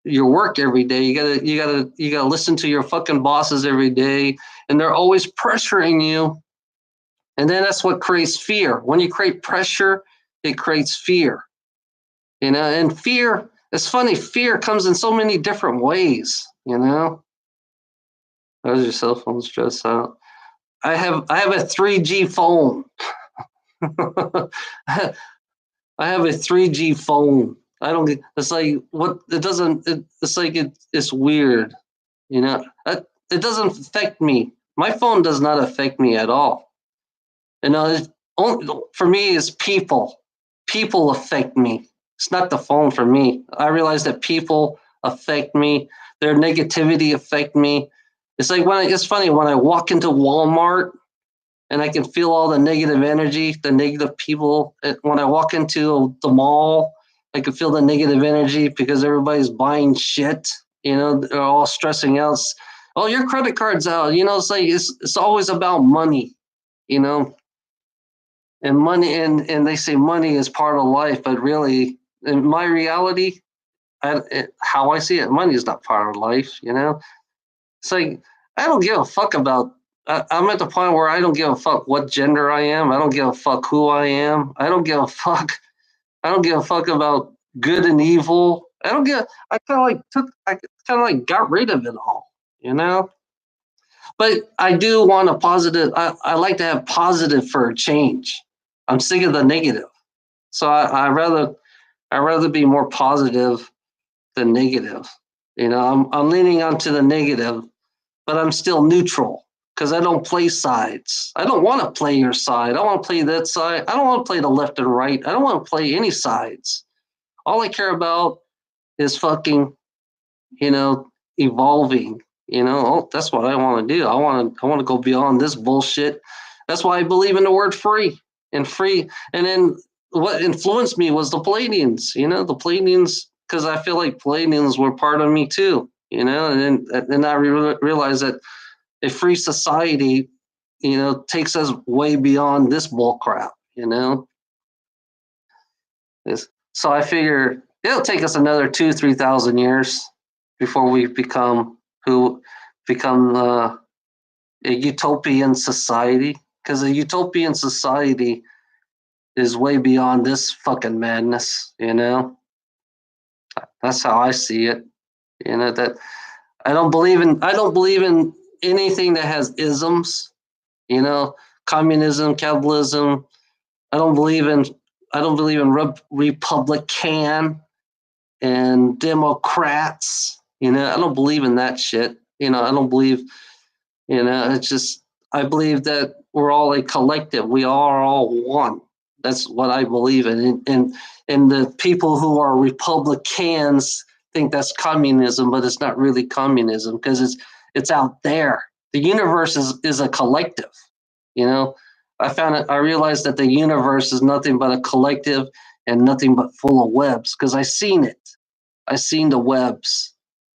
Your work every day. You gotta listen to your fucking bosses every day, and they're always pressuring you. And then that's what creates fear. When you create pressure, it creates fear. You know, and fear. It's funny. Fear comes in so many different ways. You know. How's your cell phone stressed out? I have a 3G phone. I have a 3G phone. I don't get. It's like what it doesn't. It's like it's weird. You know, it doesn't affect me. My phone does not affect me at all. You know, for me, it's people. People affect me. It's not the phone for me. I realize that people affect me. Their negativity affect me. It's like it's funny when I walk into Walmart and I can feel all the negative energy, the negative people. When I walk into the mall, I can feel the negative energy because everybody's buying shit. You know, they're all stressing out. Oh, your credit card's out. You know, it's like it's always about money. You know, and money and they say money is part of life, but really, in my reality, how I see it, money is not part of life. You know, it's like I don't give a fuck about. I'm at the point where I don't give a fuck what gender I am. I don't give a fuck who I am. I don't give a fuck. I don't give a fuck about good and evil. I don't give. I kind of like got rid of it all. You know. But I do want a positive. I like to have positive for a change. I'm sick of the negative, so I rather be more positive than negative. You know, I'm leaning onto the negative, but I'm still neutral because I don't play sides. I don't want to play your side. I don't want to play that side. I don't want to play the left and right. I don't want to play any sides. All I care about is fucking, you know, evolving. You know, that's what I want to do. I want to go beyond this bullshit. That's why I believe in the word free and free. And then what influenced me was the Palladians. You know, the Palladians, because I feel like Palladians were part of me too. You know, and then I realized that a free society, you know, takes us way beyond this bull crap. You know, so I figure it'll take us another 2,000-3,000 years before we become a utopian society. Because a utopian society is way beyond this fucking madness. You know, that's how I see it. You know that I don't believe in anything that has isms. You know, communism, capitalism. I don't believe in Republican and Democrats. You know, I don't believe in that shit. You know, I don't believe. You know, it's just I believe that we're all a collective. We are all one. That's what I believe in. And the people who are Republicans think that's communism, but it's not really communism because it's out there. The universe is a collective. You know, I realized that the universe is nothing but a collective and nothing but full of webs because I seen it. I seen the webs.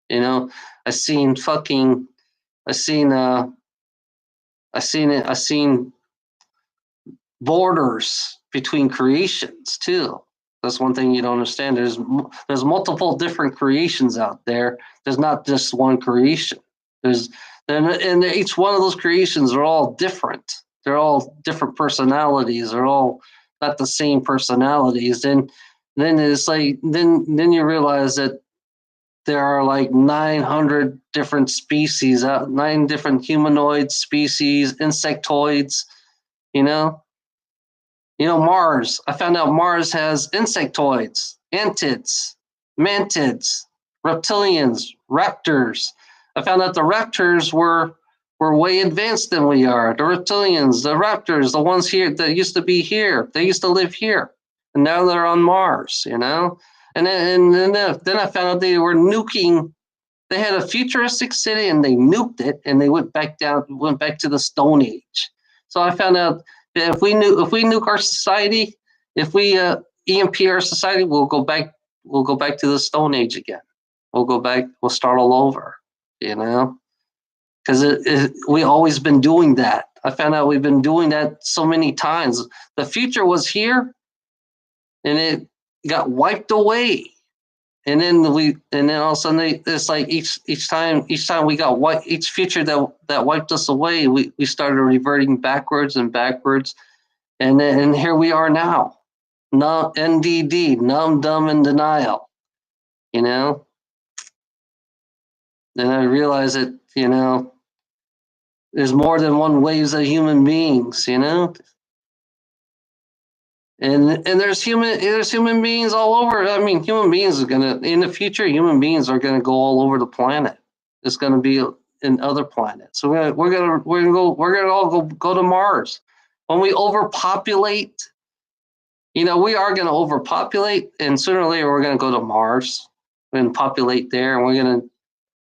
You know, I seen fucking. I seen it. I seen borders between creations too. That's one thing you don't understand. There's multiple different creations out there. There's not just one creation. And each one of those creations are all different. They're all different personalities. They're all not the same personalities. Then it's like then you realize that there are like 900 different species, 9 different humanoid species, insectoids. You know, Mars. I found out Mars has insectoids, antids, mantids, reptilians, raptors. I found out the raptors were way advanced than we are. The reptilians, the raptors, the ones here that used to be here, they used to live here, and now they're on Mars. You know, and then I found out they were nuking. They had a futuristic city and they nuked it, and they went back to the Stone Age. So I found out if we nuke our society, if we EMP our society, we'll go back to the Stone Age again. We'll go back, we'll start all over, you know? Because we always been doing that. I found out we've been doing that so many times. The future was here and it got wiped away. And then all of a sudden it's like each time we got wiped, each future that wiped us away, we started reverting backwards and backwards, and here we are now, no NDD, numb, dumb, and denial, you know. And I realized that there's more than one waves of human beings, and there's human beings all over. I mean, human beings are gonna in the future. Human beings are gonna go all over the planet. It's gonna be in other planets. So we're gonna all go to Mars. When we overpopulate, we are gonna overpopulate, and sooner or later we're gonna go to Mars and populate there, and we're gonna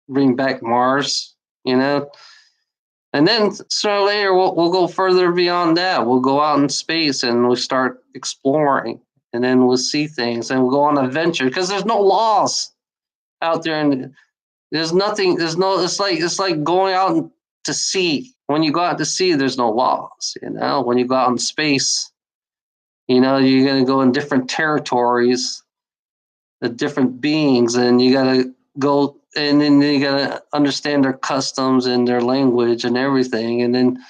bring back Mars. And then sooner or later we'll go further beyond that. We'll go out in space and we'll start exploring, and then we'll see things, and we'll go on an adventure because there's no laws out there, and there's nothing. There's no. It's like going out to sea. When you go out to sea, there's no laws. When you go out in space, you're gonna go in different territories, the different beings, and you gotta go. And then you gotta understand their customs and their language and everything, and then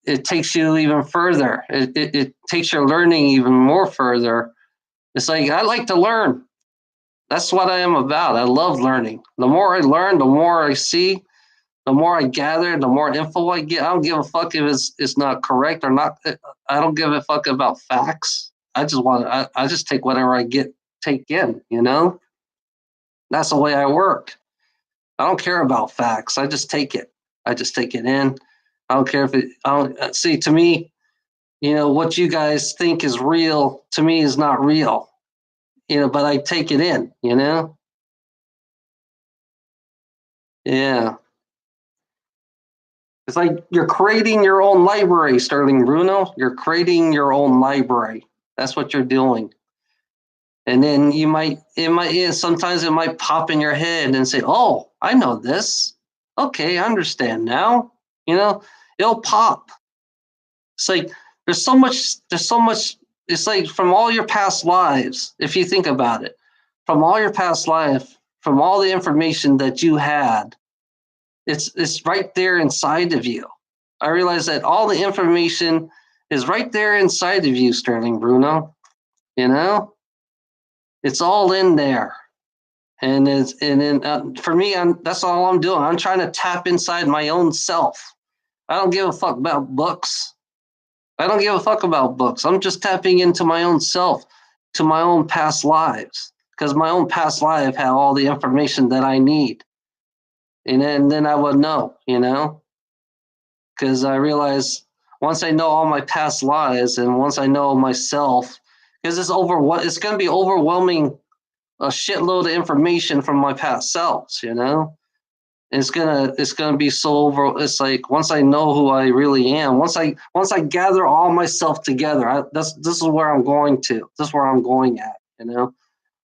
it takes you even further. It takes your learning even more further. It's like I like to learn. That's what I am about. I love learning. The more I learn, the more I see, the more I gather, the more info I get. I don't give a fuck if it's not correct or not. I don't give a fuck about facts. I just take whatever I take in. That's the way I work. I don't care about facts. I just take it. I just take it in. I don't care if it. I don't see. To me, what you guys think is real to me is not real. But I take it in. Yeah. It's like you're creating your own library, Sterling Bruno. You're creating your own library. That's what you're doing. And then sometimes it might pop in your head and say, "Oh, I know this. Okay, I understand now." It'll pop. It's like there's so much. It's like from all your past lives, if you think about it, from all your past life, from all the information that you had, it's right there inside of you. I realize that all the information is right there inside of you, Sterling Bruno. It's all in there, and for me, that's all I'm doing. I'm trying to tap inside my own self. I don't give a fuck about books. I don't give a fuck about books. I'm just tapping into my own self, to my own past lives, because my own past life had all the information that I need, and then I would know, because I realize once I know all my past lives and once I know myself, because it's going to be overwhelming, a shitload of information from my past selves, It's gonna be so over. It's like once I know who I really am, once I gather all myself together, this is where I'm going to. This is where I'm going at.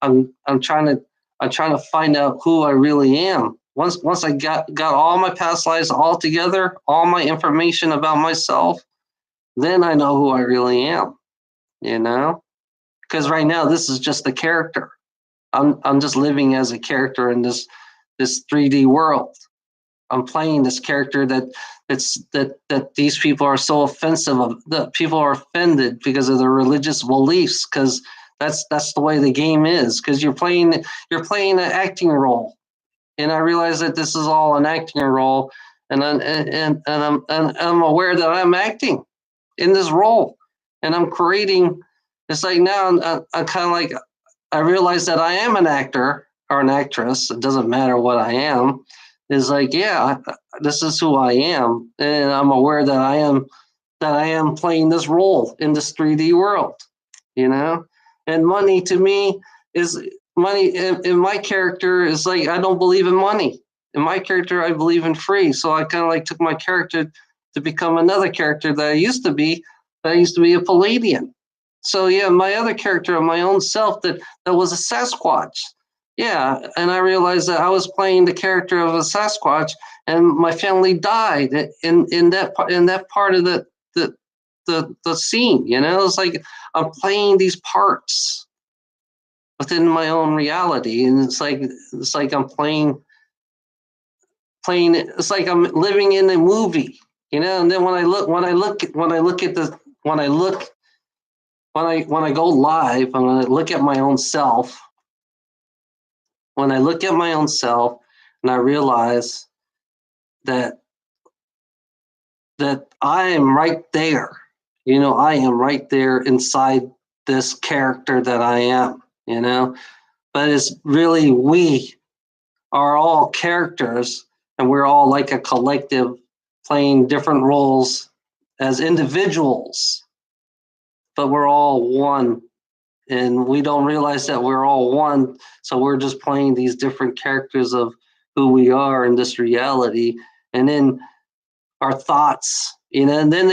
I'm trying to find out who I really am. Once I got all my past lives all together, all my information about myself, then I know who I really am. Because right now this is just a character. I'm just living as a character in this 3D world. I'm playing this character that these people are so offensive of. That people are offended because of their religious beliefs. Because that's the way the game is. Because you're playing an acting role, and I realize that this is all an acting role, and I'm aware that I'm acting in this role, and I'm creating. It's like now I'm kind of like. I realize that I am an actor or an actress. It doesn't matter what I am. It's like, yeah, this is who I am, and I'm aware that I am playing this role in this 3D world, And money to me is money. In my character is like I don't believe in money. In my character, I believe in free. So I kind of like took my character to become another character that I used to be. That I used to be a Palladian. So yeah, my other character of my own self that was a Sasquatch. Yeah, and I realized that I was playing the character of a Sasquatch, and my family died in that part of the scene. You know, it's like I'm playing these parts within my own reality, and it's like I'm playing. It's like I'm living in a movie. You know, and then when I look when I go live and when I look at my own self, when I look at my own self and I realize that I am right there. You know, I am right there inside this character that I am, you know. But it's really we are all characters and we're all like a collective playing different roles as individuals, but we're all one and we don't realize that we're all one. So we're just playing these different characters of who we are in this reality, and then our thoughts, you know. And then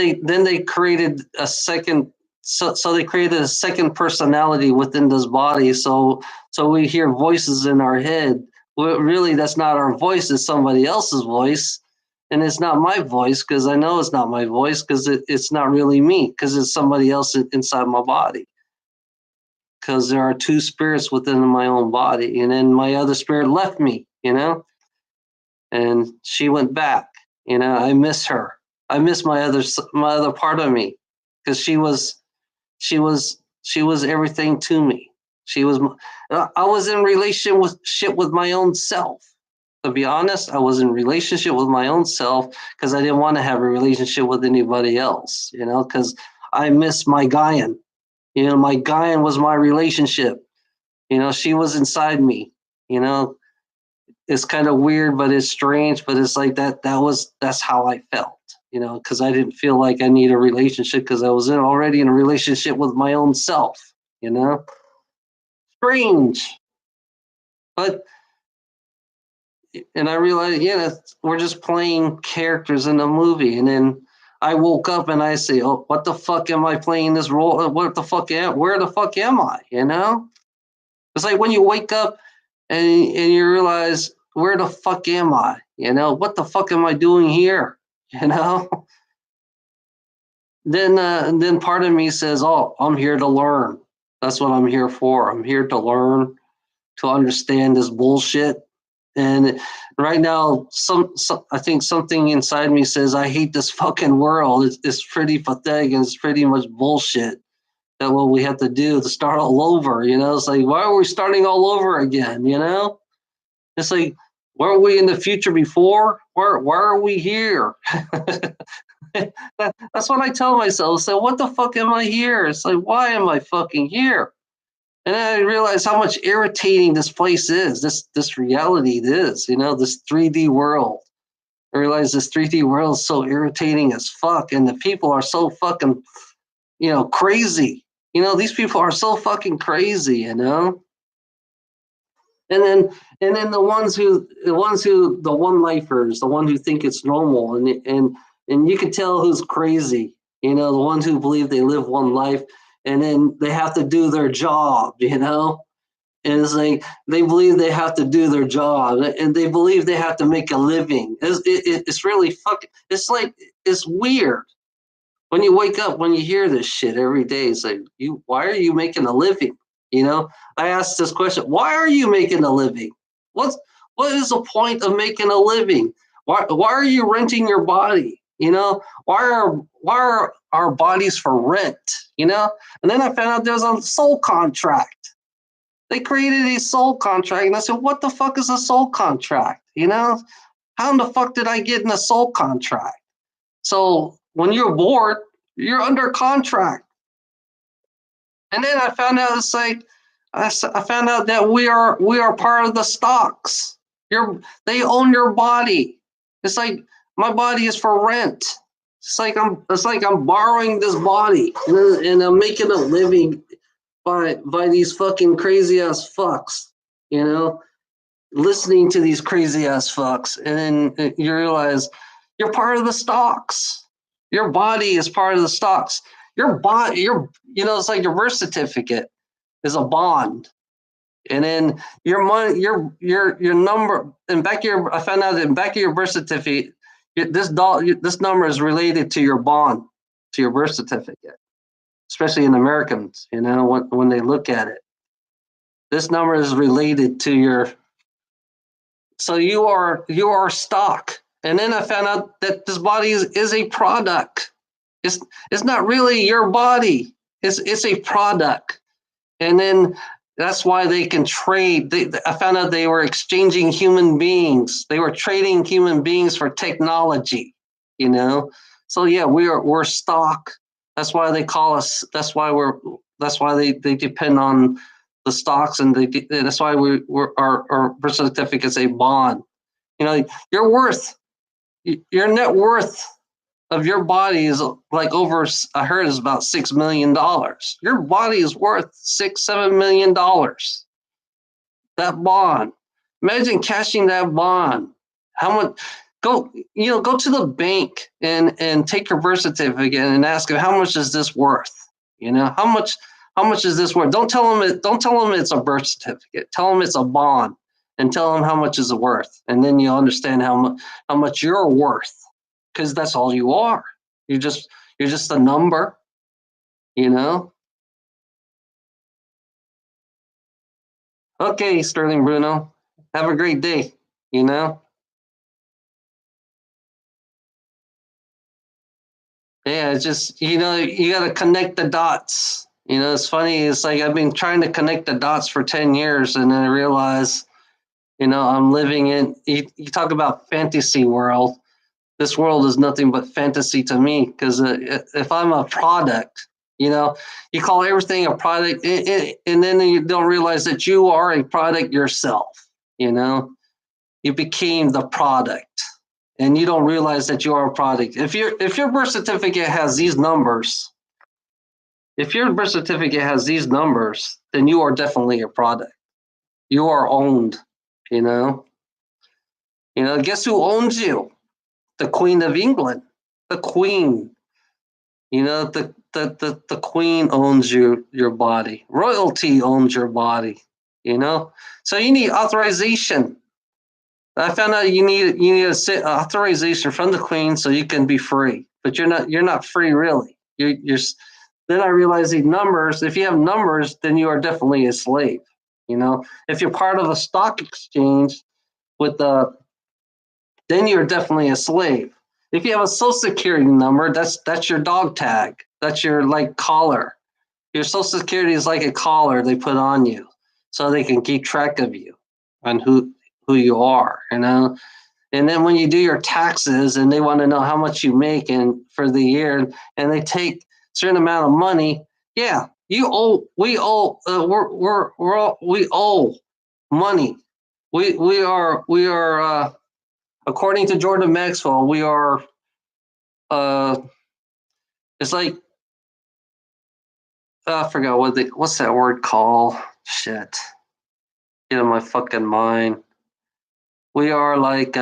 they created a second. So they created a second personality within this body. So we hear voices in our head. Well, really, that's not our voice. It's somebody else's voice, and it's not my voice because I know it's not my voice because it's not really me because it's somebody else inside my body, because there are two spirits within my own body, and then my other spirit left me, you know, and she went back. You know, I miss her. I miss my other part of me because she was everything to me. She was. I was in relationship with my own self. To be honest, I was in relationship with my own self because I didn't want to have a relationship with anybody else. You know, because I miss my Gaian. You know, my Gaian was my relationship. You know, she was inside me. You know, it's kind of weird, but it's strange. But it's like that's how I felt. You know, because I didn't feel like I need a relationship because I was already in a relationship with my own self. You know, strange. But and I realized, yeah, we're just playing characters in a movie, and then I woke up and I say, "Oh, what the fuck am I playing this role? What the fuck am? Where the fuck am I?" You know, it's like when you wake up and you realize, where the fuck am I? You know, what the fuck am I doing here? You know, then part of me says, oh, I'm here to learn. That's what I'm here for. I'm here to learn, to understand this bullshit. And right now, I think something inside me says I hate this fucking world. It's pretty pathetic and it's pretty much bullshit. That what we have to do to start all over. You know, it's like, why are we starting all over again? You know, it's like, weren't we in the future before? Why are we here? That's what I tell myself. So what the fuck am I here? It's like, why am I fucking here? And then I realize how much irritating this place is. This reality is. You know, this 3D world. I realize this 3D world is so irritating as fuck, and the people are so fucking, you know, crazy. You know, these people are so fucking crazy. You know. And then the one lifers, the one who think it's normal, and you can tell who's crazy. You know, the ones who believe they live one life, and then they have to do their job. You know, and it's like they believe they have to do their job, and they believe they have to make a living. It's really fucking. It's like it's weird when you wake up, when you hear this shit every day. It's like, why are you making a living? You know, I asked this question: why are you making a living? What's what is the point of making a living? Why are you renting your body? You know, why are our bodies for rent? You know, and then I found out there's a soul contract. They created a soul contract, and I said, what the fuck is a soul contract? You know, how in the fuck did I get in a soul contract? So when you're bored, you're under contract. And then I found out it's like I found out that we are part of the stocks. They own your body. It's like my body is for rent. It's like I'm borrowing this body and I'm making a living by these fucking crazy ass fucks, you know, listening to these crazy ass fucks, and then you realize you're part of the stocks. Your body is part of the stocks. Your body, it's like your birth certificate is a bond. And then your money, your number, and I found out that in back of your birth certificate, this number is related to your bond, to your birth certificate, especially in Americans. When they look at it, this number is related to your. So you are stock. And then I found out that this body is a product. It's not really your body. It's a product. And then that's why they can trade. I found out they were exchanging human beings. They were trading human beings for technology, So yeah, we're stock. That's why they call us. That's why they depend on the stocks, and that's why our birth certificate's a bond. Your net worth of your body is like I heard is about $6 million. Your body is worth $6-7 million. That bond. Imagine cashing that bond. How much? Go to the bank and take your birth certificate and ask them, how much is this worth? How much is this worth? Don't tell them it's a birth certificate. Tell them it's a bond, and tell them how much is it worth, and then you'll understand how much you're worth. Because that's all you are. You're just a number, Okay, Sterling Bruno. Have a great day, Yeah, it's just, you got to connect the dots. It's funny. It's like I've been trying to connect the dots for 10 years, and then I realize, I'm living in, you talk about fantasy world. This world is nothing but fantasy to me, because if I'm a product, you call everything a product, and then you don't realize that you are a product yourself. You became the product, and you don't realize that you are a product. If your birth certificate has these numbers, then you are definitely a product. You are owned. Guess who owns you? The Queen of England, the Queen. The Queen owns your body. Royalty owns your body. So you need authorization. I found out you need authorization from the Queen so you can be free. But you're not free really. You're. Then I realized these numbers. If you have numbers, then you are definitely a slave. If you're part of a stock exchange then you're definitely a slave. If you have a social security number, that's your dog tag. That's your collar. Your social security is like a collar they put on you, so they can keep track of you and who you are. And then when you do your taxes, and they want to know how much you make for the year, and they take a certain amount of money, yeah, we owe money. We are. According to Jordan Maxwell, we are. It's like I forgot what's that word called? Shit, get in my fucking mind. We are like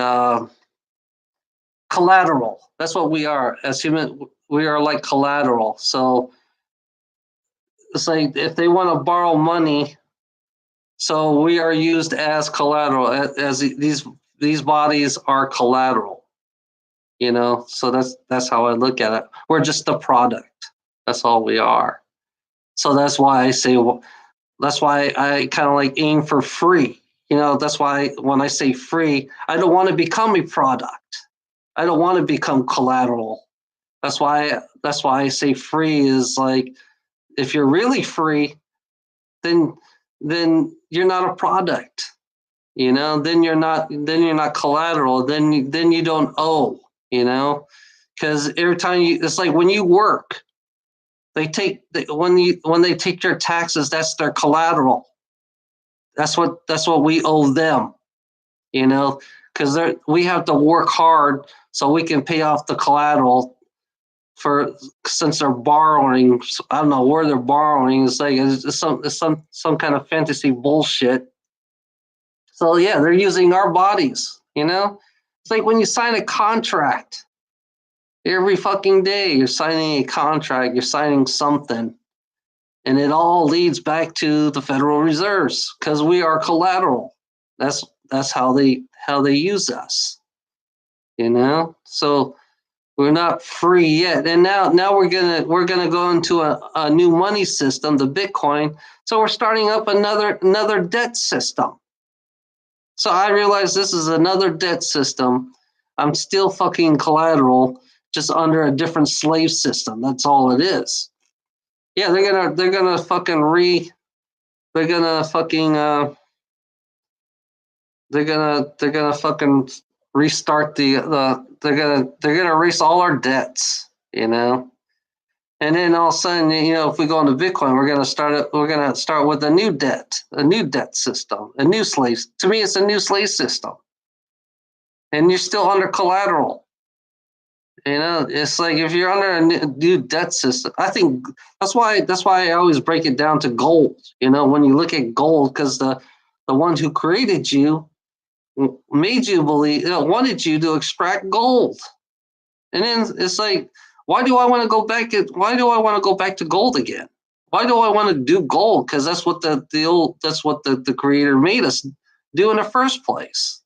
collateral. That's what we are as human. We are like collateral. So it's like if they want to borrow money, so we are used as collateral. As these bodies are collateral. So that's how I look at it. We're just a product. That's all we are. So that's why I say, that's why I kind of like aim for free. That's why when I say free, I don't want to become a product. I don't want to become collateral. That's why I say free is like, if you're really free, then you're not a product. Then you're not collateral. Then you don't owe. Because every time it's like when you work, they take when they take your taxes, that's their collateral. That's what we owe them, because we have to work hard so we can pay off the collateral since they're borrowing. I don't know where they're borrowing. It's like it's some kind of fantasy bullshit. So yeah, they're using our bodies. It's like when you sign a contract. Every fucking day, you're signing a contract, you're signing something, and it all leads back to the Federal Reserves because we are collateral. That's how they use us, you know. So we're not free yet, and now we're gonna go into a new money system, the Bitcoin. So we're starting up another debt system. So I realize this is another debt system. I'm still fucking collateral, just under a different slave system. That's all it is. Yeah, they're gonna fucking they're gonna fucking they're gonna fucking restart they're gonna erase all our debts, you know. And then all of a sudden, if we go into Bitcoin, we're gonna start with a new debt system, a new slave. To me, it's a new slave system, and you're still under collateral. It's like if you're under a new debt system, I think that's why I always break it down to gold. When you look at gold, because the ones who created you made you believe, wanted you to extract gold, and then it's like, why do I want to go back? Why do I want to go back to gold again? Why do I want to do gold? Because that's what the creator made us do in the first place.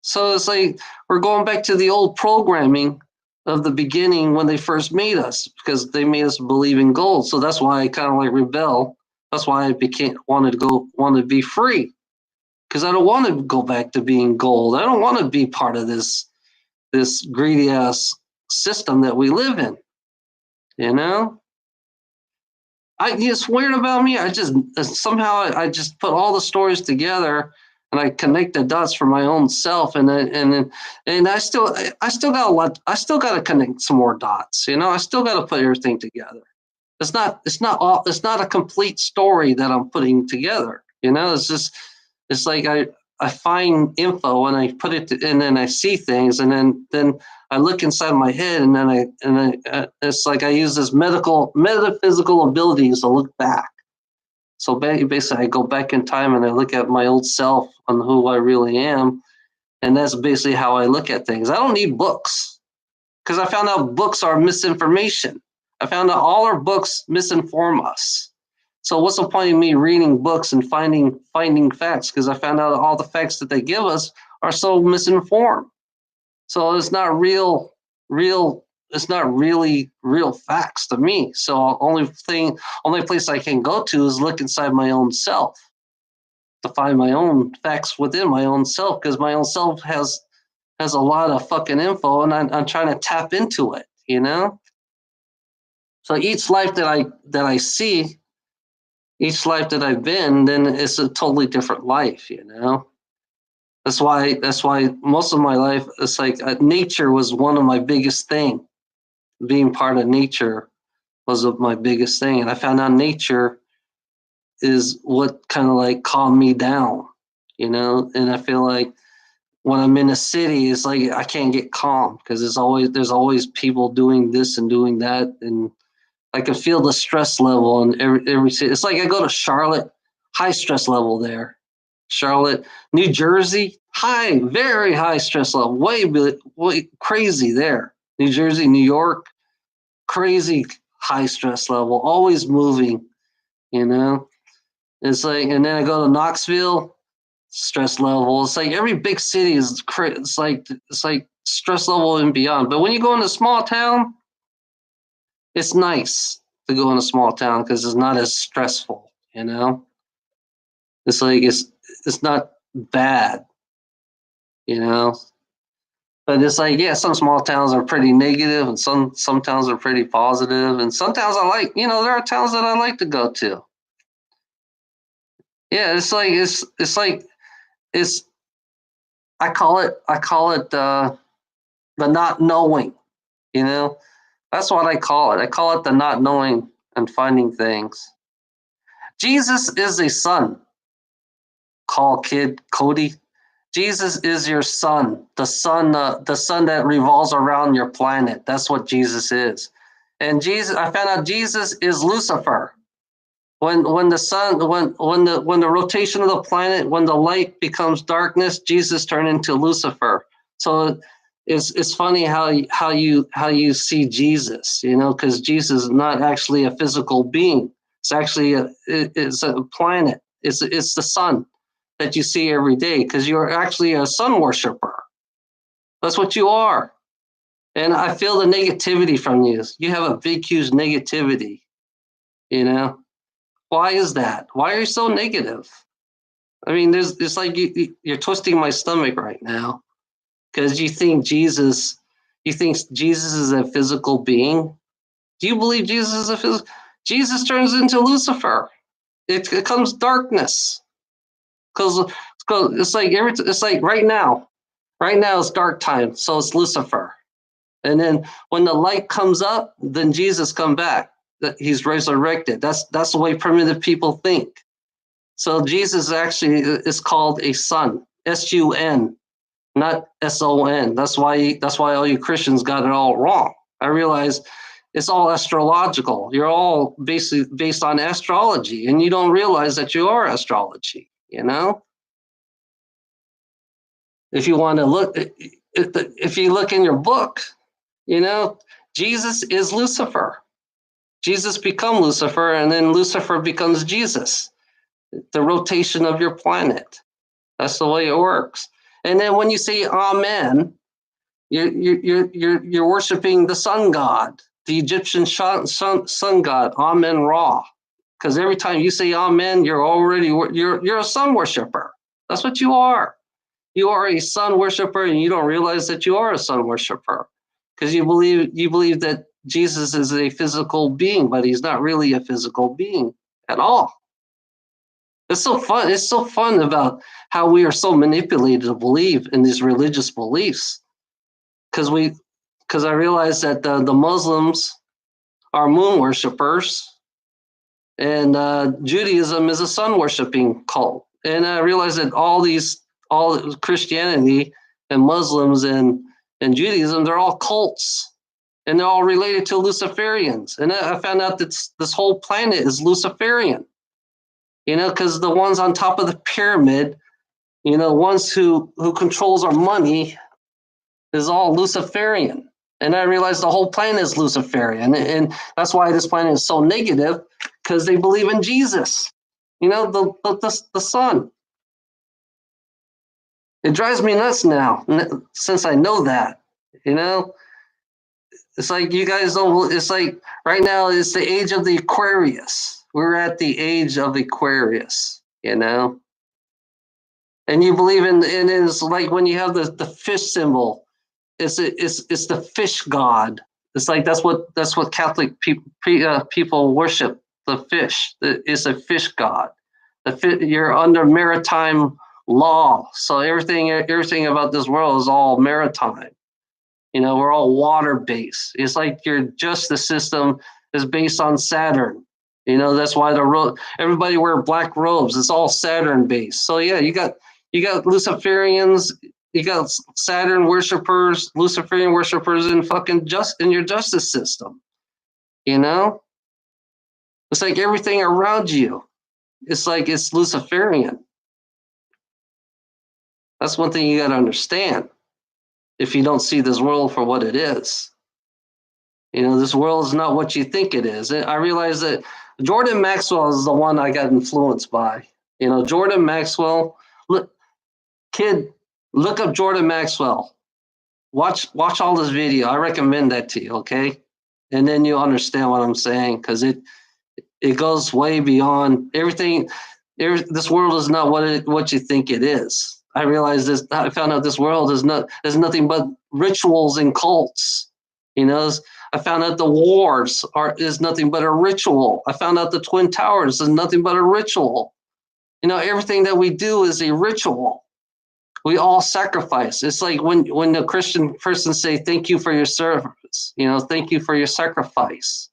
So it's like we're going back to the old programming of the beginning when they first made us, because they made us believe in gold. So that's why I kind of like rebel. That's why I wanted to be free, because I don't want to go back to being gold. I don't want to be part of this greedy ass system that we live in. You know, it's weird about me. I just somehow I just put all the stories together, and I connect the dots for my own self, and I still got a lot. I still got to connect some more dots. I still got to put everything together. It's not a complete story that I'm putting together. It's like I find info and I put it and then I see things, and then I look inside my head, and then it's like I use this metaphysical abilities to look back. So basically, I go back in time and I look at my old self on who I really am, and that's basically how I look at things. I don't need books, because I found out books are misinformation. I found out all our books misinform us. So what's the point of me reading books and finding facts? Because I found out all the facts that they give us are so misinformed. So it's not real. It's not really real facts to me. So only place I can go to is look inside my own self to find my own facts within my own self, because my own self has a lot of fucking info, and I'm trying to tap into it. So each life that I see, each life that I've been, then it's a totally different life. That's why most of my life, it's like nature was one of my biggest thing. Being part of nature was my biggest thing, and I found out nature is what kind of like calmed me down. And I feel like when I'm in a city, it's like I can't get calm, because there's always people doing this and doing that, and I can feel the stress level in every city. It's like I go to Charlotte, high stress level there. Charlotte, New Jersey, very high stress level, way crazy there. New Jersey, New York, crazy high stress level, always moving. You know, it's like, and then I go to Knoxville, stress level. It's like every big city is it's like stress level and beyond. But when you go into a small town, it's nice to go in a small town because it's not as stressful. It's like it's not bad. You know, but it's like, yeah, some small towns are pretty negative, and some towns are pretty positive, and some towns I like. There are towns that I like to go to. Yeah, it's I call it the not knowing. You know, that's what I call it. I call it the not knowing and finding things. Jesus is a son. Call kid Cody. Jesus is your son, the sun that revolves around your planet. That's what Jesus is. And I found out Jesus is Lucifer. When the sun, when the rotation of the planet, when the light becomes darkness, Jesus turned into Lucifer. So it's funny how you see Jesus, because Jesus is not actually a physical being. It's actually it's a planet. It's the sun that you see every day, because you're actually a sun worshiper. That's what you are. And I feel the negativity from you. You have a big, huge negativity. You know, why is that? Why are you so negative? I mean, it's like you're twisting my stomach right now, because you think Jesus is a physical being. Do you believe Jesus is a physical? Jesus turns into Lucifer. It comes darkness, because it's like right now it's dark time, so it's Lucifer. And then when the light comes up, then Jesus come back. That he's resurrected. That's the way primitive people think. So Jesus actually is called a son, sun, not son. That's why all you Christians got it all wrong. I realize it's all astrological. You're all basically based on astrology, and you don't realize that you are astrology. If you want to look, if you look in your book, you know, Jesus is Lucifer. Jesus become Lucifer, and then Lucifer becomes Jesus. The rotation of your planet. That's the way it works. And then when you say Amen, you're worshiping the sun god, the Egyptian sun god, Amen Ra. Because every time you say Amen, you're a sun worshiper. That's what you are. You are a sun worshiper, and you don't realize that you are a sun worshiper, because you believe that Jesus is a physical being, but he's not really a physical being at all. It's so fun. It's so fun about how we are so manipulated to believe in these religious beliefs. Because I realize that the Muslims are moon worshippers, and Judaism is a sun worshiping cult. And I realize that all Christianity and Muslims and Judaism, they're all cults, and they're all related to Luciferians. And I found out that this whole planet is Luciferian. Because the ones on top of the pyramid, ones who controls our money, is all Luciferian. And I realized the whole planet is Luciferian. And that's why this planet is so negative, because they believe in Jesus, the sun. It drives me nuts now, since I know that, It's like you guys don't, it's like right now it's the age of the Aquarius. We're at the age of Aquarius. And you believe in it's like when you have the fish symbol, it's the fish god. It's like that's what Catholic people worship, the fish. It's a fish god. You're under maritime law, so everything about this world is all maritime. We're all water based. It's like your justice system is based on Saturn. That's why everybody wear black robes. It's all Saturn based. So yeah, you got Luciferians, you got Saturn worshippers, Luciferian worshippers in in your justice system. It's like everything around you. It's like it's Luciferian. That's one thing you got to understand. If you don't see this world for what it is, this world is not what you think it is. I realize that Jordan Maxwell is the one I got influenced by. Jordan Maxwell. Kid, look up Jordan Maxwell. Watch all this video. I recommend that to you, okay? And then you'll understand what I'm saying, because it goes way beyond everything. This world is not what you think it is. I realized this. I found out this world is nothing but rituals and cults. I found out the wars is nothing but a ritual. I found out the Twin Towers is nothing but a ritual. Everything that we do is a ritual. We all sacrifice. It's like when the Christian person say, "Thank you for your service," "Thank you for your sacrifice."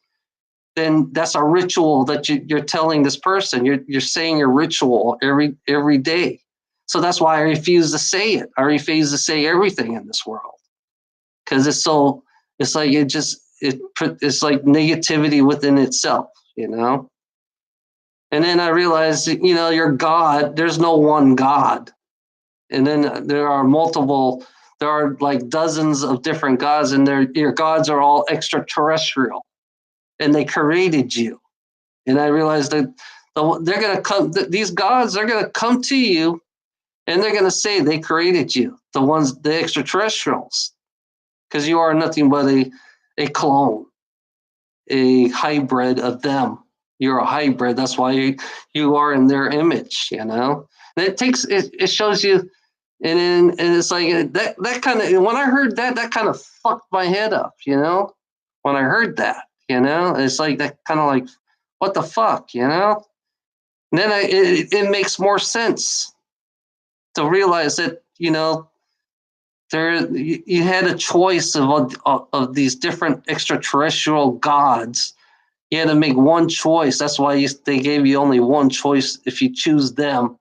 Then that's a ritual that you're telling this person. You're saying your ritual every day. So that's why I refuse to say it. I refuse to say everything in this world, because it's like it's like negativity within itself. And then I realized, your God, there's no one God. And then there are multiple there are like dozens of different gods, and your gods are all extraterrestrial, and they created you. And I realized that they're gonna come. These gods are gonna come to you, and they're gonna say they created you, the extraterrestrials, because you are nothing but a clone, a hybrid of them. You're a hybrid. That's why you are in their image. And it shows you, and it's like that kind of, when I heard that kind of fucked my head up. When I heard that, it's like that kind of like, what the fuck, And then it makes more sense to realize that you had a choice of these different extraterrestrial gods. You had to make one choice. That's why they gave you only one choice if you choose them,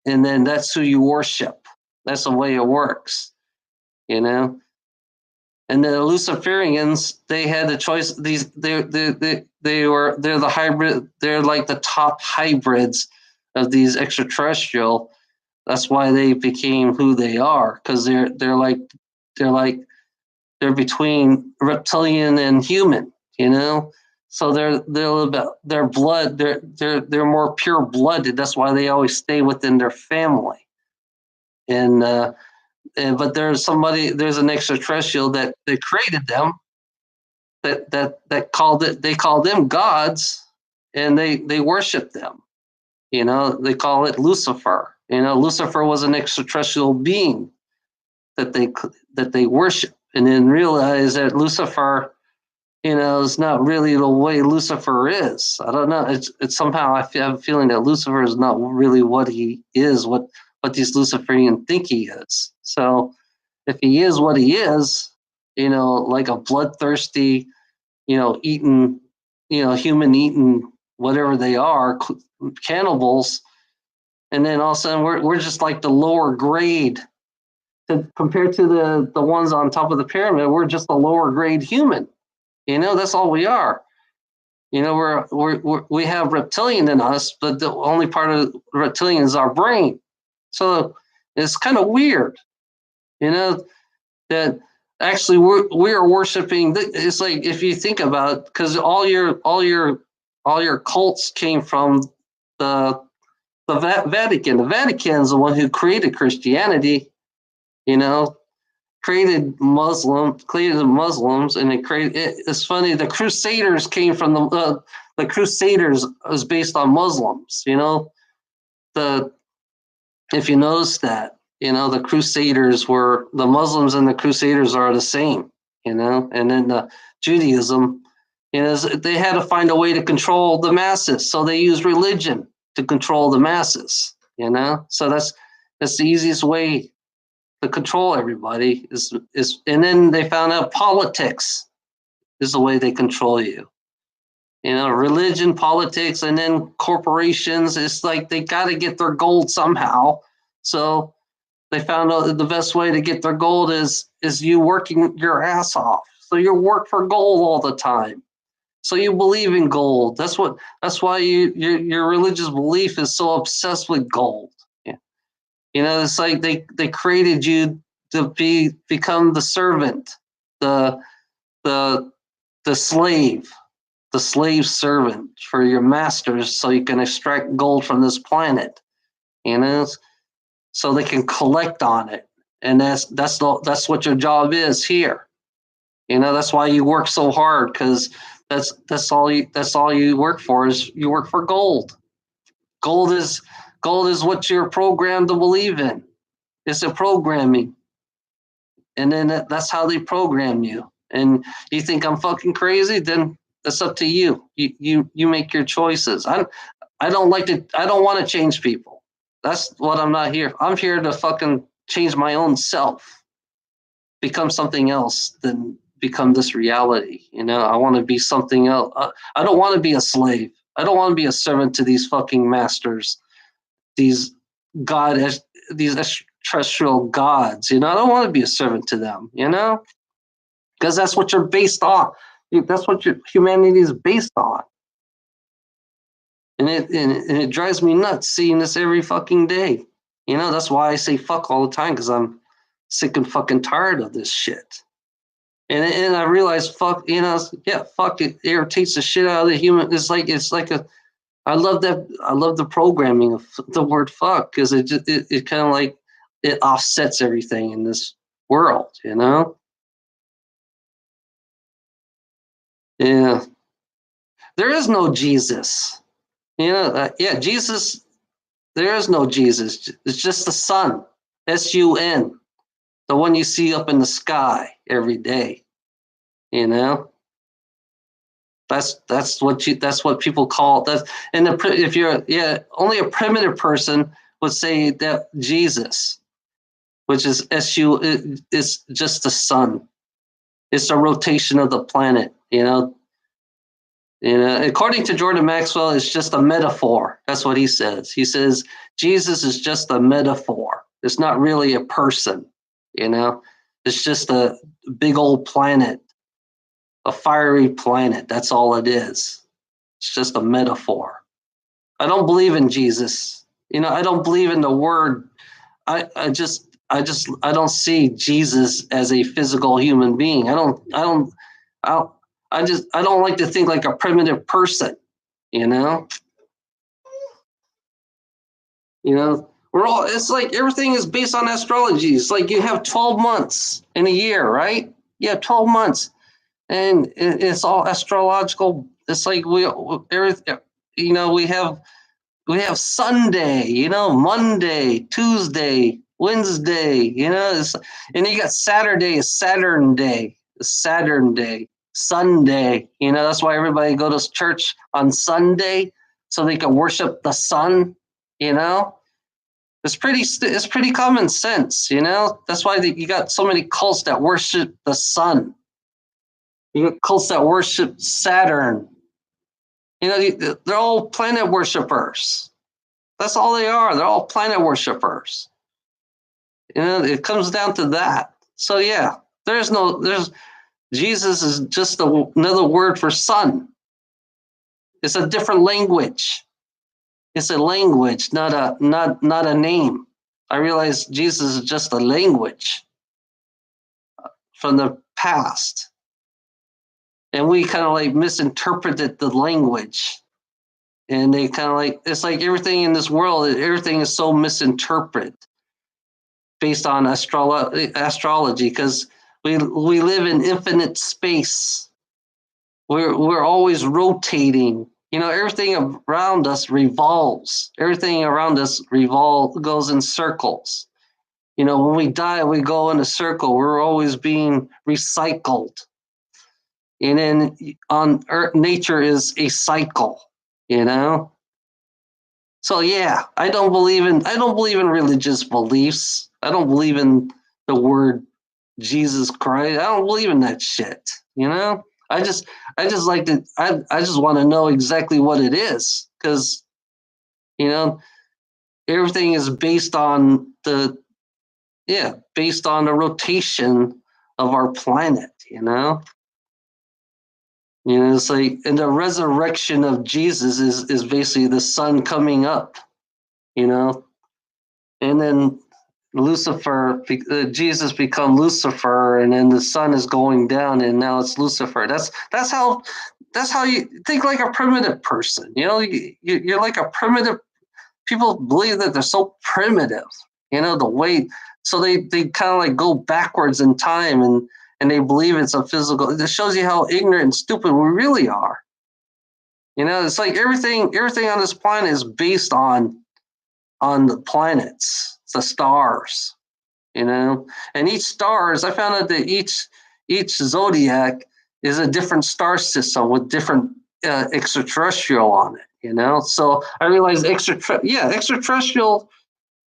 and then that's who you worship. That's the way it works, And the Luciferians, they had the choice. They're the hybrid. They're like the top hybrids of these extraterrestrial. That's why they became who they are, because they're between reptilian and human, So they're a little bit, their blood, they're more pure blooded. That's why they always stay within their family. But there's an extraterrestrial that created them, that they call them gods, and they worship them. They call it Lucifer. Lucifer was an extraterrestrial being that they worship, and then realize that Lucifer, is not really the way Lucifer is. I don't know. It's somehow I have a feeling that Lucifer is not really what he is, what these Luciferian think he is. So if he is what he is, like a bloodthirsty, eating, human eating, whatever they are, cannibals, and then all of a sudden we're just like the lower grade compared to the ones on top of the pyramid. We're just a lower grade human. That's all we are. We have reptilian in us, but the only part of reptilian is our brain. So it's kind of weird, that actually we are worshiping. It's like, if you think about it, because all your cults came from the Vatican. The Vatican is the one who created Christianity. Created Muslims, and it's funny. The Crusaders came from the Crusaders was based on Muslims. If you notice that, the Crusaders were, the Muslims and the Crusaders are the same. And then the Judaism, they had to find a way to control the masses, so they used religion to control the masses. So that's the easiest way to control everybody is, and then they found out politics is the way they control you. Religion, politics, and then corporations. It's like they got to get their gold somehow. So they found out that the best way to get their gold is you working your ass off. So you work for gold all the time. So you believe in gold. That's why your religious belief is so obsessed with gold. It's like they created you to become the servant, the slave, the slave servant for your masters, so you can extract gold from this planet, so they can collect on it, and that's what your job is here. That's why you work so hard, because that's all you work for, is you work for gold. Gold is what you're programmed to believe in. It's a programming. And then that's how they program you. And you think I'm fucking crazy? Then that's up to you. You make your choices. I don't want to change people. That's what I'm not here. I'm here to fucking change my own self. Become something else than become this reality. I want to be something else. I don't want to be a slave. I don't want to be a servant to these fucking masters. These extraterrestrial gods, I don't want to be a servant to them, because that's what you're based on. That's what your humanity is based on. And it drives me nuts seeing this every fucking day. That's why I say fuck all the time, because I'm sick and fucking tired of this shit. And I realized, fuck, yeah, fuck, it irritates the shit out of the human. It's like a. I love that. I love the programming of the word fuck because it kind of like it offsets everything in this world. Yeah. There is no Jesus. Yeah, Jesus. There is no Jesus. It's just the Sun, Sun, the one you see up in the sky every day. You know, that's what people call that. And if you're only a primitive person would say that Jesus, which is is just the sun. It's the rotation of the planet. According to Jordan Maxwell, it's just a metaphor. That's what he says. He says Jesus is just a metaphor. It's not really a person. It's just a big old planet, a fiery planet. That's all it is. It's just a metaphor. I don't believe in Jesus. I don't believe in the word. I don't see Jesus as a physical human being. I don't like to think like a primitive person, you know? It's like everything is based on astrology. It's like you have 12 months in a year, right? You have 12 months and it's all astrological. It's like we have Sunday, Monday, Tuesday, Wednesday, and you got Saturday is Saturn Day, Sunday. That's why everybody go to church on Sunday so they can worship the sun. You know, it's pretty common sense. That's why you got so many cults that worship the sun. You got cults that worship Saturn. They're all planet worshippers. That's all they are. They're all planet worshippers. It comes down to that. So yeah, there's Jesus is just another word for sun. It's a different language. It's a language, not a name. I realize Jesus is just a language from the past. And we kind of like misinterpreted the language. And they kind of like, it's like everything in this world, everything is so misinterpreted based on astrology because we live in infinite space. We're always rotating. Everything around us revolves. Everything around us goes in circles. When we die, we go in a circle. We're always being recycled. And then on Earth, nature is a cycle. So yeah, I don't believe in religious beliefs. I don't believe in the word Jesus Christ. I don't believe in that shit. I just like to. I just want to know exactly what it is because everything is based on the rotation of our planet. It's like, and the resurrection of Jesus is basically the sun coming up. And then Lucifer, Jesus become Lucifer, and then the sun is going down, and now it's Lucifer. That's how you think like a primitive person. You're like a primitive. People believe that they're so primitive. The way, so they kind of like go backwards in time, and they believe it's a physical. It shows you how ignorant and stupid we really are. It's like everything on this planet is based on the planets, the stars, and each stars. I found out that each zodiac is a different star system with different extraterrestrial on it. So I realized extraterrestrial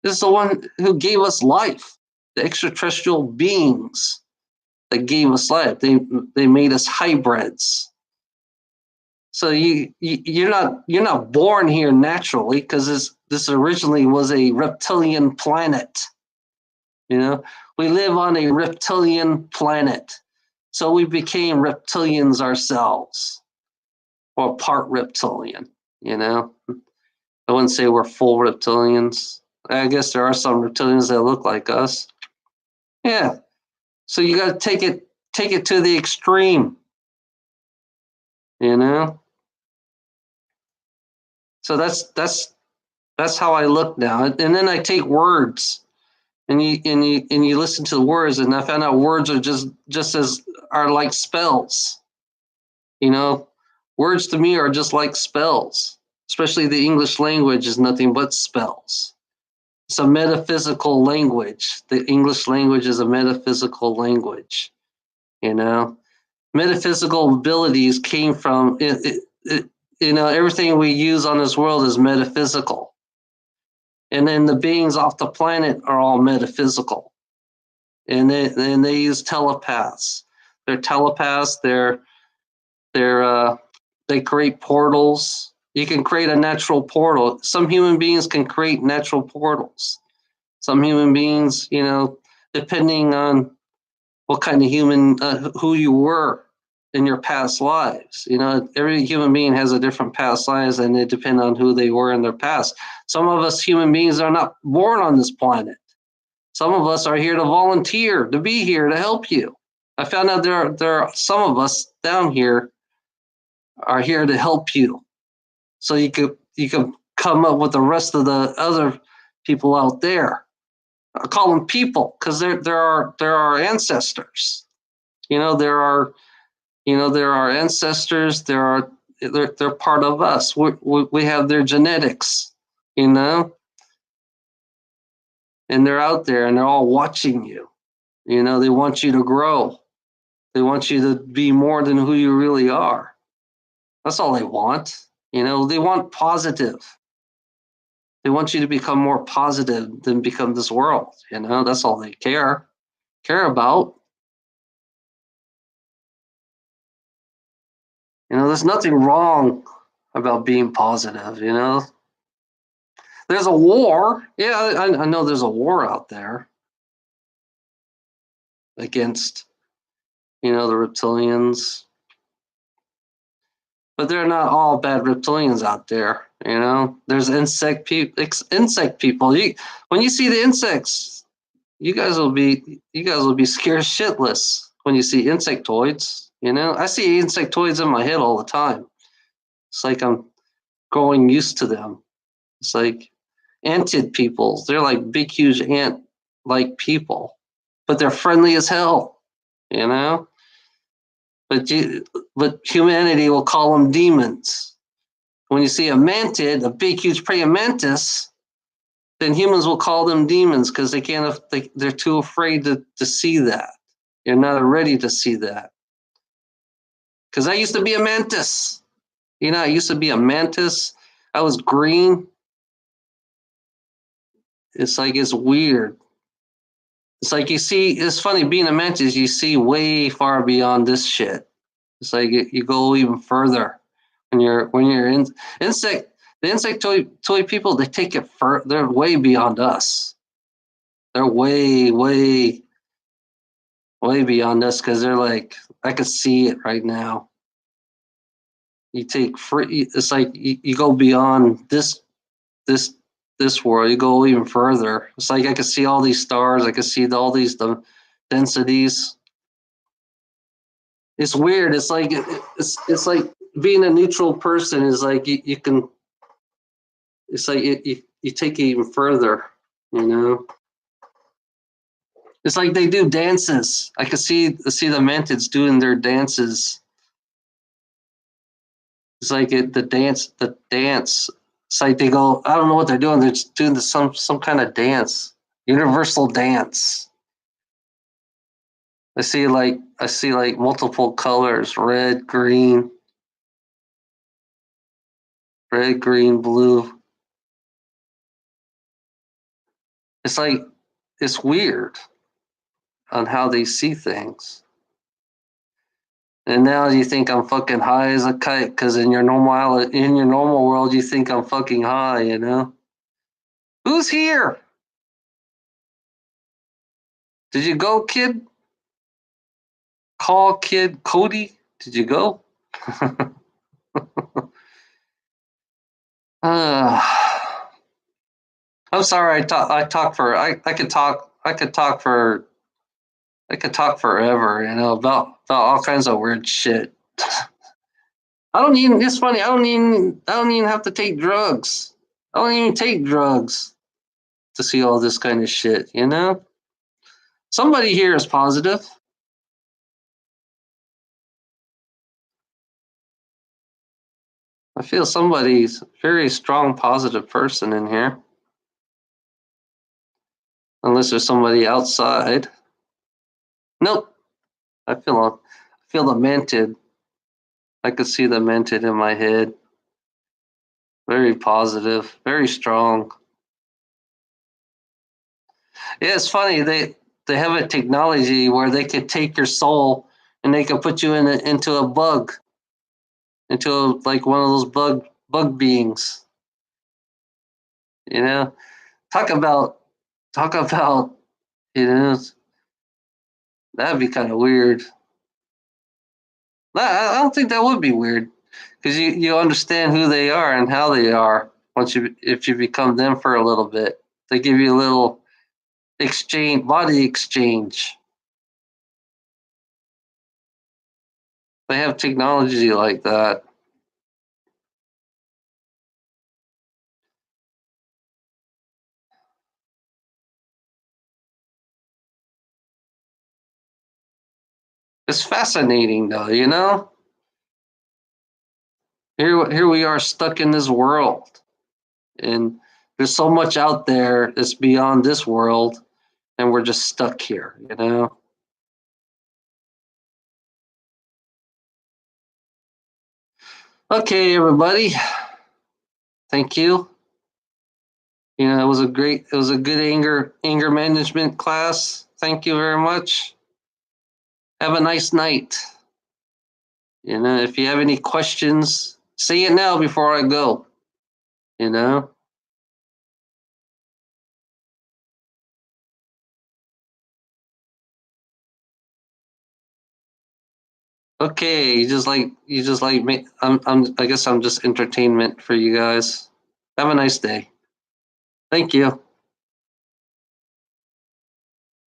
is the one who gave us life. The extraterrestrial beings that gave us life. They made us hybrids. So you're not born here naturally because this originally was a reptilian planet. We live on a reptilian planet, so we became reptilians ourselves, or part reptilian. I wouldn't say we're full reptilians. I guess there are some reptilians that look like us. Yeah. So you got to take it to the extreme, you know? So that's how I look now. And then I take words and you listen to the words, and I found out words are just as are like spells. You know, words to me are just like spells. Especially the English language is nothing but spells. It's a metaphysical language. The English language is a metaphysical language. You know, metaphysical abilities came from you know, everything we use on this world is metaphysical, and then the beings off the planet are all metaphysical, and they use telepaths. They're telepaths. They're they create portals. You can create a natural portal. Some human beings can create natural portals. Some human beings, you know, depending on what kind of human, who you were in your past lives. You know, every human being has a different past lives, and they depend on who they were in their past. Some of us human beings are not born on this planet. Some of us are here to volunteer, to be here, to help you. I found out there are some of us down here are here to help you, so you could come up with the rest of the other people out there. I call them people because there are ancestors. You know, there are ancestors. They're part of us. We have their genetics. You know, and they're out there and they're all watching you. You know, they want you to grow. They want you to be more than who you really are. That's all they want. You know, they want positive. They want you to become more positive than become this world. You know, that's all they care about. You know, there's nothing wrong about being positive. You know, there's a war. Yeah, I know there's a war out there against, you know, the reptilians, but they're not all bad reptilians out there. You know, there's insect people. When you see the insects, you guys will be scared shitless when you see insectoids. You know, I see insectoids in my head all the time. It's like I'm growing used to them. It's like antid people. They're like big, huge ant like people, but they're friendly as hell. You know, but but humanity will call them demons. When you see a mantid, a big, huge praying mantis, then humans will call them demons because they can't. They're too afraid to see that. You're not ready to see that. Because I used to be a mantis. You know, I used to be a mantis. I was green. It's like it's weird. It's like you see. It's funny being a mantis. You see way far beyond this shit. It's like you go even further when you're in insect. The toy people, they take it fur. They're way beyond us. They're way beyond us because they're like I could see it right now. You take free. It's like you go beyond this this world. You go even further. It's like I could see all these stars. I could see all these densities. It's weird. It's like being a neutral person is like you can. It's like you take it even further. You know. It's like they do dances. I could see the mantids doing their dances. It's like the dance. It's like they go. I don't know what they're doing. They're just doing some kind of dance, universal dance. I see like multiple colors: red, green, blue. It's like it's weird on how they see things. And now you think I'm fucking high as a kite because in your normal world you think I'm fucking high. You know who's here? Did you go, kid? Call kid Cody. Did you go? uh, I'm sorry. I could talk for I could talk forever, about all kinds of weird shit. I don't even. It's funny. I don't even have to take drugs. I don't even take drugs to see all this kind of shit. Somebody here is positive. I feel somebody's very strong, positive person in here. Unless there's somebody outside. Nope. I feel the mented. I could see the mented in my head. Very positive, very strong. Yeah, it's funny. They have a technology where they could take your soul and they could put you into a bug, like one of those bug beings. You know, talk about talk about you know that'd be kind of weird. I don't think that would be weird because you understand who they are and how they are once you if you become them for a little bit. They give you a little body exchange. They have technology like that. It's fascinating though. Here we are stuck in this world, and there's so much out there that's beyond this world, and we're just stuck here. Okay, everybody. Thank you. It was a good anger management class. Thank you very much. Have a nice night. If you have any questions, say it now before I go. You know. Okay, you just like me. I guess I'm just entertainment for you guys. Have a nice day. Thank you.